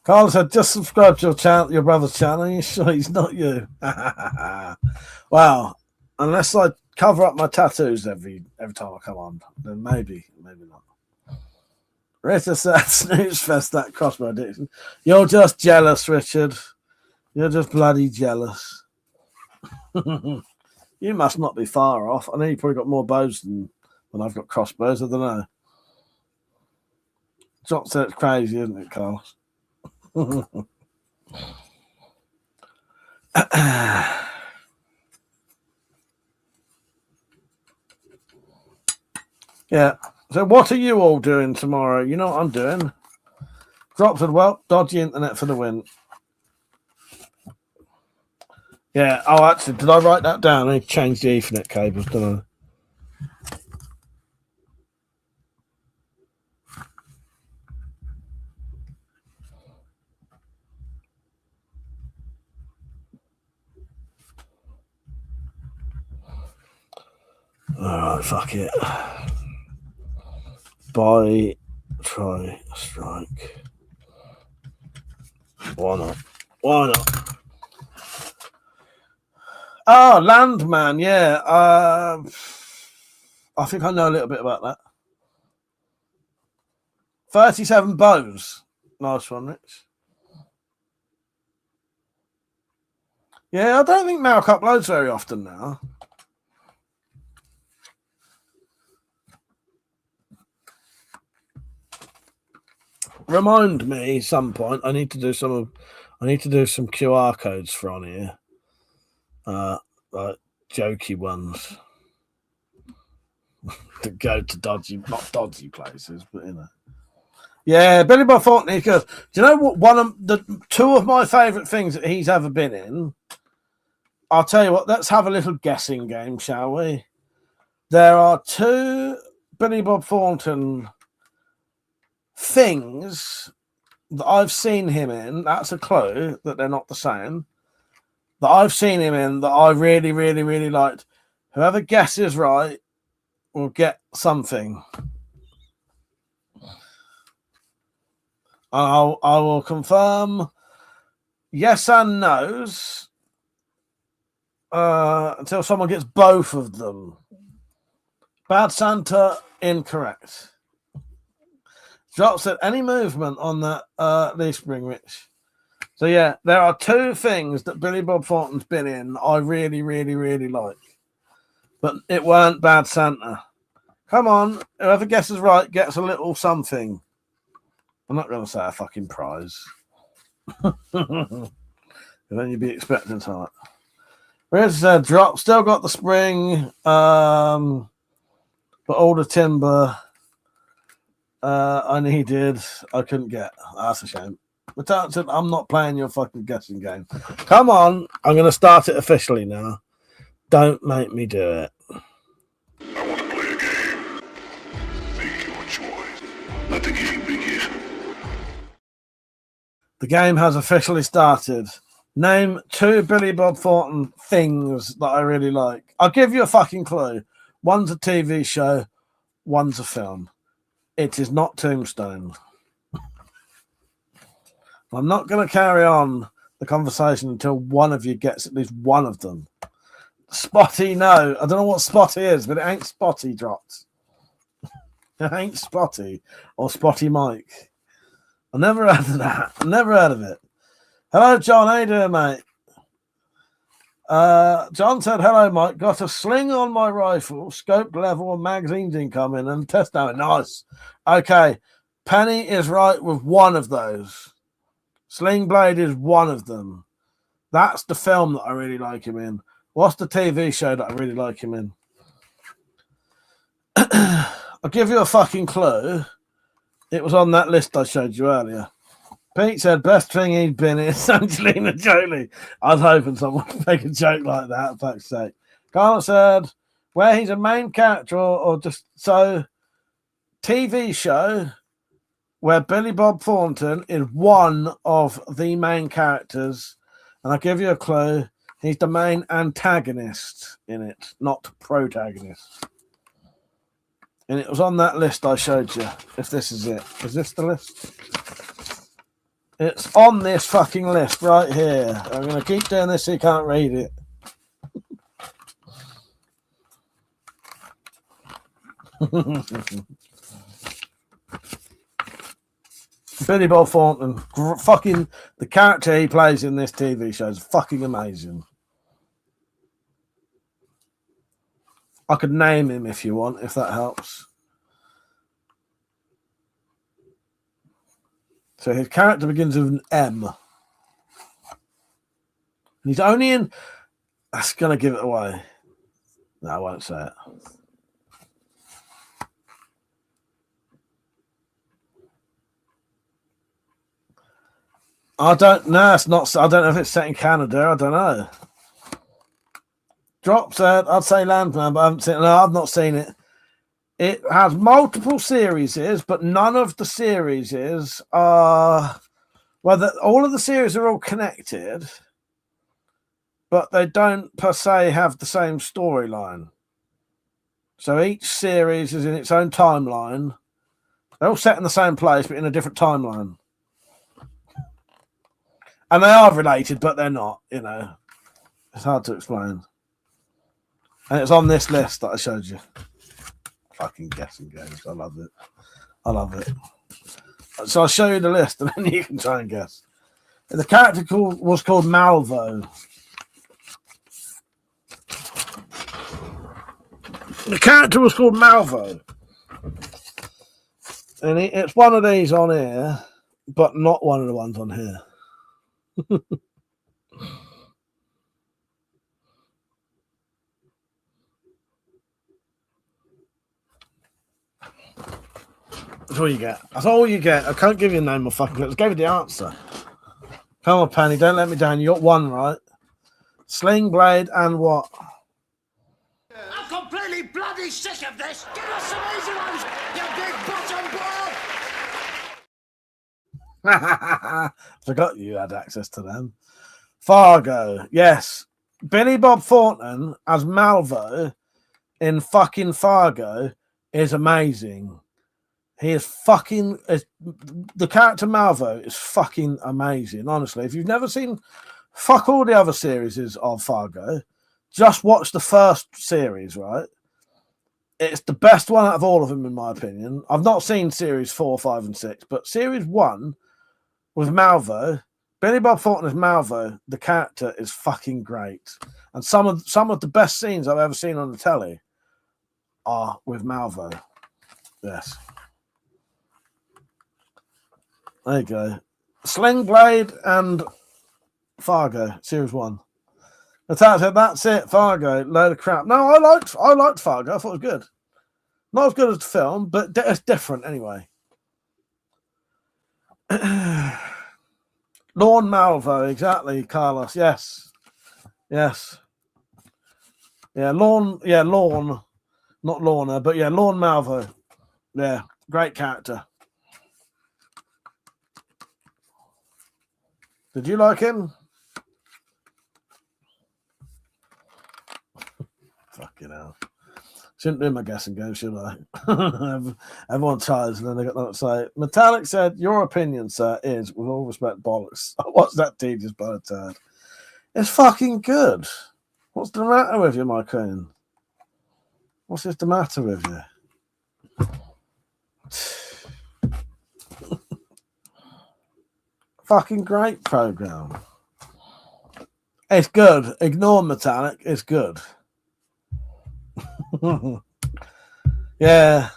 Carl said, just subscribe to your brother's channel. Are you sure he's not you? Wow. Unless I cover up my tattoos every time I come on, then maybe not. Richard said, snooze fest, that crossbow addiction. You're just jealous, Richard. You're just bloody jealous. You must not be far off. I know you probably got more bows than when I've got crossbows. I don't know. John said it's crazy, isn't it, Carlos? Yeah. So what are you all doing tomorrow? You know what I'm doing? Drops said, well, dodgy internet for the win. Yeah. Oh, actually, did I write that down? I need to change the Ethernet cables, don't I? Alright, fuck it. Buy, try, strike. Why not? Why not? Oh, Landman, yeah. I think I know a little bit about that. 37 bows. Nice one, Rich. Yeah, I don't think Mark uploads very often now. Remind me some point. I need to do some QR codes for on here. Like jokey ones. To go to not dodgy places, but you know. Yeah, Billy Bob Thornton. He goes. Do you know what? One of the two of my favourite things that he's ever been in. I'll tell you what. Let's have a little guessing game, shall we? There are two Billy Bob Thornton things that I've seen him in. That's a clue that they're not the same. That I've seen him in that I really, really, really liked. Whoever guesses right will get something. I will confirm yes and no's until someone gets both of them. Bad Santa, incorrect. Drop said any movement on that leaf spring, Rich. So yeah, there are two things that Billy Bob Thornton's been in I really, really, really like. But it weren't Bad Santa. Come on, whoever guesses right gets a little something. I'm not going to say a fucking prize. And then you'd be expecting something. Where's drop? Still got the spring, but all the timber I needed, I couldn't get. That's a shame. But I'm not playing your fucking guessing game. Come on, I'm going to start it officially now. Don't make me do it. I want to play a game. Make your choice. Let the game begin. The game has officially started. Name two Billy Bob Thornton things that I really like. I'll give you a fucking clue. One's a TV show, one's a film. It is not Tombstone. I'm not going to carry on the conversation until one of you gets at least one of them. Spotty, no. I don't know what Spotty is, but it ain't Spotty dropped. It ain't Spotty or Spotty Mike. I never heard of that. I never heard of it. Hello, John. How you doing, mate? John said, hello, Mike. Got a sling on my rifle, scoped level, and magazines incoming, and test now. Nice. Okay. Penny is right with one of those. Sling Blade is one of them. That's the film that I really like him in. What's the TV show that I really like him in? I'll give you a fucking clue. It was on that list I showed you earlier. Pete said, best thing he'd been in is Angelina Jolie. I was hoping someone would make a joke like that, for fuck's sake. Carl said, where he's a main character or just so TV show where Billy Bob Thornton is one of the main characters. And I'll give you a clue. He's the main antagonist in it, not protagonist. And it was on that list I showed you, if this is it. Is this the list? It's on this fucking list right here. I'm going to keep doing this so you can't read it. Billy Bob Thornton, fucking the character he plays in this TV show is fucking amazing. I could name him if you want, if that helps. So his character begins with an M. And he's only in... That's going to give it away. No, I won't say it. I don't know. It's not. I don't know if it's set in Canada. I don't know. Drop said, I'd say Landman, but I haven't seen it. No, I've not seen it. It has multiple series, but none of the series are. Well, all of the series are all connected, but they don't per se have the same storyline. So each series is in its own timeline. They're all set in the same place, but in a different timeline. And they are related, but they're not, you know. It's hard to explain. And it's on this list that I showed you. Fucking guessing games. I love it. I love it. So I'll show you the list and then you can try and guess. The character was called Malvo. The character was called Malvo. And it's one of these on here, but not one of the ones on here. That's all you get. That's all you get. I can't give you a name or fucking clue. I gave you the answer. Come on, Penny, don't let me down. You got one right. Sling blade and what? I'm completely bloody sick of this. Give us some easy ones, you big bottom ball. Forgot you had access to them. Fargo, yes. Billy Bob Thornton as Malvo in fucking Fargo is amazing. He is fucking... the character Malvo is fucking amazing, honestly. If you've never seen... Fuck all the other series of Fargo. Just watch the first series, right? It's the best one out of all of them, in my opinion. I've not seen series 4, 5, and 6, but series 1 with Malvo, Billy Bob Thornton as Malvo, the character is fucking great. And some of the best scenes I've ever seen on the telly are with Malvo. Yes. There you go. Sling Blade and Fargo, series 1. That's it. Fargo, load of crap. No, I liked Fargo. I thought it was good. Not as good as the film, but it's different anyway. Lorne Malvo, exactly, Carlos. Yes. Yeah, Lorne, not Lorna, but yeah, Lorne Malvo. Yeah, great character. Did you like him? Fucking hell. Shouldn't do my guessing game, should I? Everyone tries and then they got nothing to say. Metallic said, your opinion, sir, is, with all respect, bollocks. What's that tedious by a turd? It's fucking good. What's the matter with you, my queen? What's just the matter with you? Fucking great program. It's good. Ignore Metallic. It's good. Yeah.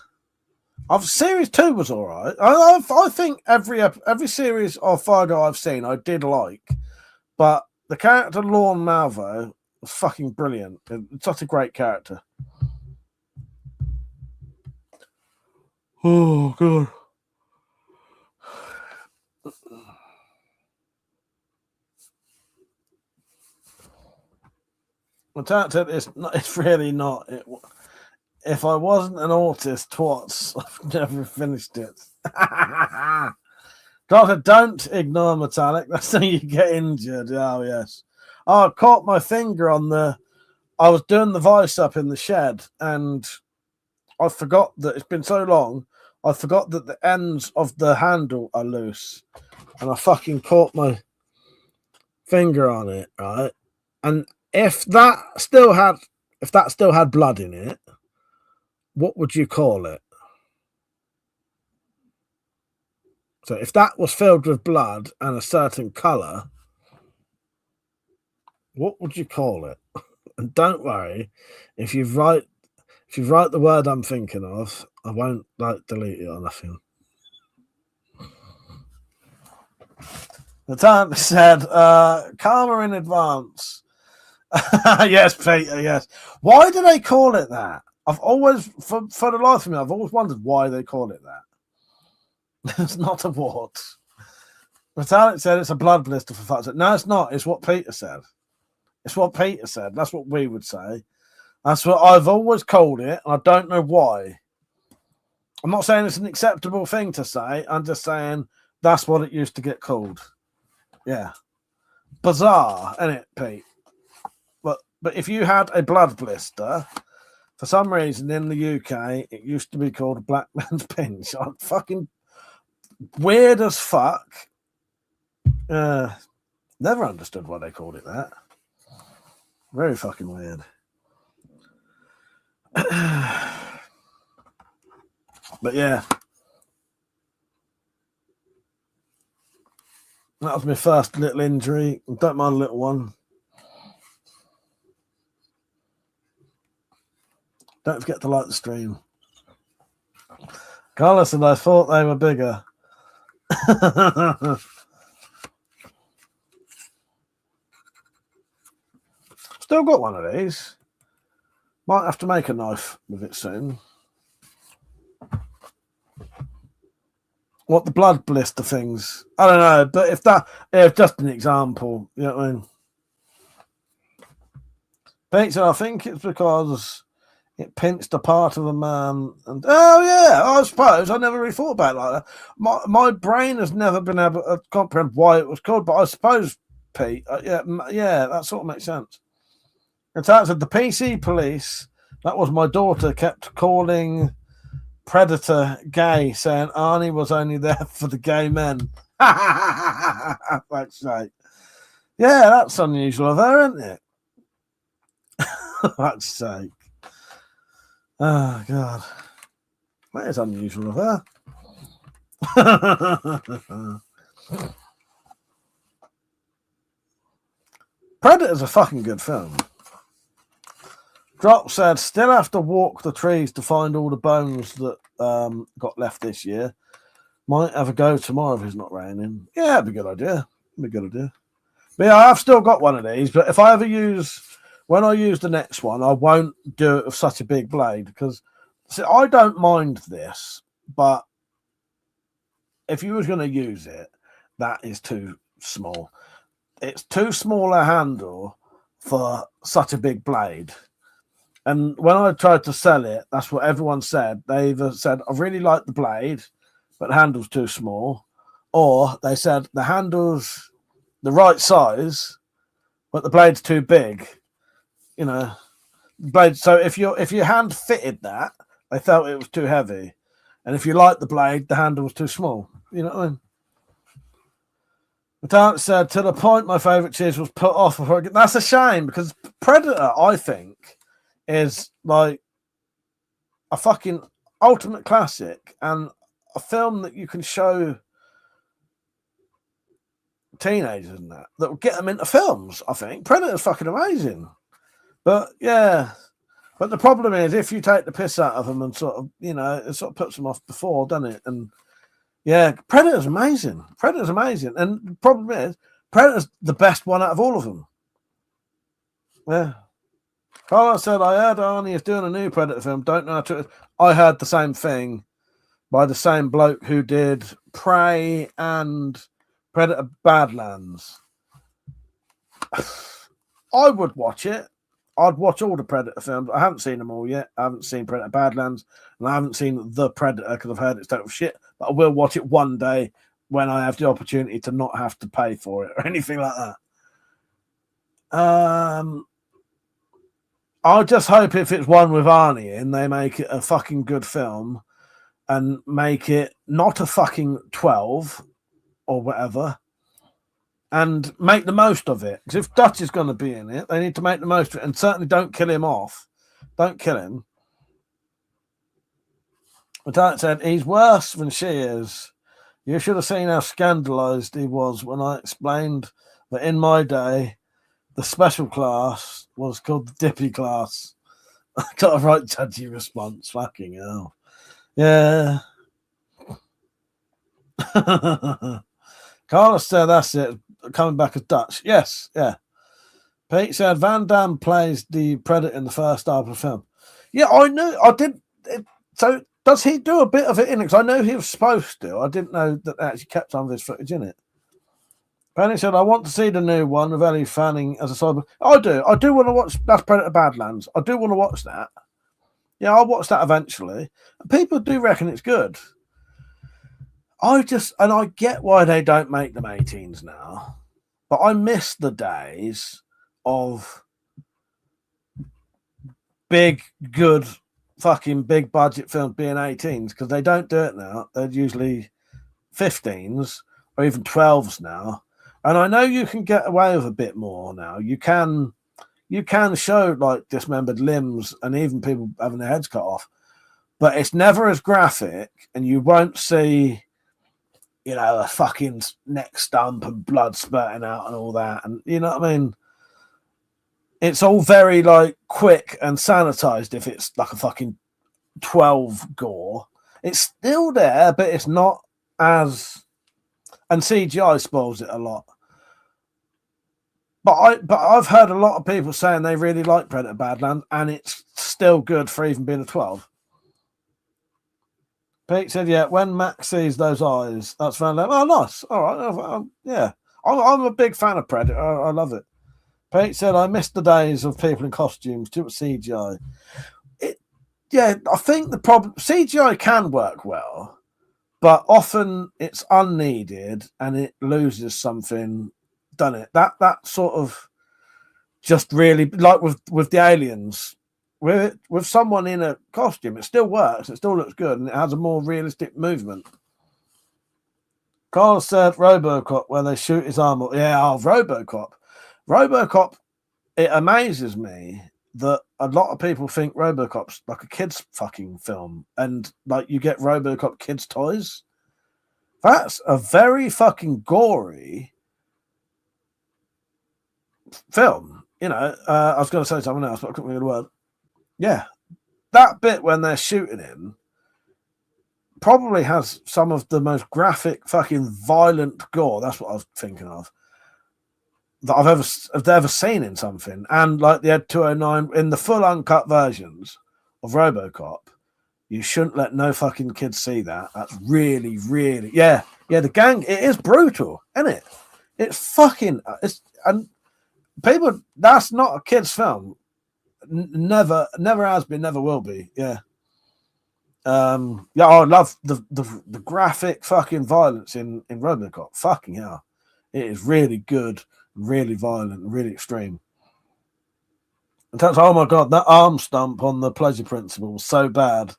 Series 2 was all right. I think every series of Fargo I've seen I did like, but the character Lorne Malvo was fucking brilliant. It's such a great character. Oh god. It's really not. If I wasn't an autist, twats, I've never finished it. Doctor, don't ignore Metallic. That's how you get injured. Oh, yes. Oh, I caught my finger on I was doing the voice up in the shed, and I forgot that it's been so long, I forgot that the ends of the handle are loose. And I fucking caught my finger on it, right? And if that still had blood in it, what would you call it? So if that was filled with blood and a certain color, what would you call it? And don't worry, if you write the word I'm thinking of, I won't delete it or nothing. The time said, karma in advance. Yes, Peter, yes. Why do they call it that? I've always, for the life of me, I've always wondered why they call it that. It's not a wart. Metallic said it's a blood blister for fuck's sake. No, it's not. It's what Peter said. It's what Peter said. That's what we would say. That's what I've always called it, and I don't know why. I'm not saying it's an acceptable thing to say. I'm just saying that's what it used to get called. Yeah. Bizarre, isn't it, Pete? But if you had a blood blister, for some reason in the UK, it used to be called a black man's pinch. I'm fucking weird as fuck. Never understood why they called it that. Very fucking weird. But yeah. That was my first little injury. Don't mind a little one. Don't forget to like the stream. Carlos and I thought they were bigger. Still got one of these. Might have to make a knife with it soon. What, the blood blister things? I don't know, but if just an example, you know what I mean? Peter, I think it's because it pinched a part of a man. And oh yeah, I suppose I never really thought about it like that. My brain has never been able to comprehend why it was called, but I suppose, Pete, yeah, that sort of makes sense. In terms of the PC police, that was my daughter kept calling Predator gay, saying Arnie was only there for the gay men. That's right. Yeah, that's unusual of her, isn't it? That's sake. Oh God, that is unusual of her. Predator's a fucking good film. Drop said, still have to walk the trees to find all the bones that got left this year. Might have a go tomorrow if it's not raining. Yeah, that'd be a good idea. But yeah, I've still got one of these, but if I ever when I use the next one, I won't do it with such a big blade because, see, I don't mind this, but if you was going to use it, that is too small. It's too small a handle for such a big blade. And when I tried to sell it, that's what everyone said. They either said, I really like the blade, but the handle's too small. Or they said, the handle's the right size, but the blade's too big. You know, blade. So if you hand fitted that, they felt it was too heavy. And if you like the blade, the handle was too small. You know what I mean? But said, to the point my favourite cheese was put off before that's a shame because Predator, I think, is like a fucking ultimate classic and a film that you can show teenagers and that will get them into films. I think Predator's fucking amazing, but yeah, but the problem is if you take the piss out of them and sort of, you know, it sort of puts them off before, doesn't it? And yeah, Predator's amazing. And the problem is Predator's the best one out of all of them. Yeah. Carla said, I heard Arnie is doing a new Predator film. Don't know how to. I heard the same thing by the same bloke who did Prey and Predator Badlands. I would watch it. I'd watch all the Predator films. I haven't seen them all yet. I haven't seen Predator Badlands, and I haven't seen The Predator because I've heard it's total shit. But I will watch it one day when I have the opportunity to not have to pay for it or anything like that. I just hope if it's one with Arnie in, they make it a fucking good film and make it not a fucking 12 or whatever and make the most of it. Because if Dutch is going to be in it, they need to make the most of it and certainly don't kill him off. Don't kill him. But that said, he's worse than she is. You should have seen how scandalized he was when I explained that in my day, the special class was called the Dippy class. I got a right judgy response. Fucking hell. Yeah. Carlos said that's it. Coming back as Dutch. Yes, yeah. Pete said Van Damme plays the Predator in the first half of the film. Yeah, I knew. I did. So does he do a bit of it in it? Because I know he was supposed to. I didn't know that they actually kept some of his footage in it. Penny said, I want to see the new one of Ellie Fanning as a cyber. I do. I do want to watch That's Predator Badlands. I do want to watch that. Yeah, I'll watch that eventually. People do reckon it's good. I get why they don't make them 18s now. But I miss the days of big, good, fucking big budget films being 18s because they don't do it now. They're usually 15s or even 12s now. And I know you can get away with a bit more now. You can show like dismembered limbs and even people having their heads cut off, but it's never as graphic, and you won't see, you know, a fucking neck stump and blood spurting out and all that. And you know what I mean? It's all very like quick and sanitized. If it's like a fucking 12 gore, it's still there, but it's not as. And CGI spoils it a lot. But I've heard a lot of people saying they really like Predator Badlands, and it's still good for even being a 12. Pete said, yeah, when Max sees those eyes, that's found out. Oh, nice. All right. Yeah. I'm a big fan of Predator. I love it. Pete said, I miss the days of people in costumes, too much CGI. Yeah, I think the problem, CGI can work well, but often it's unneeded and it loses something, doesn't it? That sort of just really, like with the aliens, with someone in a costume, it still works, it still looks good, and it has a more realistic movement. Carl said RoboCop, where they shoot his arm up. Yeah, RoboCop, it amazes me that a lot of people think RoboCop's like a kid's fucking film, and like you get RoboCop kids toys. That's a very fucking gory film. You know, I was going to say something else, but I couldn't think of the word. Yeah, that bit when they're shooting him probably has some of the most graphic, fucking violent gore. That's what I was thinking of. That I've ever seen in something. And like the Ed 209 in the full uncut versions of RoboCop, you shouldn't let no fucking kids see that. That's really, really, yeah. The gang, it is brutal, isn't it? It's fucking, and people, that's not a kid's film. Never has been, never will be. Yeah. I love the graphic fucking violence in RoboCop. Fucking hell. It is really good, really violent, really extreme. And that's, oh my god, that arm stump on the Pleasure Principle was so bad.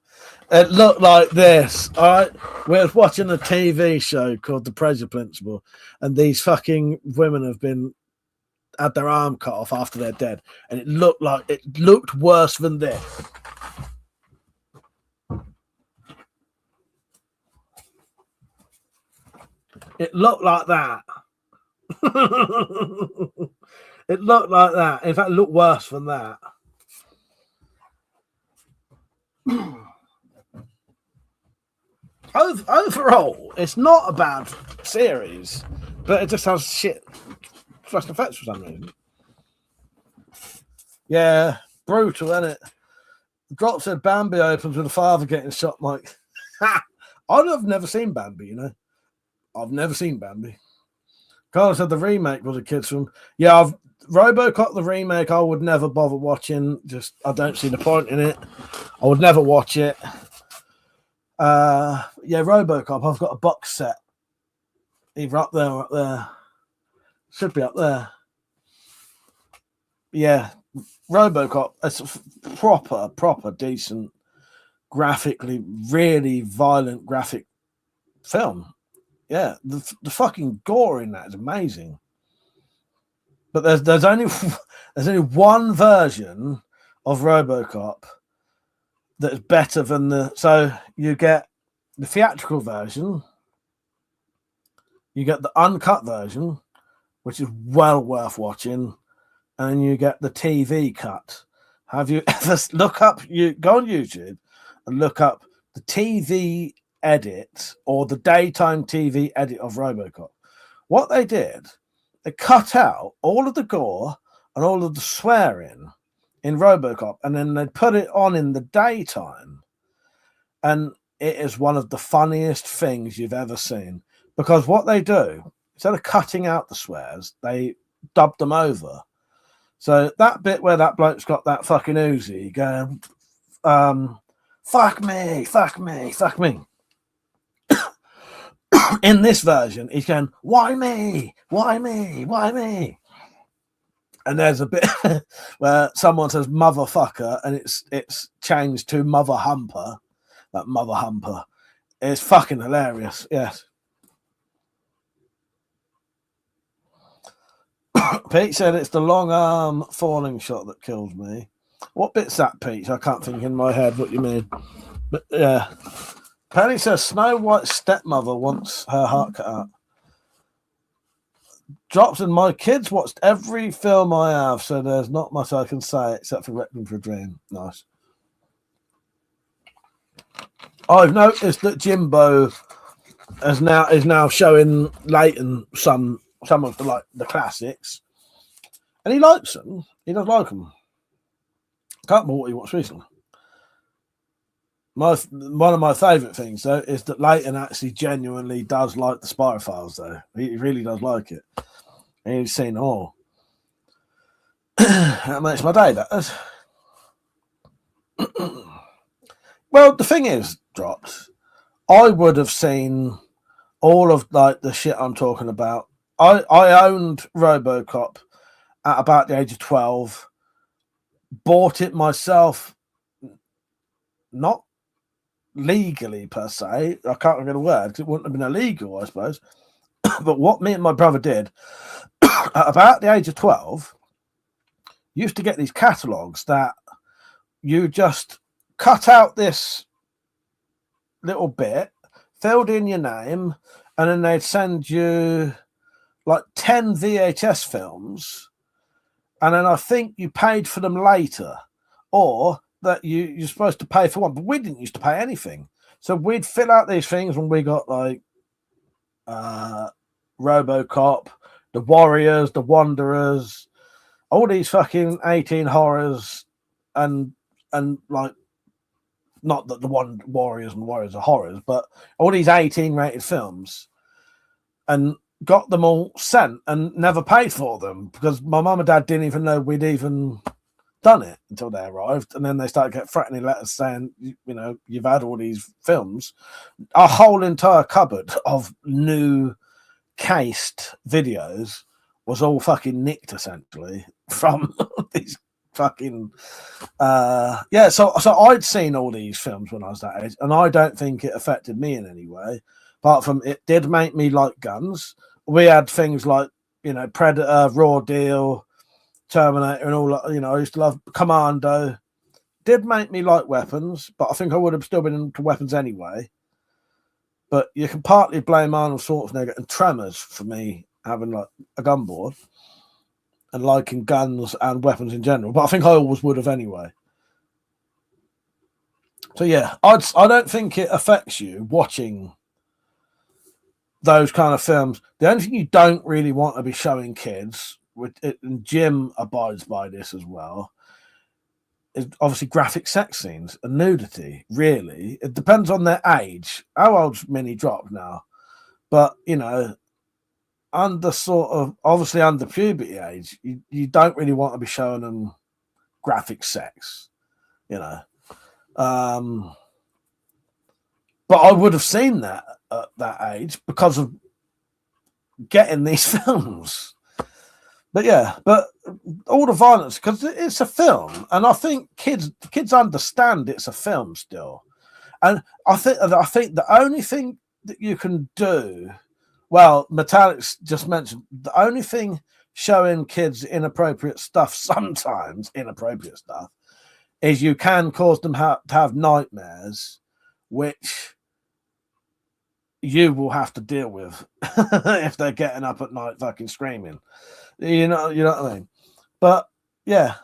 It looked like this. All right, we were watching a TV show called The Pleasure Principle, and these fucking women had their arm cut off after they're dead, and it looked worse than this. It looked like that. It looked like that. In fact, it looked worse than that. Overall, it's not a bad series, but it just has shit special effects for some reason. Yeah, brutal, isn't it? Drop said Bambi opens with the father getting shot. Like, I've never seen Bambi, you know. I've never seen Bambi. Carl said the remake was a kid's film. Yeah, RoboCop the remake I would never bother watching. Just I don't see the point in it. I would never watch it. Yeah, RoboCop. I've got a box set. Either up there or up there. Should be up there. Yeah, RoboCop. It's a proper decent, graphically really violent graphic film. Yeah, the fucking gore in that is amazing. But there's only one version of RoboCop that's better than so you get the theatrical version, you get the uncut version, which is well worth watching, and you get the TV cut. Have you ever go on YouTube and look up the TV edit or the daytime TV edit of RoboCop? What they did, they cut out all of the gore and all of the swearing in RoboCop, and then they put it on in the daytime, and it is one of the funniest things you've ever seen, because what they do, instead of cutting out the swears, they dub them over. So that bit where that bloke's got that fucking Uzi going, fuck me. In this version, he's going, why me? And there's a bit where someone says motherfucker, and it's changed to mother humper. That mother humper. It's fucking hilarious. Yes. Pete said it's the long arm falling shot that kills me. What bit's that, Pete? I can't think in my head what you mean. But yeah. Penny says Snow White's stepmother wants her heart cut out. Drops in, my kids watched every film I have, so there's not much I can say except for Requiem for a Dream. Nice. I've noticed that Jimbo is now showing Leighton some of the classics, and he likes them. He does like them. Can't remember what he watched recently. one of my favourite things though is that Leighton actually genuinely does like the Spy Files. Though he really does like it. And he's seen all. That makes my day. That does. Well, the thing is, Drops, I would have seen all of like the shit I'm talking about. I owned RoboCop at about the age of 12, bought it myself, not legally per se. I can't remember the word because it wouldn't have been illegal, I suppose. But what me and my brother did at about the age of 12, used to get these catalogues that you just cut out this little bit, filled in your name, and then they'd send you like 10 VHS films, and then I think you paid for them later, or that you're supposed to pay for one, but we didn't used to pay anything. So we'd fill out these things when we got like RoboCop, The Warriors, The Wanderers, all these fucking 18 horrors, and like, not that the Warriors and Warriors are horrors, but all these 18 rated films, and got them all sent and never paid for them because my mum and dad didn't even know we'd even done it until they arrived. And then they started getting threatening letters saying, you know, you've had all these films. Our whole entire cupboard of new cased videos was all fucking nicked essentially from these fucking so I'd seen all these films when I was that age, and I don't think it affected me in any way, apart from it did make me like guns. We had things like, you know, Predator, Raw Deal, Terminator, and all that. You know, I used to love Commando. Did make me like weapons, but I think I would have still been into weapons anyway. But you can partly blame Arnold Schwarzenegger and Tremors for me having like a gun board and liking guns and weapons in general, but I think I always would have anyway. So yeah, I don't think it affects you watching those kind of films. The only thing you don't really want to be showing kids, and Jim abides by this as well, is obviously graphic sex scenes and nudity. Really, it depends on their age. How old's Minnie Drop now? But you know, under sort of obviously under puberty age, you don't really want to be showing them graphic sex, you know. But I would have seen that at that age because of getting these films. But yeah, but all the violence, because it's a film, and I think kids understand it's a film still. And I think the only thing that you can do, well, Metallics just mentioned, the only thing showing kids inappropriate stuff, sometimes inappropriate stuff, is you can cause them to have nightmares, which you will have to deal with if they're getting up at night fucking screaming. You know what I mean? But yeah,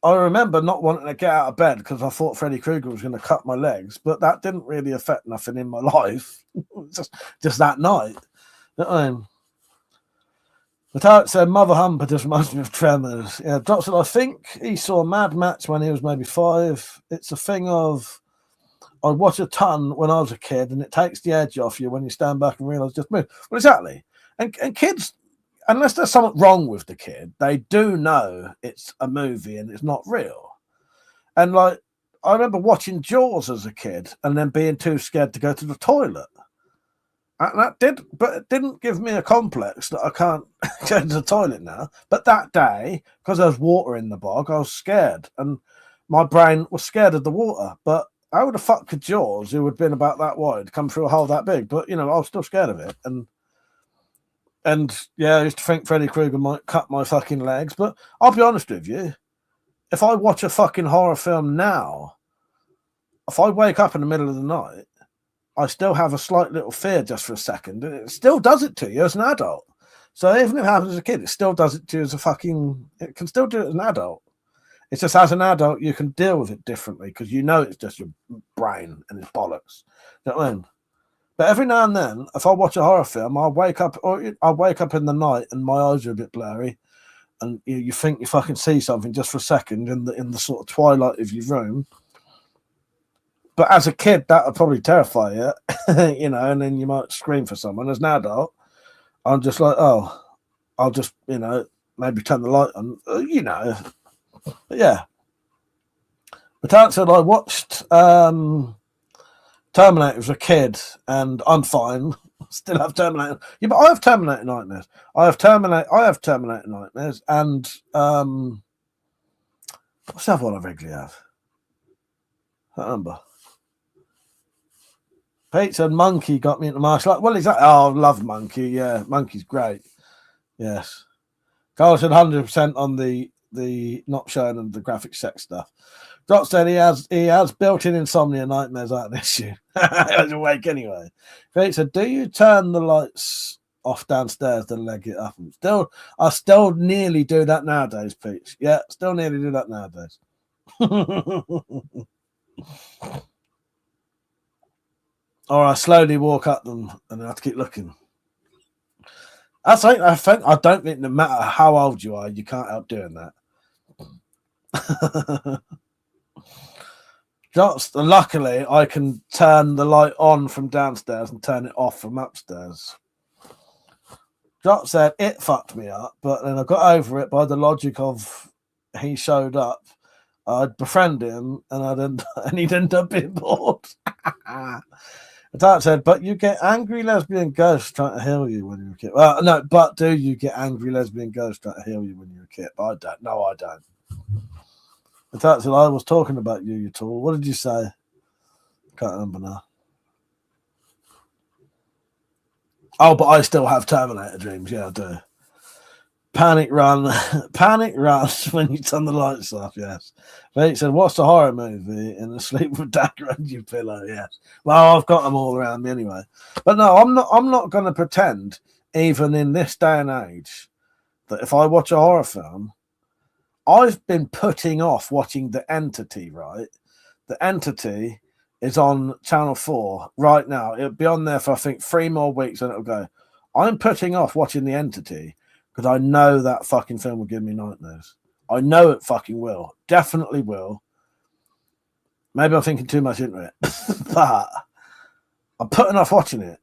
I remember not wanting to get out of bed because I thought Freddy Krueger was going to cut my legs, but that didn't really affect nothing in my life. just that night. You know what I mean? Without said, Mother Humper just reminds me of Tremors. Yeah, Dropson, I think he saw Mad Max when he was maybe 5. It's a thing of, I watched a ton when I was a kid, and it takes the edge off you when you stand back and realise just move. Well, exactly. And kids, unless there's something wrong with the kid, they do know it's a movie and it's not real. And like, I remember watching Jaws as a kid and then being too scared to go to the toilet. And it didn't give me a complex that I can't go to the toilet now. But that day, because there was water in the bog, I was scared, and my brain was scared of the water. But how the fuck could Jaws, who had been about that wide, come through a hole that big? But you know, I was still scared of it, and yeah, I used to think Freddy Krueger might cut my fucking legs. But I'll be honest with you, if I watch a fucking horror film now, if I wake up in the middle of the night, I still have a slight little fear just for a second. It still does it to you as an adult. So even if it happens as a kid, it still does it to you as it can still do it as an adult. It's just as an adult, you can deal with it differently because you know it's just your brain and it's bollocks. You know what I mean? But every now and then, if I watch a horror film, I'll wake up in the night and my eyes are a bit blurry, and you think you fucking see something just for a second in the sort of twilight of your room. But as a kid, that would probably terrify you, you know, and then you might scream for someone. As an adult, I'm just like, oh, I'll just, you know, maybe turn the light on, you know. But yeah. But answered, I watched Terminator as a kid, and I'm fine. Still have Terminator. Yeah, but I have Terminator nightmares. I have Terminator nightmares, and what's the other one I regularly have? I can't remember. Pete said Monkey got me into martial arts. Well, exactly. Oh, I love Monkey. Yeah, Monkey's great. Yes. Carl said 100% on the not showing and the graphic sex stuff. Drop said he has built-in insomnia nightmares out of this issue. I was awake anyway. Pete said, do you turn the lights off downstairs to leg it up? I still nearly do that nowadays, Pete. Yeah, still nearly do that nowadays. Or I slowly walk up them and I have to keep looking. I don't think no matter how old you are, you can't help doing that. Luckily, I can turn the light on from downstairs and turn it off from upstairs. Jot said it fucked me up, but then I got over it by the logic of he showed up. I'd befriend him, and he'd end up being bored. Dad said, but you get angry lesbian ghosts trying to heal you when you're a kid. Well, no, but do you get angry lesbian ghosts trying to heal you when you're a kid? I don't. No, I don't. Dad said, I was talking about you, you tool. What did you say? Can't remember now. Oh, but I still have Terminator dreams. Yeah, I do. Panic run when you turn the lights off. Yes. But he said, "What's the horror movie?" In the sleep with dad around your pillow. Yes. Well, I've got them all around me anyway. But no, I'm not going to pretend, even in this day and age, that if I watch a horror film, I've been putting off watching The Entity. Right, The Entity is on Channel 4 right now. It'll be on there for I think 3 more weeks, and it'll go. I'm putting off watching The Entity. Because I know that fucking film will give me nightmares. I know it fucking will. Definitely will. Maybe I'm thinking too much into it. But I'm putting off watching it.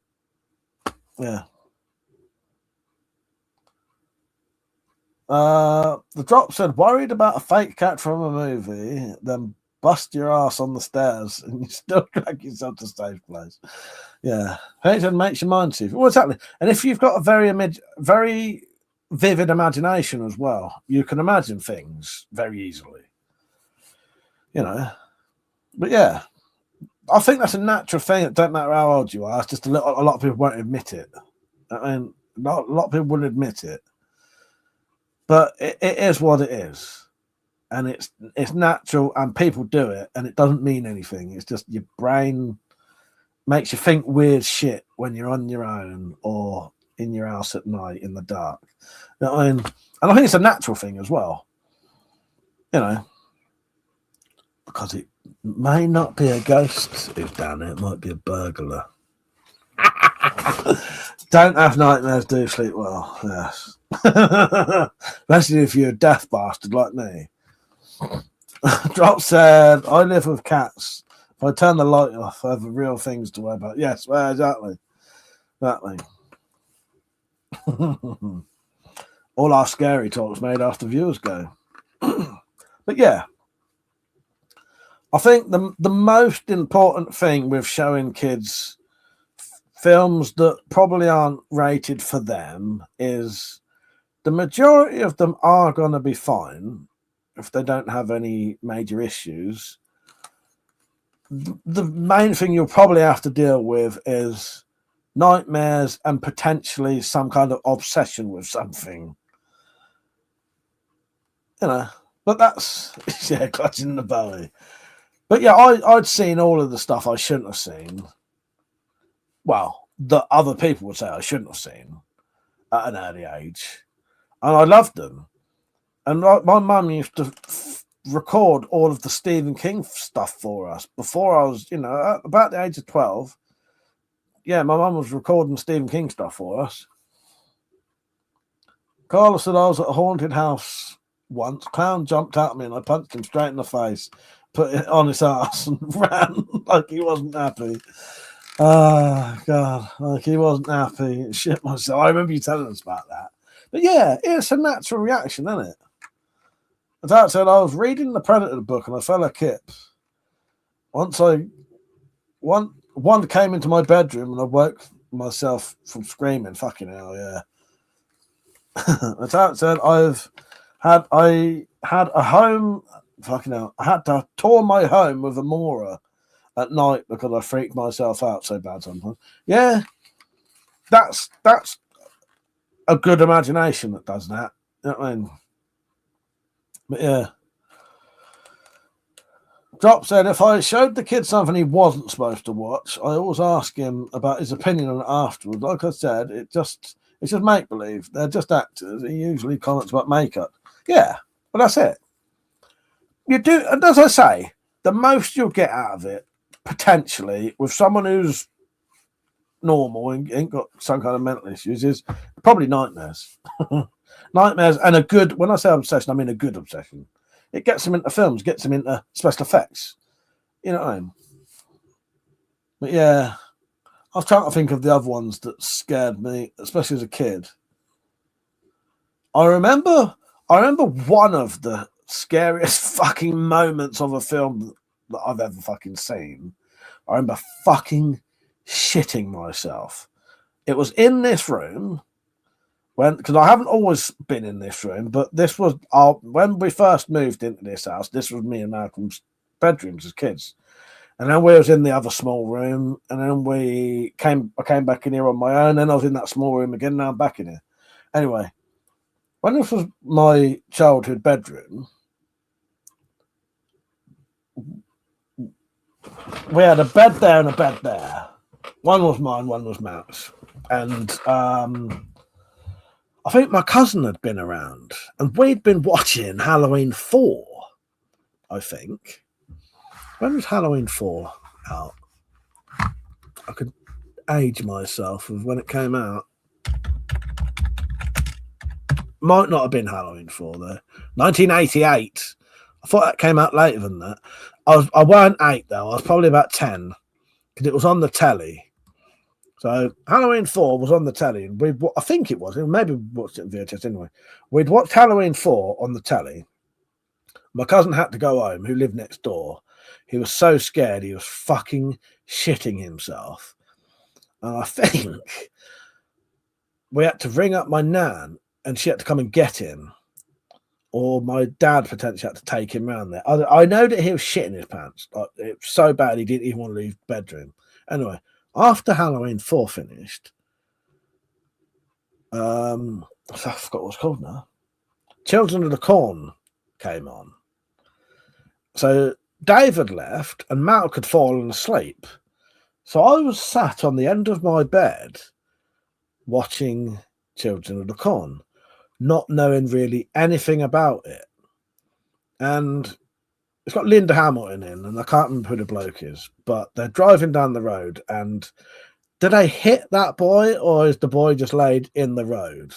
Yeah. The drop said, worried about a fake cat from a movie, then bust your ass on the stairs and you still drag yourself to safe place. Yeah. It makes your mind see. Well, exactly. And if you've got a very vivid imagination as well, you can imagine things very easily, you know. But yeah, I think that's a natural thing. It don't matter how old you are. It's just a lot of people won't admit it. I mean, a lot of people wouldn't admit it, but it is what it is, and it's natural, and people do it, and it doesn't mean anything. It's just your brain makes you think weird shit when you're on your own or in your house at night in the dark. You know what I mean? And I think it's a natural thing as well, you know, because it may not be a ghost who's down there. It might be a burglar. Don't have nightmares, do sleep well. Yes. Especially if you're a deaf bastard like me. Drop said, I live with cats. If I turn the light off, I have real things to worry about. Yes, well, exactly. Exactly. All our scary talks made after viewers go. But yeah, I think the most important thing with showing kids films that probably aren't rated for them is the majority of them are going to be fine if they don't have any major issues. The main thing you'll probably have to deal with is nightmares and potentially some kind of obsession with something. You know, but that's, yeah, clutching the belly. But yeah, I'd seen all of the stuff I shouldn't have seen. Well, that other people would say I shouldn't have seen at an early age. And I loved them. And my mum used to record all of the Stephen King stuff for us before I was, you know, about the age of 12. Yeah, my mum was recording Stephen King stuff for us. Carlos said I was at a haunted house once. Clown jumped at me and I punched him straight in the face. put it on his ass and ran like he wasn't happy. Oh, God. Like he wasn't happy. Shit myself. I remember you telling us about that. But yeah, it's a natural reaction, isn't it? As I said, I was reading the Predator book and I fell a kip. One came into my bedroom and I woke myself from screaming. Fucking hell, yeah. As I said, I had a home. Fucking hell, I had to tour my home with a Mora at night because I freaked myself out so bad sometimes. Yeah, that's a good imagination that does that. You know what I mean? But yeah. Drop said, if I showed the kid something he wasn't supposed to watch, I always ask him about his opinion on it afterwards. Like I said, it's just make-believe. They're just actors. He usually comments about makeup. Yeah, but that's it. You do, and as I say, the most you'll get out of it, potentially, with someone who's normal and ain't got some kind of mental issues, is probably nightmares. Nightmares and a good, when I say obsession, I mean a good obsession. It gets them into films, gets them into special effects. You know what I mean? But yeah, I was trying to think of the other ones that scared me, especially as a kid. I remember one of the scariest fucking moments of a film that I've ever fucking seen. I remember fucking shitting myself. It was in this room. Because I haven't always been in this room, but this was when we first moved into this house. This was me and Malcolm's bedrooms as kids, and then we was in the other small room, and then I came back in here on my own. Then I was in that small room again. Now I'm back in here. Anyway, when this was my childhood bedroom, we had a bed there and a bed there. One was mine, one was Matt's, and I think my cousin had been around and we'd been watching Halloween 4, I think. When was Halloween 4 out? I could age myself with when it came out. Might not have been Halloween 4, though. 1988. I thought that came out later than that. I weren't 8, though. I was probably about 10 because it was on the telly. So Halloween 4 was on the telly, and I think it was. Maybe we watched it in VHS anyway. We'd watched Halloween 4 on the telly. My cousin had to go home, who lived next door. He was so scared he was fucking shitting himself. And I think we had to ring up my nan, and she had to come and get him. Or my dad potentially had to take him round there. I know that he was shitting his pants. It was so bad he didn't even want to leave the bedroom. Anyway. After Halloween 4 finished, I forgot what it's called now. Children of the Corn came on. So David left and Malk had fallen asleep. So I was sat on the end of my bed watching Children of the Corn, not knowing really anything about it. And it's got Linda Hamilton in, and I can't remember who the bloke is, but they're driving down the road, and do they hit that boy, or is the boy just laid in the road?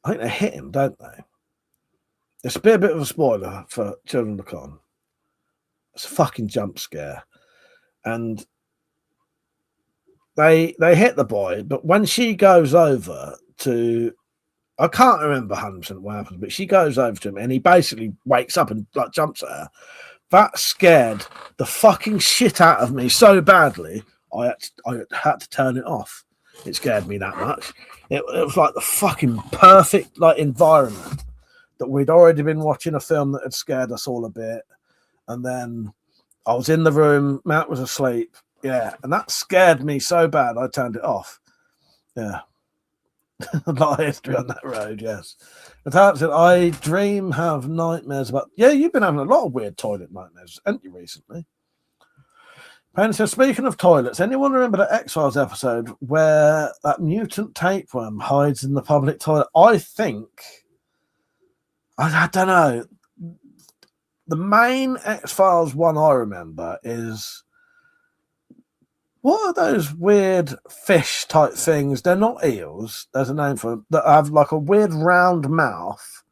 I think they hit him, don't they? It's a bit of a spoiler for Children of the Corn. It's a fucking jump scare. And they hit the boy, but when she goes over to... I can't remember 100% what happens, but she goes over to him and he basically wakes up and like jumps at her. That scared the fucking shit out of me so badly, I had to turn it off. It scared me that much. It was like the fucking perfect like environment that we'd already been watching a film that had scared us all a bit. And then I was in the room, Matt was asleep. Yeah, and that scared me so bad, I turned it off. Yeah. A lot of history on that road, yes. But I dream, have nightmares about... Yeah, you've been having a lot of weird toilet nightmares, haven't you, recently? Penny says, speaking of toilets, anyone remember the X-Files episode where that mutant tapeworm hides in the public toilet? I think... I don't know. The main X-Files one I remember is... What are those weird fish type things? They're not eels. There's a name for them that have like a weird round mouth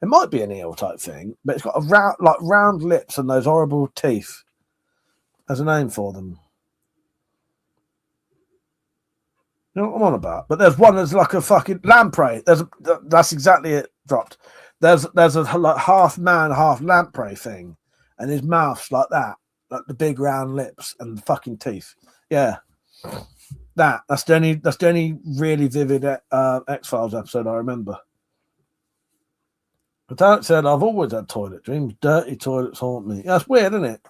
It might be an eel type thing, but it's got a round lips and those horrible teeth. There's a name for them. You know what I'm on about? But there's one that's like a fucking lamprey. That's exactly it. Dropped. There's a like half man, half lamprey thing, and his mouth's like that, like the big round lips and the fucking teeth. Yeah, that's the only really vivid X-Files episode I remember. But that said, I've always had toilet dreams. Dirty toilets haunt me. That's weird, isn't it?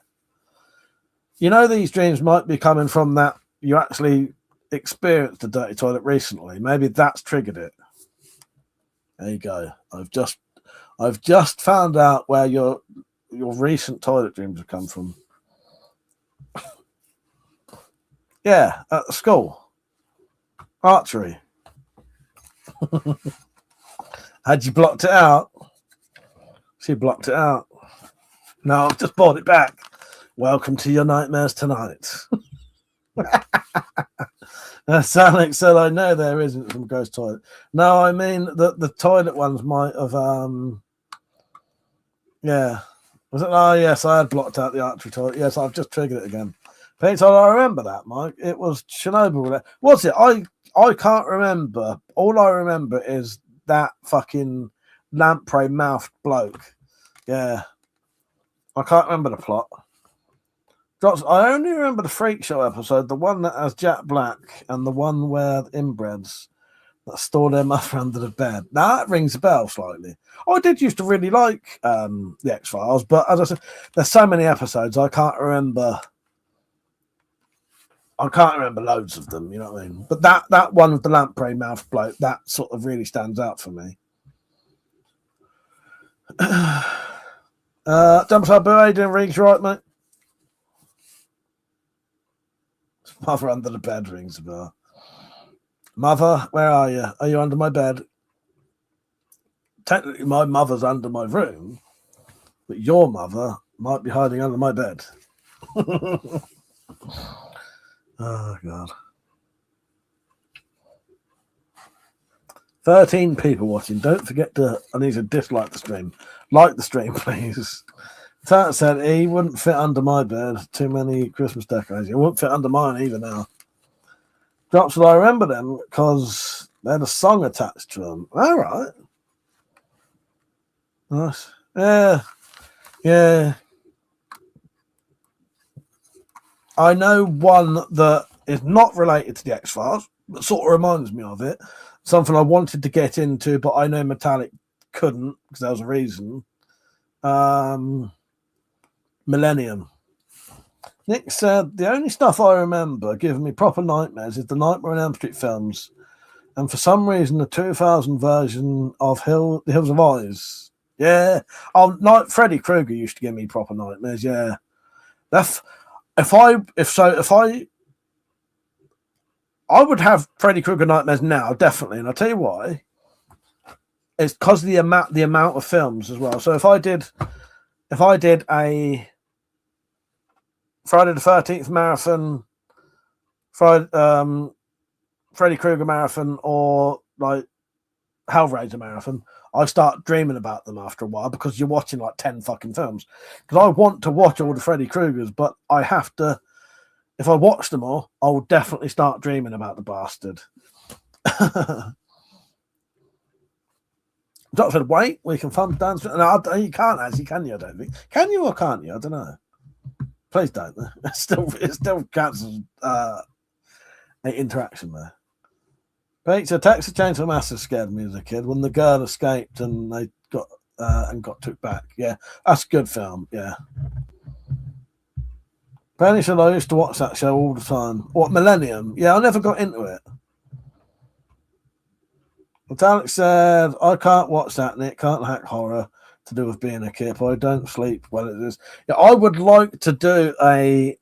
You know, these dreams might be coming from that you actually experienced a dirty toilet recently. Maybe that's triggered it. There you go. I've just found out where your recent toilet dreams have come from. Yeah, at the school. Archery. Had you blocked it out? She blocked it out. No, I've just bought it back. Welcome to your nightmares tonight. Alex said, I know there isn't some ghost toilet. No, I mean the toilet ones might have yeah. Was it? Oh yes, I had blocked out the archery toilet. Yes, I've just triggered it again. Peter, I remember that, Mike. It was Chernobyl. Was it? I can't remember. All I remember is that fucking lamprey mouthed bloke. Yeah. I can't remember the plot. I only remember the Freak Show episode, the one that has Jack Black and the one where the inbreds that store their mother under the bed. Now that rings a bell slightly. I did used to really like the X-Files, but as I said, there's so many episodes I can't remember loads of them, you know what I mean? But that one with the lamprey mouth bloke, that sort of really stands out for me. Dumpside Boo, doing rings right, mate? Mother under the bed rings a bell. Mother, where are you? Are you under my bed? Technically, my mother's under my room, but your mother might be hiding under my bed. Oh, God. 13 people watching. Don't forget I need to dislike the stream. Like the stream, please. Tat said he wouldn't fit under my bed. Too many Christmas decorations. He wouldn't fit under mine either now. Drops, I remember them because they had a song attached to them. All right. Nice. Yeah. Yeah. I know one that is not related to the X-Files, but sort of reminds me of it. Something I wanted to get into, but I know Metallic couldn't because there was a reason. Millennium. Nick said, the only stuff I remember giving me proper nightmares is the Nightmare on Elm Street films. And for some reason, the 2000 version of The Hills of Eyes. Yeah. Freddy Krueger used to give me proper nightmares, yeah. I would have Freddy Krueger nightmares now, definitely. And I'll tell you why. It's because of the amount of films as well. So if I did a Friday the 13th marathon, Freddy Krueger marathon, or like Hellraiser marathon, I start dreaming about them after a while because you're watching like 10 fucking films. Because I want to watch all the Freddy Kruegers, but I have to. If I watch them all, I will definitely start dreaming about the bastard. Doctor said, wait, we can fun dance. No, you can't actually, can you? I don't think. Can you or can't you? I don't know. Please don't. It still cancels interaction there. Peter, Texas Chainsaw Massacre scared me as a kid when the girl escaped and they got took back. Yeah, that's a good film. Yeah. Penny said I used to watch that show all the time. What, Millennium? Yeah, I never got into it. But Alex said, I can't watch that, Nick. Can't hack horror to do with being a kid. I don't sleep well. It is. Yeah, I would like to do a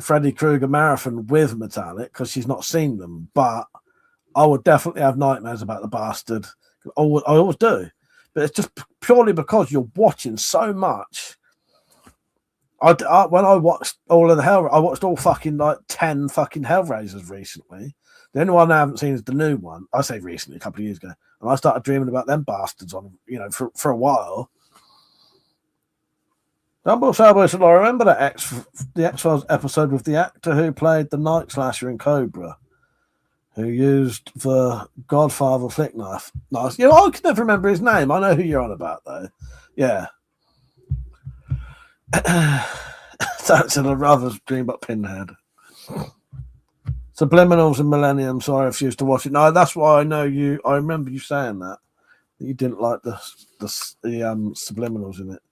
Freddy Krueger marathon with Metallic because she's not seen them, but I would definitely have nightmares about the bastard. I always do. But it's just purely because you're watching so much. When I watched all of I watched all fucking like 10 fucking Hellraisers recently. The only one I haven't seen is the new one. I say recently, a couple of years ago, and I started dreaming about them bastards on, for a while. Dumble Salvo said, I remember the X-Files episode with the actor who played the Night Slasher in Cobra, who used the Godfather flick knife. Nice. I can never remember his name. I know who you're on about, though. Yeah. That's I'd rather dream about Pinhead. Subliminals and Millennium. Sorry, I refused to watch it. No, that's why I know you. I remember you saying that you didn't like the subliminals in it.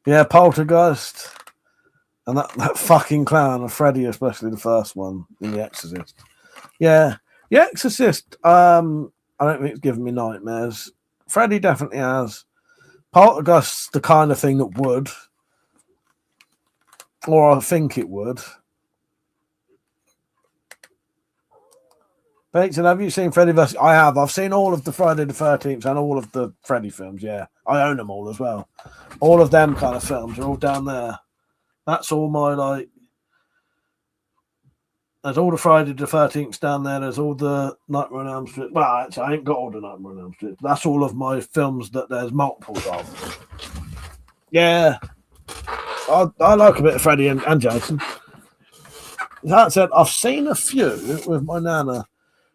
Yeah, Poltergeist and that fucking clown of Freddy, especially the first one in The Exorcist. Yeah, The Exorcist. I don't think it's given me nightmares. Freddy definitely has. Poltergeist's the kind of thing that would, or I think it would. Bateson, have you seen Freddy vs? I have. I've seen all of the Friday the 13th and all of the Freddy films. Yeah, I own them all as well. All of them kind of films are all down there. That's all my There's all the Friday the 13th down there. There's all the Nightmare on Elm Street. Well, actually, I ain't got all the Nightmare on Elm Street. That's all of my films that there's multiples of. Yeah, I like a bit of Freddy and Jason. That said, I've seen a few with my nana.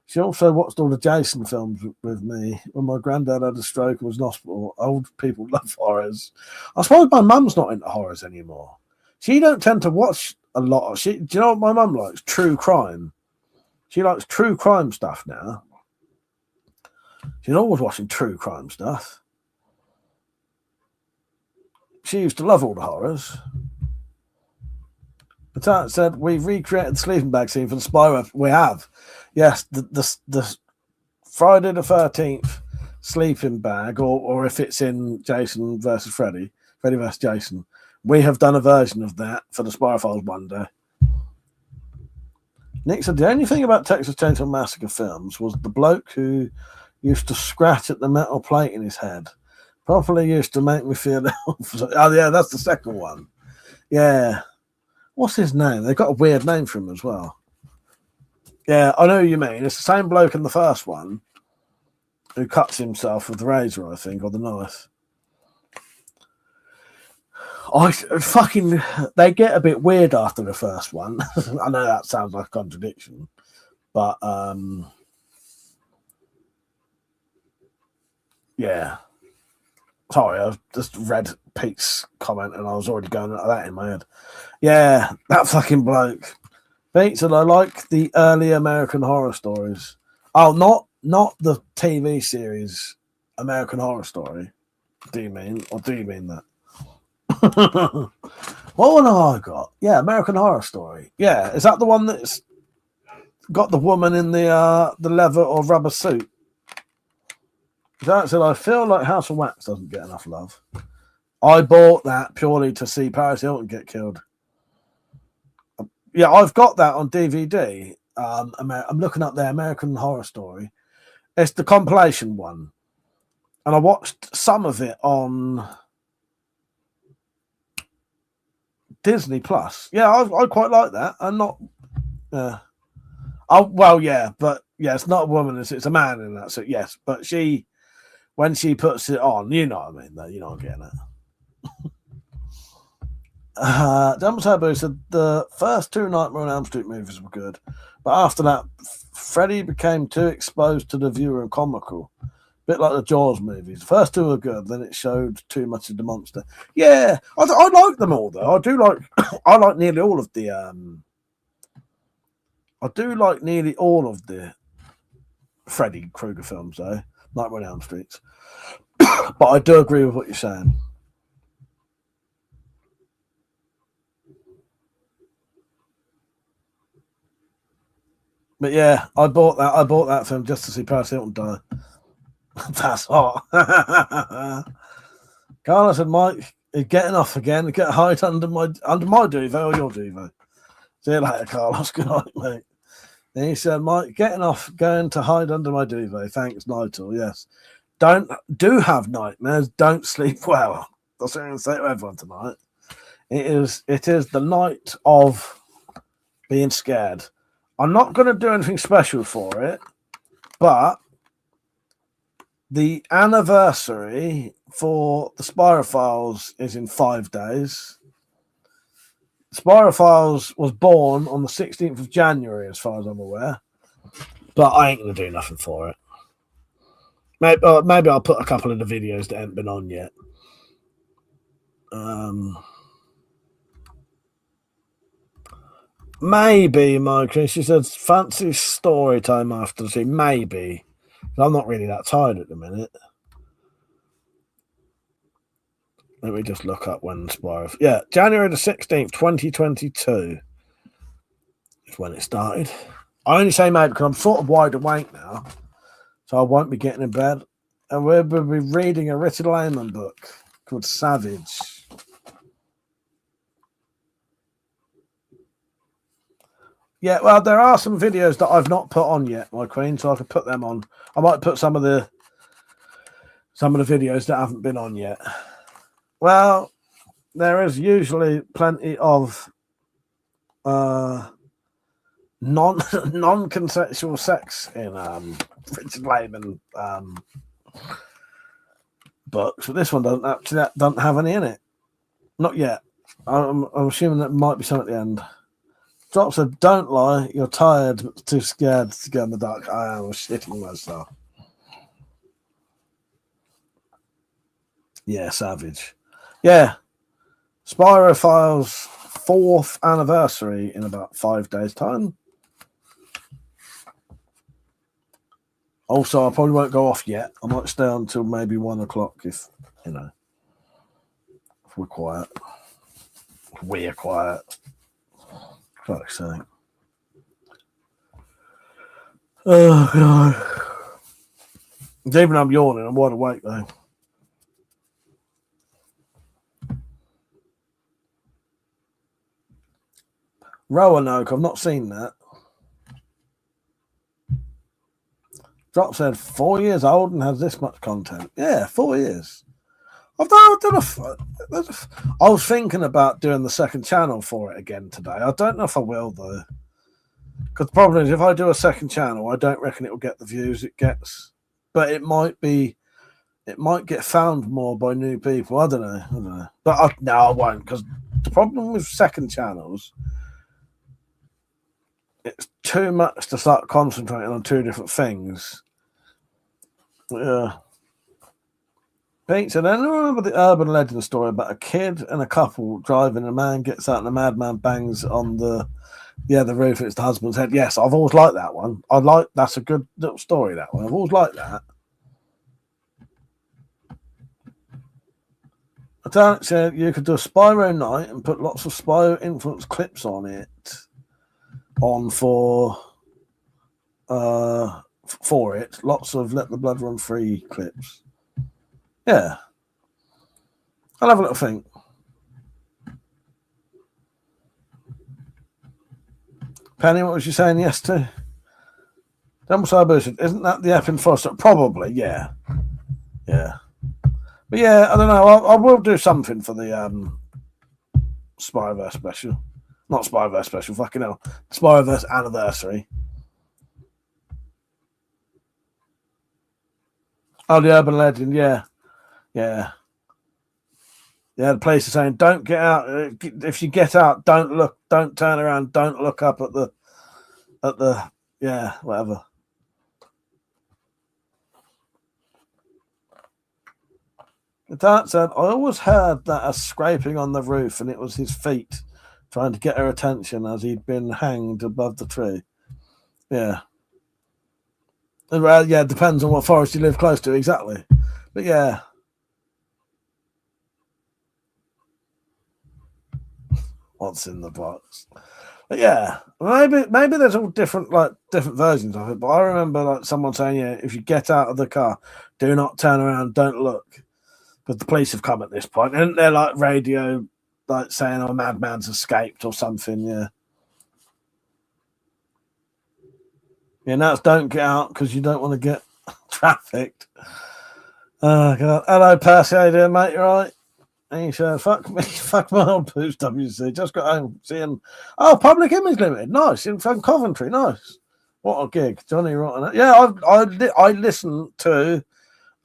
She also watched all the Jason films with me when my granddad had a stroke and was in hospital. Old people love horrors. I suppose my mum's not into horrors anymore. She don't tend to watch a lot of shit. Do you know what my mum likes? True crime. She likes true crime stuff now. She's always watching true crime stuff. She used to love all the horrors. But that said, we've recreated the sleeping bag scene for the spy. We have. Yes, the Friday the 13th sleeping bag, or if it's in Jason versus Freddy versus Jason, we have done a version of that for the Spy Files one day. Nick said the only thing about Texas Chainsaw Massacre films was the bloke who used to scratch at the metal plate in his head. Properly used to make me feel ill. Oh, yeah, that's the second one. Yeah. What's his name? They've got a weird name for him as well. Yeah, I know who you mean. It's the same bloke in the first one who cuts himself with the razor, I think, or the knife. They get a bit weird after the first one. I know that sounds like a contradiction, but yeah. Sorry, I just read Pete's comment and I was already going like that in my head. Yeah, that fucking bloke. Pete said, I like the early American Horror Stories. Oh, not the TV series American Horror Story. Do you mean? Or do you mean that? What one have I got? Yeah, American Horror Story. Yeah, is that the one that's got the woman in the leather or rubber suit? That said, I feel like House of Wax doesn't get enough love. I bought that purely to see Paris Hilton get killed. Yeah, I've got that on DVD. I'm looking up there, American Horror Story. It's the compilation one. And I watched some of it on Disney Plus. Yeah, I quite like that. I'm not... oh, well, yeah, but yeah, it's not a woman, it's a man in that. So, yes, but when she puts it on, you know what I mean, though. You know what I'm getting at. Dumble Taboo said the first two Nightmare on Elm Street movies were good, but after that, Freddy became too exposed to the viewer and comical. A bit like the Jaws movies. The first two were good, then it showed too much of the monster. Yeah, I like them all, though. I do like... I like nearly all of the... I do like nearly all of the Freddy Krueger films, though. Nightmare on Elm Street. But I do agree with what you're saying. But yeah, I bought that film just to see Paris Hilton die. That's hot. Carla said, Mike, you're getting off again. Get hide under my duvet or your duvet. See you later, Carlos. Good night, mate. And he said, Mike, getting off, going to hide under my duvet. Thanks, Nigel. Yes. Do have nightmares. Don't sleep well. That's what I'm going to say to everyone tonight. It is the night of being scared. I'm not going to do anything special for it, but the anniversary for the Spirophiles is in 5 days. Spirophiles was born on the 16th of January, as far as I'm aware, but I ain't going to do nothing for it. Maybe I'll put a couple of the videos that haven't been on yet. Maybe, Mike. She says, fancy story time after the tea. Maybe. I'm not really that tired at the minute. Let me just look up when Spyro. Yeah, January the 16th, 2022 is when it started. I only say maybe because I'm sort of wide awake now, so I won't be getting in bed. And we'll be reading a Richard Lehman book called Savage. Yeah, well, there are some videos that I've not put on yet, my queen, so I could put them on. I might put some of the videos that haven't been on yet. Well, there is usually plenty of non-consensual sex in Richard Lehman books, but this one doesn't have any in it. Not yet. I'm assuming that might be some at the end. Drop said, "Don't lie. You're tired, but too scared to go in the dark." I am shitting myself. Yeah, Savage. Yeah, Spirophile's 4th anniversary in about 5 days' time. Also, I probably won't go off yet. I might stay on until maybe 1 o'clock if we're quiet. If we're quiet. Fuck's sake. Oh, God. Even I'm yawning, I'm wide awake, though. Roanoke, I've not seen that. Drop said 4 years old and has this much content. Yeah, 4 years. I was thinking about doing the second channel for it again today. I don't know if I will, though. Because the problem is, if I do a second channel, I don't reckon it will get the views it gets. But it might get found more by new people. I don't know. But no, I won't. Because the problem with second channels, it's too much to start concentrating on 2 different things. Yeah. Pete said, I remember the urban legend story about a kid and a couple driving, and a man gets out and a madman bangs on the roof, and it's the husband's head. Yes, I've always liked that one. That's a good little story, that one. I've always liked that. Lieutenant said you could do a Spyro night and put lots of Spyro influence clips on it for it. Lots of Let the Blood Run Free clips. Yeah. I'll have a little think. Penny, what was you saying yes to? Double Cyber, isn't that the effing Foster? Probably, yeah. Yeah. But yeah, I don't know. I will do something for the Spyroverse special. Not Spyroverse special, fucking hell. Spyroverse anniversary. Oh, the urban legend, yeah. Yeah. Yeah, the police are saying, don't get out. If you get out, don't turn around, don't look up at the, whatever. The dad said, I always heard that as scraping on the roof, and it was his feet trying to get her attention as he'd been hanged above the tree. Yeah. Well, yeah, it depends on what forest you live close to, exactly. But yeah. What's in the box? But yeah, maybe there's all different versions of it. But I remember someone saying, yeah, if you get out of the car, do not turn around, don't look, because the police have come at this point, and they're like radio, saying, "Oh, madman's escaped" or something. Yeah. Yeah, now it's don't get out because you don't want to get trafficked. Oh God! Hello, Percy. How you doing, mate? You all right? And he said, fuck me, fuck my old boots, WC. Just got home seeing, Public Image Limited. Nice. In from Coventry. Nice. What a gig. Johnny Rotten. Yeah, I listen to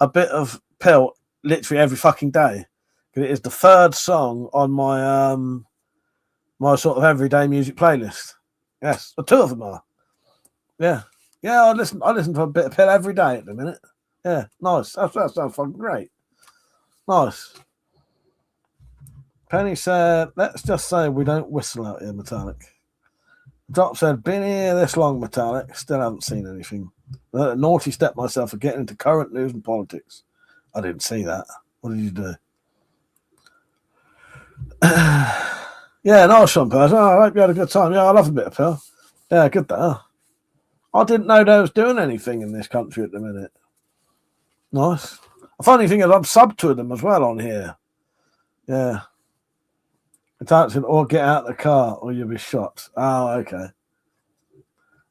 a bit of Pelt literally every fucking day. It is the third song on my my sort of everyday music playlist. Yes, the two of them are. Yeah. Yeah, I listen to a bit of Pelt every day at the minute. Yeah, nice. That sounds fucking great. Nice. Penny said, let's just say we don't whistle out here, Metallic. Drop said, been here this long, Metallic. Still haven't seen anything. Naughty step myself for getting into current news and politics. I didn't see that. What did you do? Yeah, nice one, Pers. I hope you had a good time. Yeah, I love a bit of Pell. Yeah, good there. I didn't know they was doing anything in this country at the minute. Nice. The funny thing is I'm subbed to them as well on here. Yeah. It's or get out of the car or you'll be shot. Oh, okay.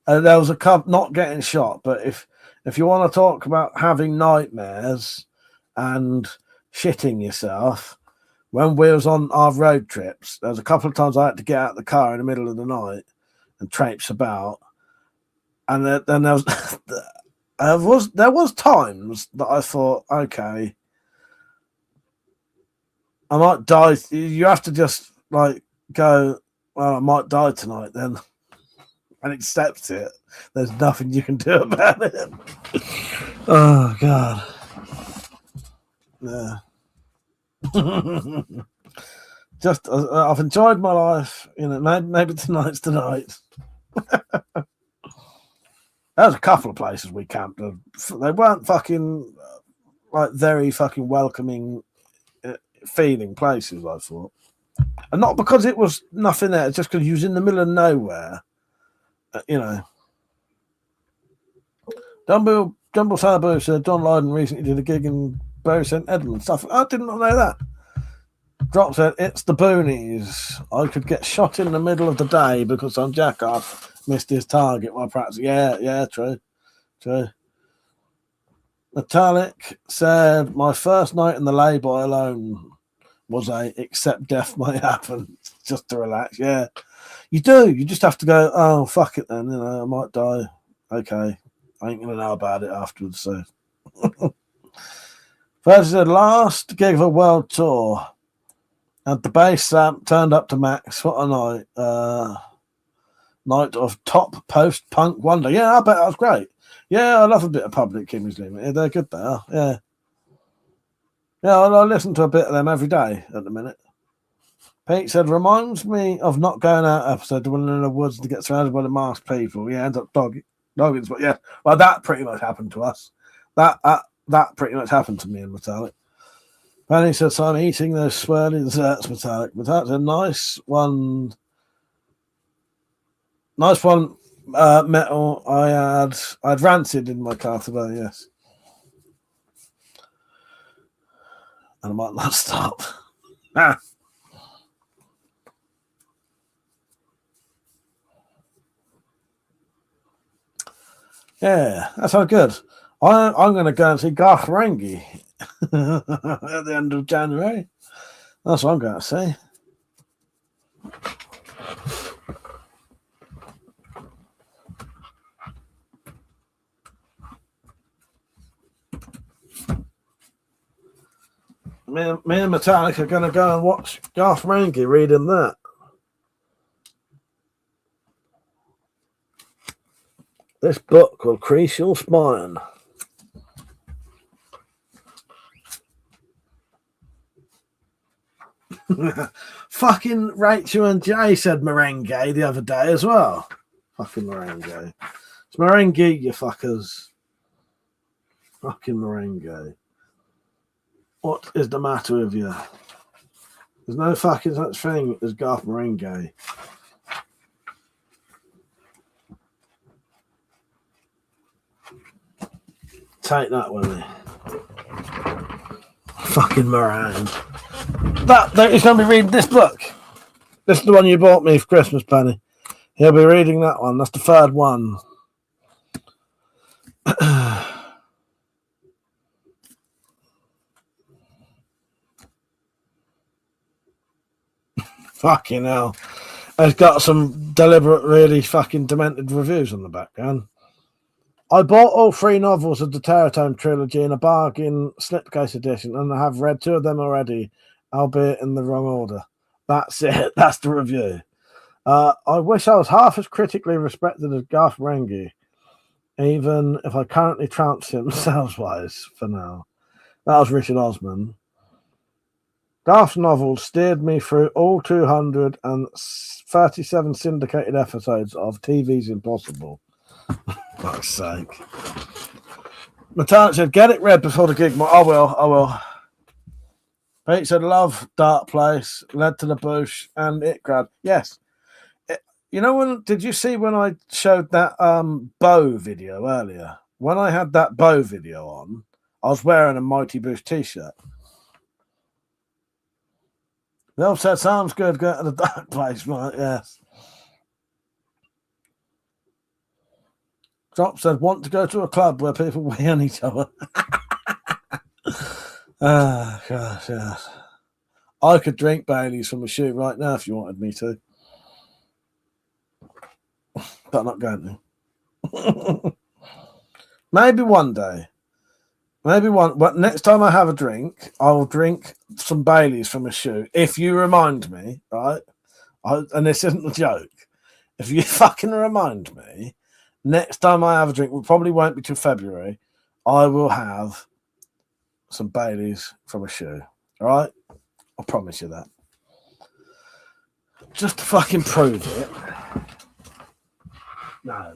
There was a cub not getting shot, but if you want to talk about having nightmares and shitting yourself, when we was on our road trips, there was a couple of times I had to get out of the car in the middle of the night and traipse about. And then there was times that I thought, okay, I might die. You have to just like go, well, I might die tonight then, and accept it. There's nothing you can do about it. Oh God. Yeah. Just I've enjoyed my life. You know, maybe tonight's the night. There's a couple of places we camped. They weren't fucking like very fucking welcoming feeling places, I thought. And not because it was nothing there, it's just because you was in the middle of nowhere. You know. Dumbo Salabu said Don Lydon recently did a gig in Bury St Edmunds stuff. I did not know that. Drop said it's the boonies. I could get shot in the middle of the day because some jackoff missed his target while practicing. Yeah, true. Metallic said my first night in the lay-by alone was except death might happen, just to relax. Yeah, you do. You just have to go, oh, fuck it then. You know, I might die. Okay. I ain't going to know about it afterwards. So, first said last gig of a world tour. And the bass amp turned up to max. What a night. Night of top post-punk wonder. Yeah, I bet that was great. Yeah, I love a bit of Public Image Limited. They're good there. Yeah. Yeah, I listen to a bit of them every day at the minute. Pete said, reminds me of not going out episode to run in the woods to get surrounded by the masked people. Yeah, end up dogging. But yeah, well, that pretty much happened to us. That pretty much happened to me in Metallic. Penny said, so I'm eating those swirly desserts, Metallic. Metallic's a nice one. Nice one, metal. I'd rancid in my car today, yes. And I might not stop. Yeah, that sounds good. I'm going to go and see Garth Marenghi at the end of January. That's what I'm going to see. Me and Metallic are going to go and watch Garth Marenghi reading that. This book will crease your spine. Fucking Rachel and Jay said merengue the other day as well. Fucking merengue. It's merengue, you fuckers. Fucking merengue. What is the matter with you? There's no fucking such thing as Garth Marenghi. Take that with me. Fucking meringue. That he's going to be reading this book. This is the one you bought me for Christmas, Penny. He'll be reading that one. That's the third one. Fucking hell. It's got some deliberate, really fucking demented reviews on the background. I bought all 3 novels of the Terratome trilogy in a bargain slipcase edition, and I have read 2 of them already, albeit in the wrong order. That's it. That's the review. I wish I was half as critically respected as Garth Marenghi, even if I currently trounce him sales-wise for now. That was Richard Osman. Garth's novels steered me through all 237 syndicated episodes of TV's Impossible. For fuck's sake. Metallic said, get it read before the gig. I will. Pete said, love Dark Place, Led to the Bush, and It Grad. Yes. You know, did you see when I showed that bow video earlier? When I had that bow video on, I was wearing a Mighty Boosh t-shirt. Bill said, sounds good, go to the Dark Place, right? Yes. Drop said, want to go to a club where people wee on each other. Ah, gosh, yes. I could drink Baileys from a shoe right now if you wanted me to. But I'm not going to. Maybe one day. But next time I have a drink, I'll drink some Baileys from a shoe. If you remind me, right? And this isn't a joke. If you fucking remind me, next time I have a drink, probably won't be till February, I will have some Baileys from a shoe. All right? I promise you that. Just to fucking prove it. No.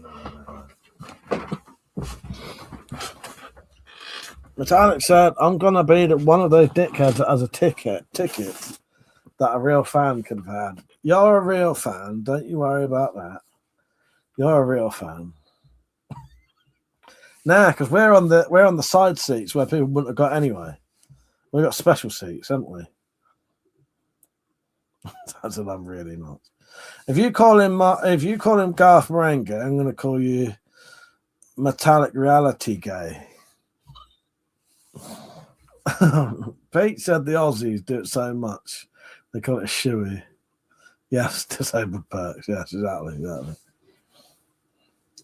Metallic said, I'm going to be one of those dickheads that has a ticket that a real fan could have had. You're a real fan. Don't you worry about that. You're a real fan. Nah, because we're on the side seats where people wouldn't have got anyway. We've got special seats, haven't we? That's what I'm really not. If you call him Garth Marenghi, I'm going to call you Metallic Reality Gay. Pete said the Aussies do it so much they call it a shoey. Yes, disabled perks. Yes, exactly.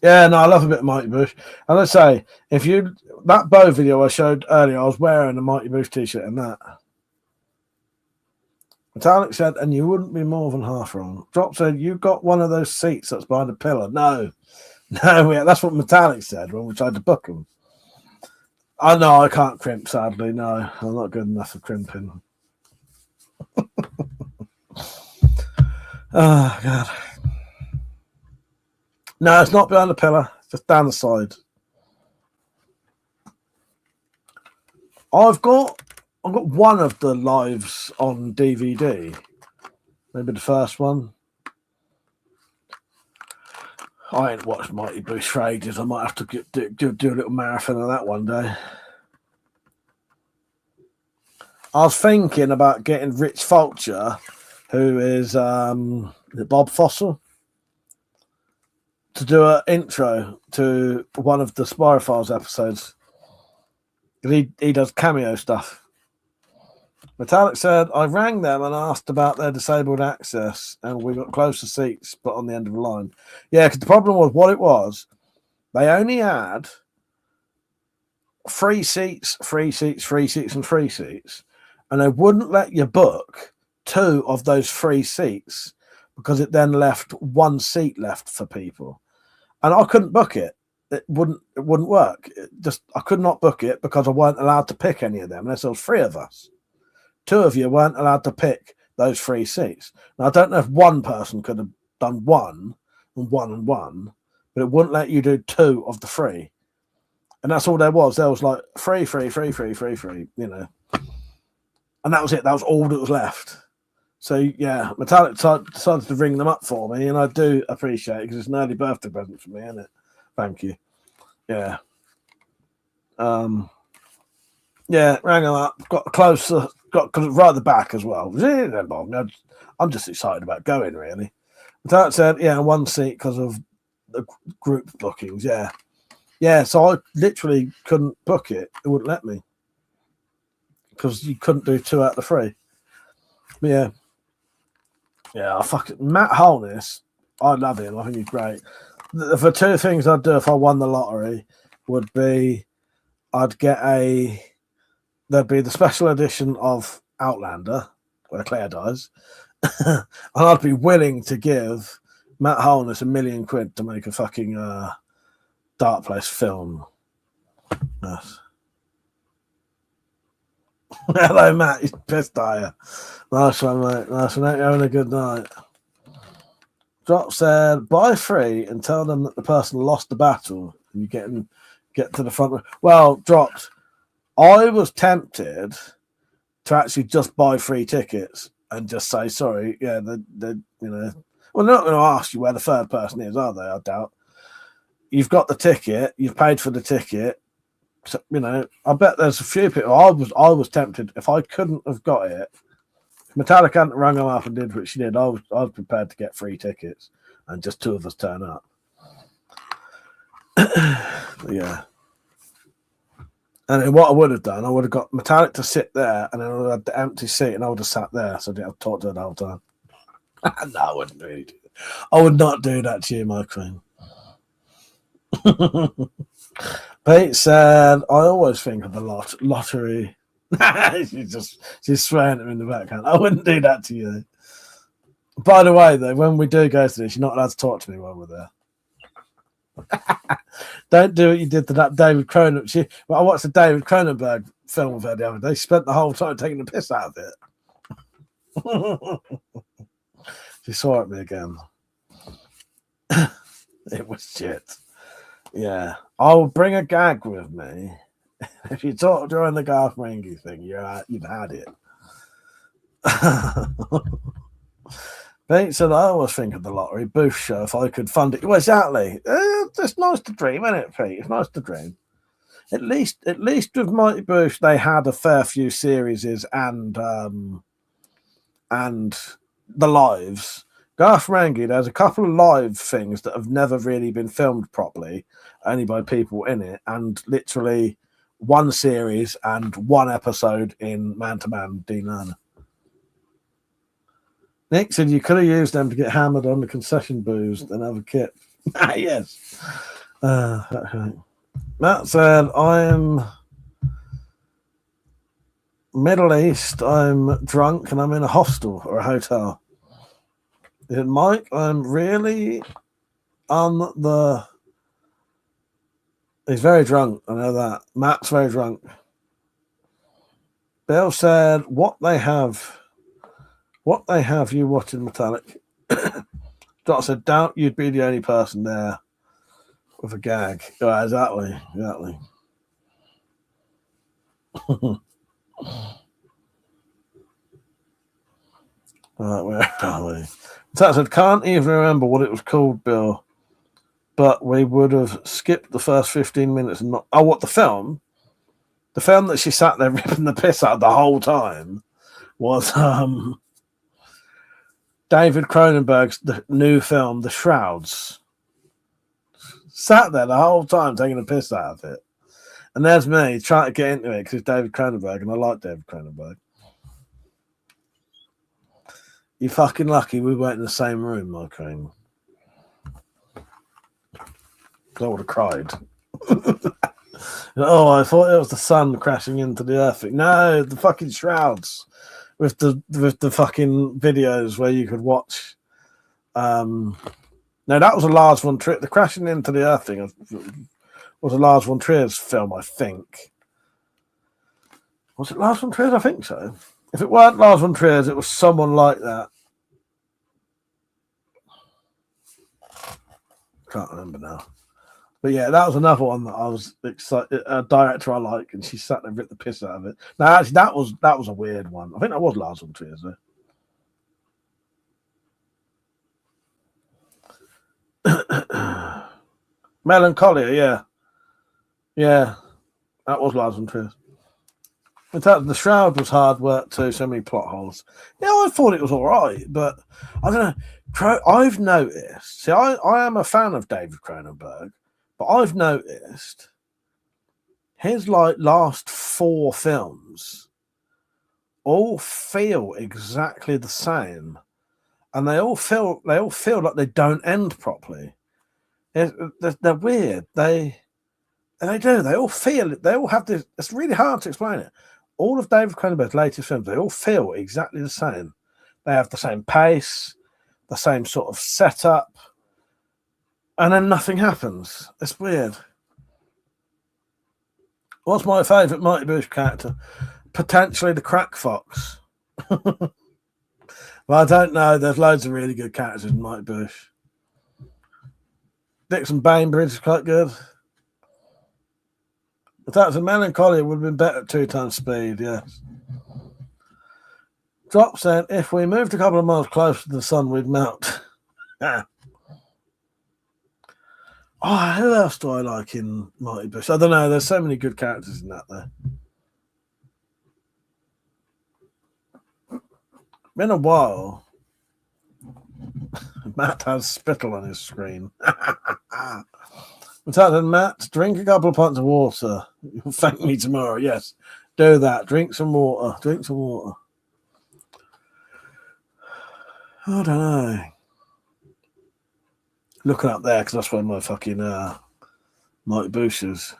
Yeah, no, I love a bit of Mighty Boosh. And let's say, that bow video I showed earlier, I was wearing a Mighty Boosh t-shirt in that. Metallic said, and you wouldn't be more than half wrong. Drop said, you got one of those seats that's behind a pillar. No, that's what Metallic said when we tried to book them. I know I can't crimp, sadly. No, I'm not good enough for crimping. Oh, God. No, it's not behind the pillar. It's just down the side. I've got one of the lives on DVD. Maybe the first one. I ain't watched Mighty Boosh for ages. I might have to do a little marathon of that one day. I was thinking about getting Rich Fulcher, who is Bob Fossil, to do an intro to one of the Spy Files episodes. He does cameo stuff. Metallic said, I rang them and asked about their disabled access, and we got closer seats, but on the end of the line. Yeah, because the problem was what it was. They only had free seats, and they wouldn't let you book 2 of those free seats because it then left 1 seat left for people. And I couldn't book it. It wouldn't work. I could not book it because I weren't allowed to pick any of them unless there was 3 of us. 2 of you weren't allowed to pick those free seats. Now, I don't know if one person could have done 1 and 1 and 1, but it wouldn't let you do 2 of the 3. And that's all there was. There was like free, you know. And that was it. That was all that was left. So, yeah, Metallic decided to ring them up for me, and I do appreciate it because it's an early birthday present for me, isn't it? Thank you. Yeah. Yeah, rang them up, got closer, because right at the back as well. I'm just excited about going, really. Metallic said, yeah, 1 seat because of the group bookings, yeah. Yeah, so I literally couldn't book it. It wouldn't let me. Because you couldn't do 2 out of the 3. But yeah. Yeah, Matt Holness. I love him. I think he's great. The two things I'd do if I won the lottery would be there'd be the special edition of Outlander where Claire dies, and I'd be willing to give Matt Holness £1 million to make a fucking Dark Place film. Yes. Hello, Matt. He's pissed, are you? Nice one, mate. Nice one. You're having a good night. Drop said, buy free and tell them that the person lost the battle and you get to the front. Well, Dropped, I was tempted to actually just buy free tickets and just say, sorry, yeah, well, they're not going to ask you where the third person is, are they? I doubt. You've got the ticket, you've paid for the ticket. So, I bet there's a few people. I was tempted if I couldn't have got it. If Metallica hadn't rung them up and did what she did, I was prepared to get free tickets and just two of us turn up. Yeah. And then what I would have done, I would have got Metallic to sit there, and then I would have had the empty seat, and I would have sat there, so I didn't have to talk to her the whole time. No, I wouldn't really do that. I would not do that to you, my queen. Pete said, I always think of the lottery. she's swearing at me in the background. I wouldn't do that to you. By the way, though, when we do go to this, you're not allowed to talk to me while we're there. Don't do what you did to that David Cronenberg. I watched a David Cronenberg film with her the other day. She spent the whole time taking the piss out of it. She swore at me again. It was shit. Yeah. I'll bring a gag with me. If you talk during the Garth Marenghi thing, you've had it. Pete said, I always think of the lottery booth show if I could fund it. Well, exactly. It's nice to dream, isn't it, Pete? It's nice to dream. At least with Mighty Booth, they had a fair few series and the lives. Garth Marenghi, there's a couple of live things that have never really been filmed properly, only by people in it, and literally one series and one episode in Man to Man, Dean Lerner. Nick said you could have used them to get hammered on the concession booze, then have a kip. Yes. Matt said, I'm Middle East, I'm drunk and I'm in a hostel or a hotel. And Mike, I'm really on the... He's very drunk, I know that. Matt's very drunk. Bill said, what they have you watching Metallic? Dot said, doubt you'd be the only person there with a gag. Yeah, exactly. Right, where are we? Dot said, can't even remember what it was called, Bill, but we would have skipped the first 15 minutes and not... Oh, what, the film? The film that she sat there ripping the piss out the whole time was... David Cronenberg's new film, The Shrouds. Sat there the whole time taking a piss out of it. And there's me trying to get into it because it's David Cronenberg and I like David Cronenberg. You're fucking lucky we weren't in the same room, my queen. I would have cried. Oh, I thought it was the sun crashing into the earth. No, the fucking Shrouds. With the fucking videos where you could watch. No, that was a Lars von Trier. The crashing into the earth thing was a Lars von Trier's film, I think. Was it Lars von Trier's? I think so. If it weren't Lars von Trier's, it was someone like that. Can't remember now. But yeah, that was another one that I was excited. A director I like, and she sat there and ripped the piss out of it. No, actually, that was a weird one. I think that was Lars von Trier, though. Melancholia, yeah, that was Lars von Trier. In fact, The Shroud was hard work too. So many plot holes. Yeah, I thought it was all right, but I don't know. I've noticed. See, I am a fan of David Cronenberg. But I've noticed his last 4 films all feel exactly the same. and they all feel like they don't end properly. They're weird. They do. They all feel it. They all have this. It's really hard to explain it. All of David Cronenberg's latest films, they all feel exactly the same. They have the same pace, the same sort of setup, and then nothing happens. It's weird. What's my favourite Mighty Boosh character? Potentially the Crack Fox. Well, I don't know. There's loads of really good characters in Mighty Boosh. Dixon Bainbridge is quite good. If that's a Melancholia, it would have been better at 2 times speed, yes. Drop said, if we moved a couple of miles closer to the sun, we'd melt. Oh, who else do I like in Mighty Boosh? I don't know. There's so many good characters in that, though. Been a while. Matt has spittle on his screen. What's happening, Matt? Drink a couple of pints of water. You'll thank me tomorrow. Yes, do that. Drink some water. Drink some water. I don't know. Looking up there because that's where my fucking Mighty Boosh is.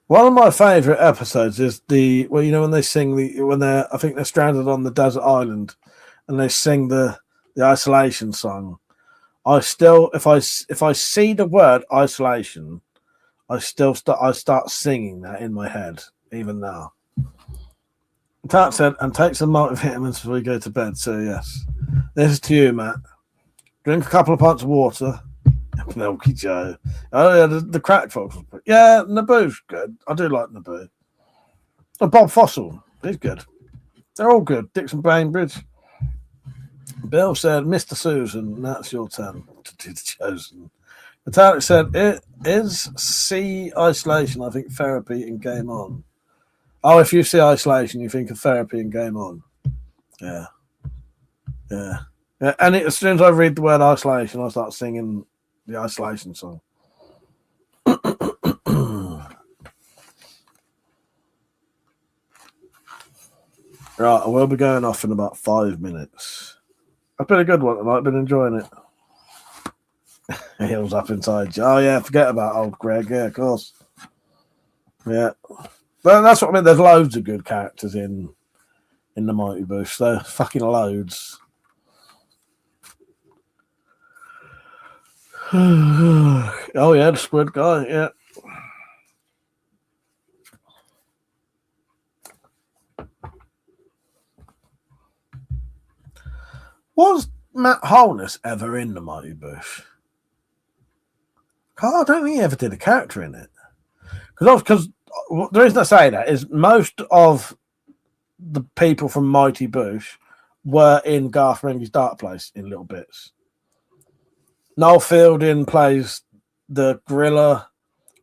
One of my favourite episodes is when they sing I think they're stranded on the desert island and they sing the isolation song. I still, if I see the word isolation, I start singing that in my head even now. That said, and take some multivitamins before we go to bed. So yes, this is to you, Matt. Drink a couple of pints of water. Milky Joe. Oh yeah, the Crack Fox. Yeah, Naboo's good. I do like Naboo. Oh, Bob Fossil. He's good. They're all good. Dixon Bainbridge. Bill said, Mr. Susan, that's your turn to do the chosen. Metallic said, it is see isolation, I think therapy and game on. Oh, if you see isolation, you think of therapy and game on. Yeah. Yeah. Yeah. And as soon as I read the word isolation, I start singing the isolation song. Right, I will be going off in about 5 minutes. That's been a good one tonight. I've been enjoying it. Heels up inside. Oh, yeah, forget about old Greg. Yeah, of course. Yeah. But that's what I mean. There's loads of good characters in the Mighty Boosh. There's fucking loads. Oh, yeah, the squid guy. Yeah. Was Matt Holness ever in the Mighty Boosh? I don't think he ever did a character in it. Because the reason I say that is most of the people from Mighty Boosh were in Garth Marenghi's Dark Place in little bits. Noel Fielding plays the gorilla,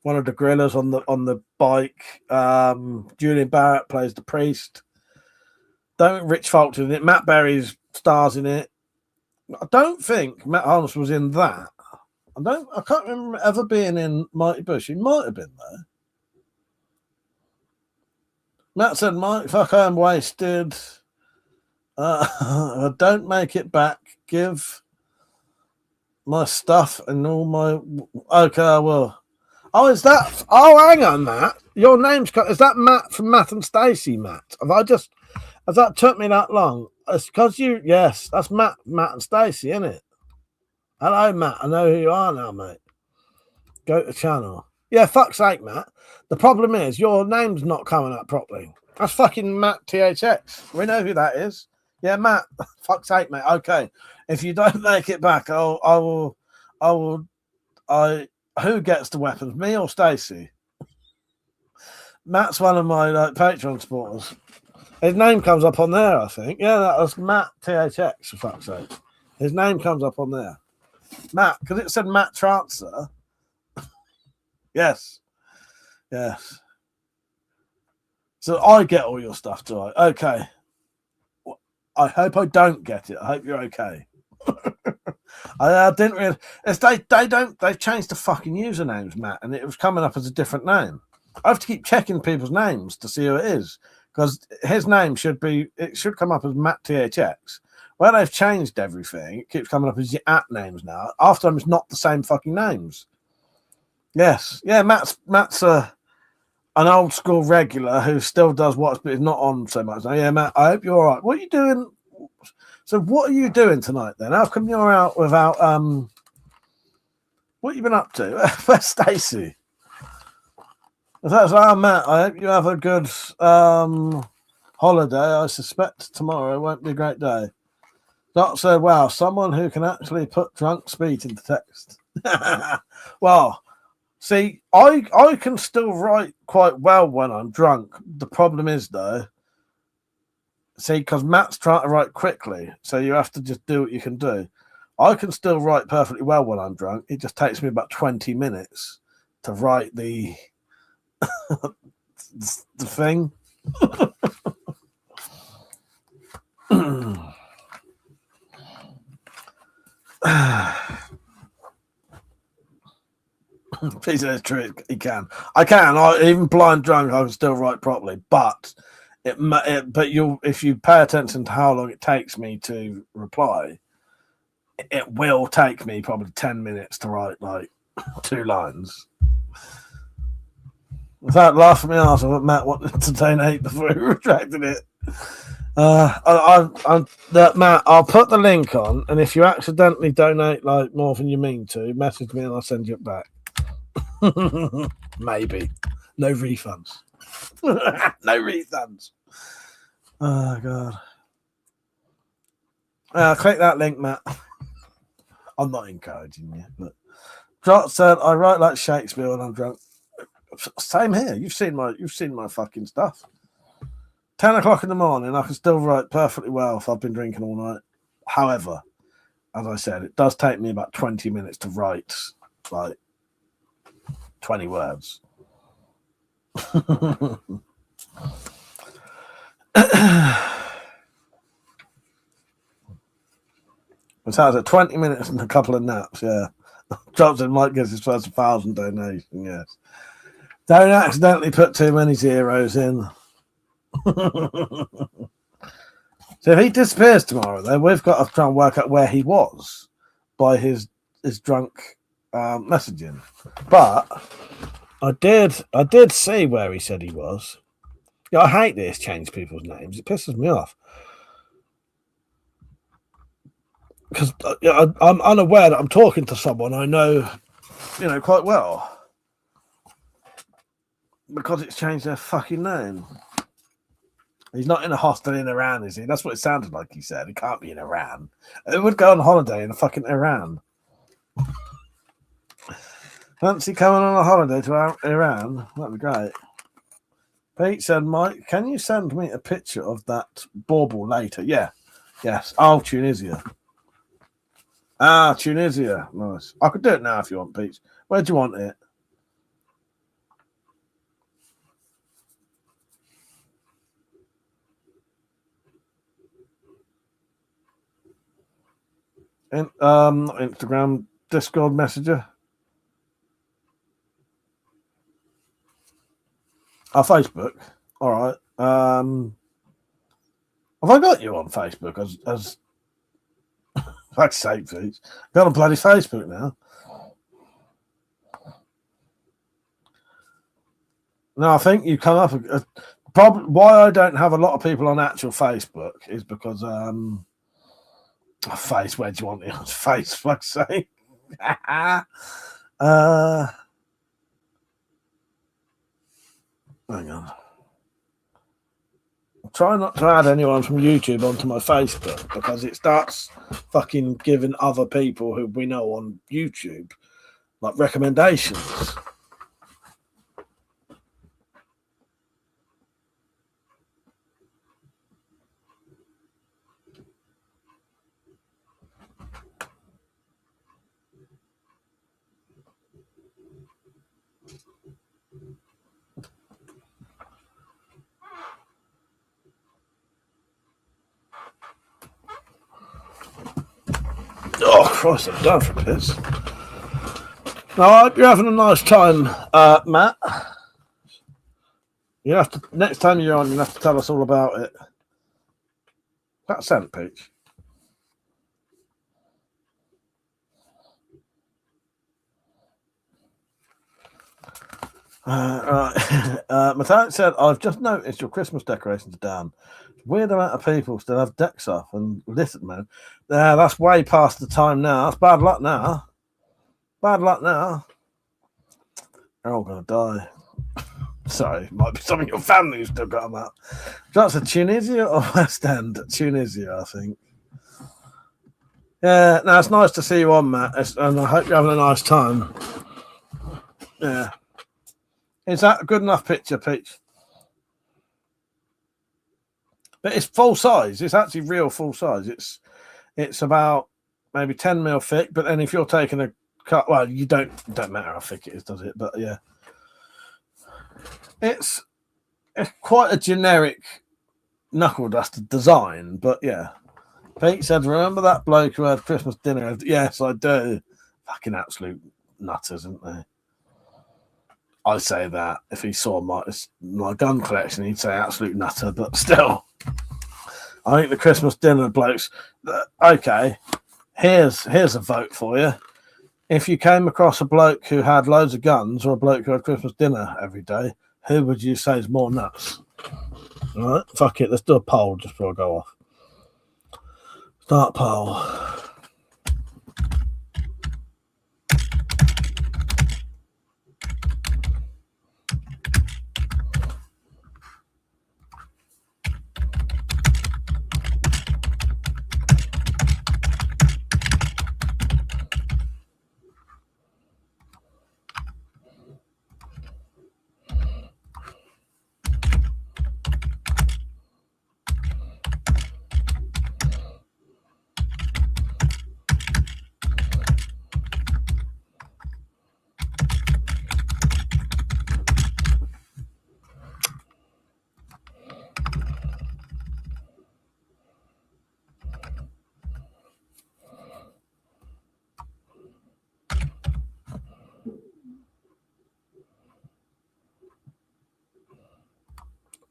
one of the gorillas on the bike. Julian Barrett plays the priest. Don't think Rich Fulton in it. Matt Berry's stars in it. I don't think Matt Holness was in that. I can't remember ever being in Mighty Boosh. He might have been there. Matt said, fuck, I'm wasted. I don't make it back. Give my stuff and all my... Okay, I will. Oh, is that... Oh, hang on, Matt. Your name's... Is that Matt from Matt and Stacey, Matt? Has that took me that long? It's because you... Yes, that's Matt and Stacey, isn't it? Hello, Matt. I know who you are now, mate. Go to channel. Yeah, fuck's sake, Matt. The problem is your name's not coming up properly. That's fucking Matt THX. We know who that is. Yeah, Matt. Fuck's sake, mate. Okay. If you don't make it back, who gets the weapons? Me or Stacey? Matt's one of my Patreon supporters. His name comes up on there, I think. Yeah, that was Matt THX, for fuck's sake. His name comes up on there. Matt, because it said Matt Trancer. Yes. Yes. So I get all your stuff, do I? Okay. I hope I don't get it. I hope you're okay. I didn't really... They've changed the fucking usernames, Matt, and it was coming up as a different name. I have to keep checking people's names to see who it is, because his name should come up as Matt THX. Where they've changed everything, it keeps coming up as your @names now. After them, it's not the same fucking names. Yes, yeah, Matt's an old school regular who still does watch, but is not on so much. Now, yeah, Matt, I hope you're all right. What are you doing? So, what are you doing tonight then? How come you're out without what have you been up to? Where's Stacey? If that's Matt, I hope you have a good holiday. I suspect tomorrow won't be a great day. Doc said, wow, someone who can actually put drunk speech into text. Well, see, I can still write quite well when I'm drunk. The problem is, though, see, because Matt's trying to write quickly, so you have to just do what you can do. I can still write perfectly well when I'm drunk. It just takes me about 20 minutes to write the the thing. Piece of trick. He can. I can. Even blind drunk, I can still write properly. But if you pay attention to how long it takes me to reply, it will take me probably 10 minutes to write like 2 lines. Without laughing me off, Matt wanted to donate before he retracted it. Matt, I'll put the link on, and if you accidentally donate like more than you mean to, message me and I'll send you it back. Maybe. No refunds. No refunds. Oh god. Click that link, Matt. I'm not encouraging you, but Trot said I write like Shakespeare when I'm drunk. Same here. You've seen my fucking stuff. 10 o'clock in the morning, I can still write perfectly well if I've been drinking all night. However, as I said, it does take me about 20 minutes to write like 20 words. It sounds like 20 minutes and a couple of naps, yeah. Johnson might get his first 1,000 donation, yes. Don't accidentally put too many zeros in. So if he disappears tomorrow, then we've got to try and work out where he was by his drunk messaging. But I did see where he said he was. Yeah, I hate this change people's names. It pisses me off. Because I'm unaware that I'm talking to someone I know, quite well. Because it's changed their fucking name. He's not in a hostel in Iran, is he? That's what it sounded like he said. He can't be in Iran. It would go on holiday in fucking Iran. Fancy coming on a holiday to Iran? That'd be great. Pete said, Mike, can you send me a picture of that bauble later? Yeah. Yes. Oh, Tunisia. Tunisia. Nice. I could do it now if you want, Pete. Where do you want it? Instagram, Discord, Messenger. Facebook. All right. Have I got you on Facebook as fuck's sake, please? Got on bloody Facebook now. No, I think you come up. Problem why I don't have a lot of people on actual Facebook is because face, where do you want it on face? Fuck's sake. Hang on. Try not to add anyone from YouTube onto my Facebook because it starts fucking giving other people who we know on YouTube like recommendations. Oh, Christ, I'm done for piss. I hope you're having a nice time, Matt. You have to next time you're on, you have to tell us all about it. That's sent, Peach. Metallic said, I've just noticed your Christmas decorations are down. Weird amount of people still have decks off and listen, man. That's way past the time now. That's bad luck now. Bad luck now. They're all going to die. Sorry, might be some of your family who's still got them up. That's a Tunisia or West End? Tunisia, I think. Yeah, no, it's nice to see you on, Matt. And I hope you're having a nice time. Yeah. Is that a good enough picture, Peach? But it's full size. It's actually real full size. It's about maybe 10 mil thick. But then if you're taking a cut, well, you don't matter how thick it is, does it? But yeah, it's quite a generic knuckle duster design. But yeah, Pete said, "Remember that bloke who had Christmas dinner?" Yes, I do. Fucking absolute nutters, isn't they? I say that if he saw my gun collection, he'd say absolute nutter. But still, I think the Christmas dinner blokes. Okay, here's a vote for you. If you came across a bloke who had loads of guns or a bloke who had Christmas dinner every day, who would you say is more nuts? All right, fuck it. Let's do a poll just before I go off. Start poll.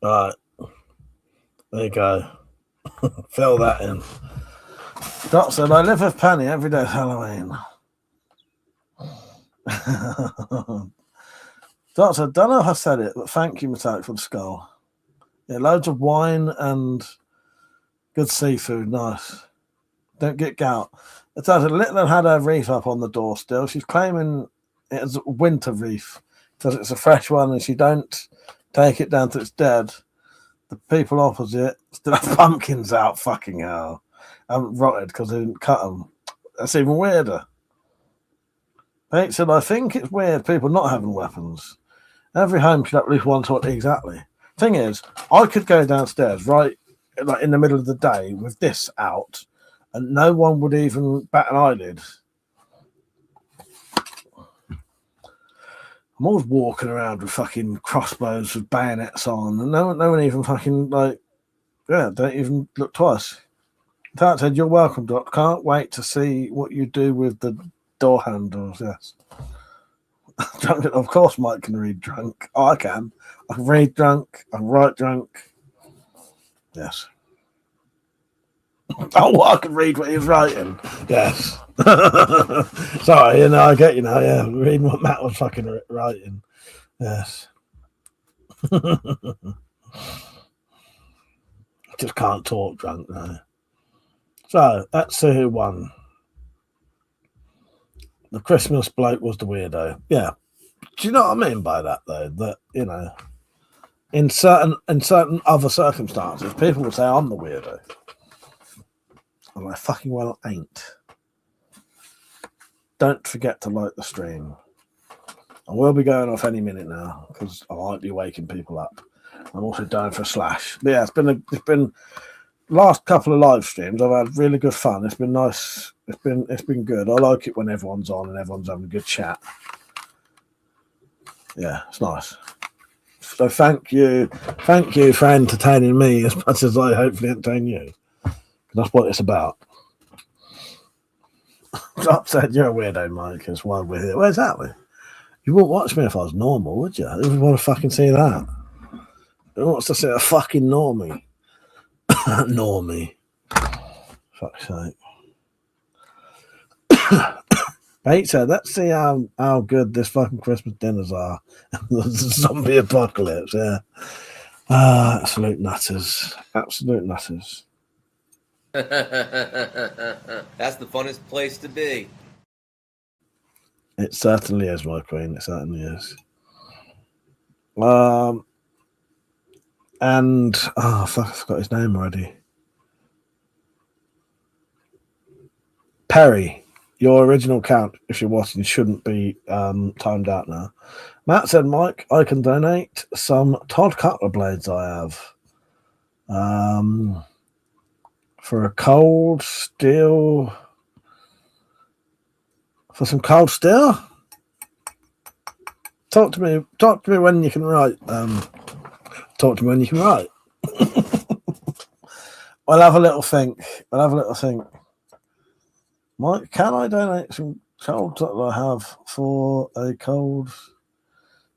All right, there you go. Fill that in. Doc said, I live with Penny every day of Halloween. Doc said, don't know if I said it, but thank you, Metallic, for the skull. Yeah, loads of wine and good seafood. Nice. Don't get gout. It says Little had her reef up on the door still. She's claiming it is a winter reef because it's a fresh one and she don't take it down till it's dead. The people opposite still have pumpkins out. Fucking hell. Haven't rotted because they didn't cut them. That's even weirder. Pete said, I think it's weird people not having weapons. Every home should at least one sort. Exactly. Thing is, I could go downstairs right like in the middle of the day with this out and no one would even bat an eyelid. I'm always walking around with fucking crossbows with bayonets on, and no one even fucking don't even look twice. That said, you're welcome, Doc. Can't wait to see what you do with the door handles. Yes. Drunk, of course, Mike can read drunk. Oh, I can. I can read drunk. I can write drunk. Yes. Oh, I can read what he was writing. Yes. Sorry, I get you now. Yeah, reading what Matt was fucking writing. Yes. Just can't talk drunk now. So let's see who won. The Christmas bloke was the weirdo. Yeah. Do you know what I mean by that though? That in certain other circumstances, people would say I'm the weirdo. And I fucking well ain't. Don't forget to like the stream. I will be going off any minute now because I might be waking people up. I'm also dying for a slash. But yeah, it's been last couple of live streams. I've had really good fun. It's been nice. It's been good. I like it when everyone's on and everyone's having a good chat. Yeah, it's nice. So thank you for entertaining me as much as I hopefully entertain you. That's what it's about. Drop said you're a weirdo, Mike. That's why we're here. Well, exactly. You wouldn't watch me if I was normal, would you? Who would want to fucking see that? Who wants to see a fucking normie? Normie. Fuck's sake. Pete said, let's see how good this fucking Christmas dinners are. The zombie apocalypse, yeah. Absolute nutters. Absolute nutters. That's the funnest place to be. It certainly is, my queen. It certainly is. And fuck, I forgot his name already. Perry, your original count, if you're watching, shouldn't be timed out now. Matt said, Mike, I can donate some Todd Cutler blades I have. For a cold steel. For some cold steel? Talk to me when you can write. Talk to me when you can write. I'll have a little think. Mike, can I donate some cold that I have for a cold?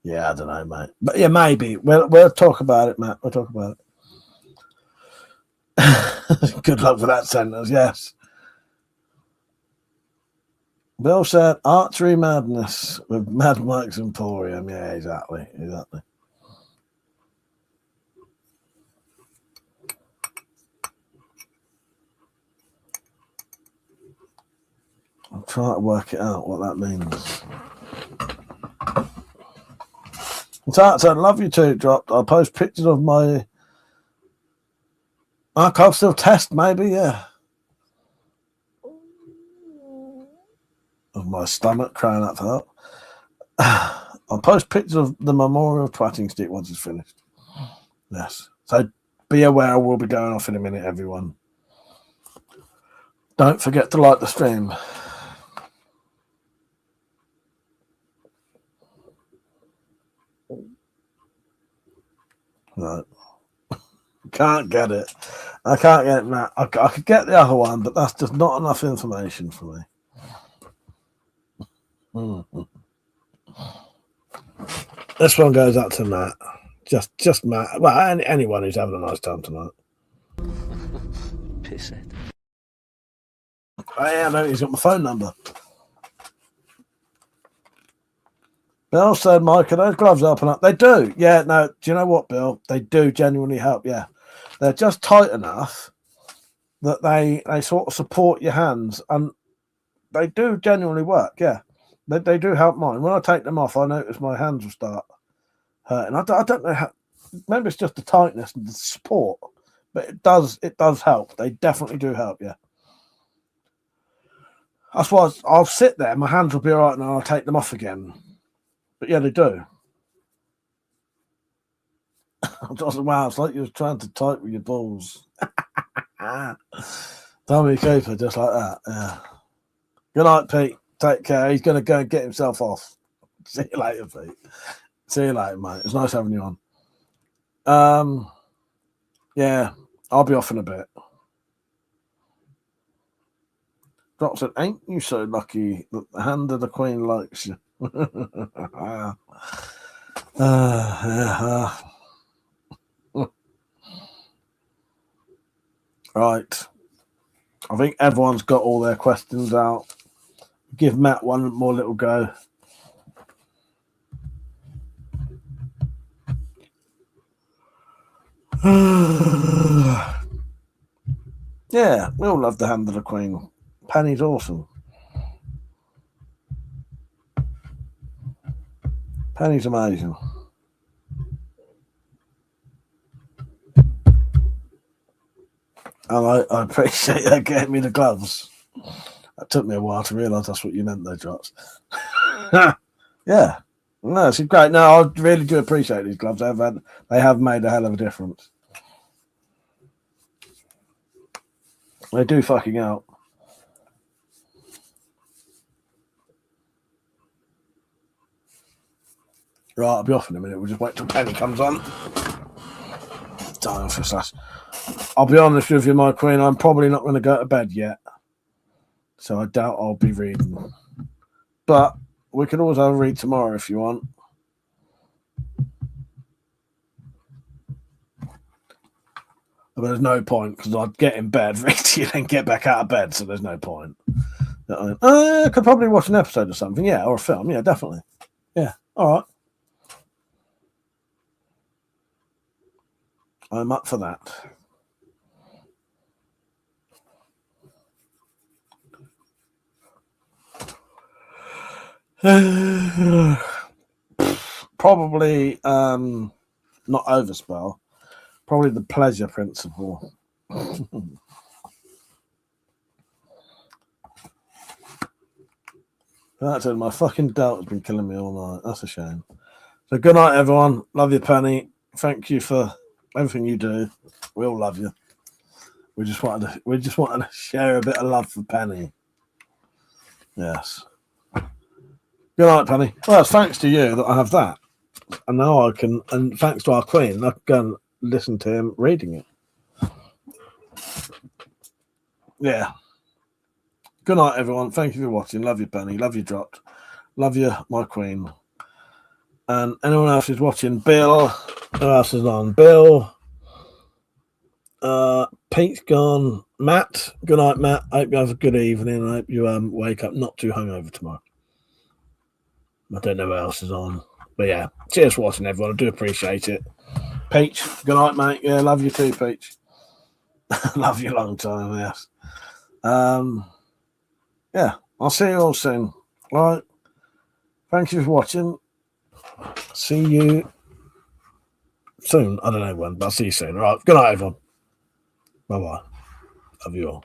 Yeah, I don't know, mate. But yeah, maybe. We'll talk about it, Matt. We'll talk about it. Good luck with that sentence, yes. Bill said archery madness with Mad Mike's Emporium. Yeah, exactly. I'm trying to work it out what that means. So, love you too, dropped. I'll post pictures of my. I can't still test, maybe, yeah. Of my stomach crying out for help. I'll post pictures of the memorial twatting stick once it's finished. Yes. So be aware we'll be going off in a minute, everyone. Don't forget to like the stream. Right. Can't get it. I can't get it, Matt. I could get the other one, but that's just not enough information for me. Mm-hmm. This one goes out to Matt. Just Matt. Well, anyone who's having a nice time tonight. Pisshead. Oh, yeah, no, he's got my phone number. Bill said, Mike, are those gloves open up? They do. Yeah, no, do you know what, Bill? They do genuinely help, yeah. They're just tight enough that they sort of support your hands, and they do genuinely work, yeah. They do help mine. When I take them off, I notice my hands will start hurting. I don't know how. Maybe it's just the tightness and the support, but it does help. They definitely do help, yeah. That's why I'll sit there, my hands will be all right, and I'll take them off again. But yeah, they do. Wow, it's like you're trying to type with your balls. Tommy Cooper, just like that. Yeah. Good night, Pete. Take care. He's going to go and get himself off. See you later, Pete. See you later, mate. It's nice having you on. Yeah, I'll be off in a bit. Drop said, ain't you so lucky that the hand of the Queen likes you? Right. I think everyone's got all their questions out. Give Matt one more little go. Yeah, we all love the hand of the Queen. Penny's awesome. Penny's amazing. And I appreciate that getting me the gloves. It took me a while to realise that's what you meant, though, Drops. Yeah. No, it's great. No, I really do appreciate these gloves. They have made a hell of a difference. They do fucking help. Right, I'll be off in a minute. We'll just wait till Penny comes on. I'll be honest with you, my Queen. I'm probably not going to go to bed yet. So I doubt I'll be reading. But we can always have a read tomorrow if you want. But there's no point because I'd get in bed, read to you, then get back out of bed. So there's no point. I could probably watch an episode or something, yeah, or a film, yeah, definitely, yeah. All right, I'm up for that. Probably not overspell. Probably the pleasure principle. That's it. My fucking doubt has been killing me all night. That's a shame. So good night, everyone. Love you, Penny. Thank you for everything you do. We all love you. We just wanted to share a bit of love for Penny. Yes. Good night, Penny. Well, it's thanks to you that I have that. And now I can, and thanks to our Queen, I can go and listen to him reading it. Yeah. Good night, everyone. Thank you for watching. Love you, Penny. Love you, Dropped. Love you, my Queen. And anyone else who's watching, Bill. Who else is on? Bill. Pete's gone. Matt. Good night, Matt. I hope you have a good evening. I hope you wake up not too hungover tomorrow. I don't know who else is on. But yeah, cheers for watching, everyone. I do appreciate it. Peach, good night, mate. Yeah, love you too, Peach. Love you a long time, yes. Yeah, I'll see you all soon. All right. Thank you for watching. See you soon. I don't know when, but I'll see you soon. All right. Good night, everyone. Bye-bye. Love you all.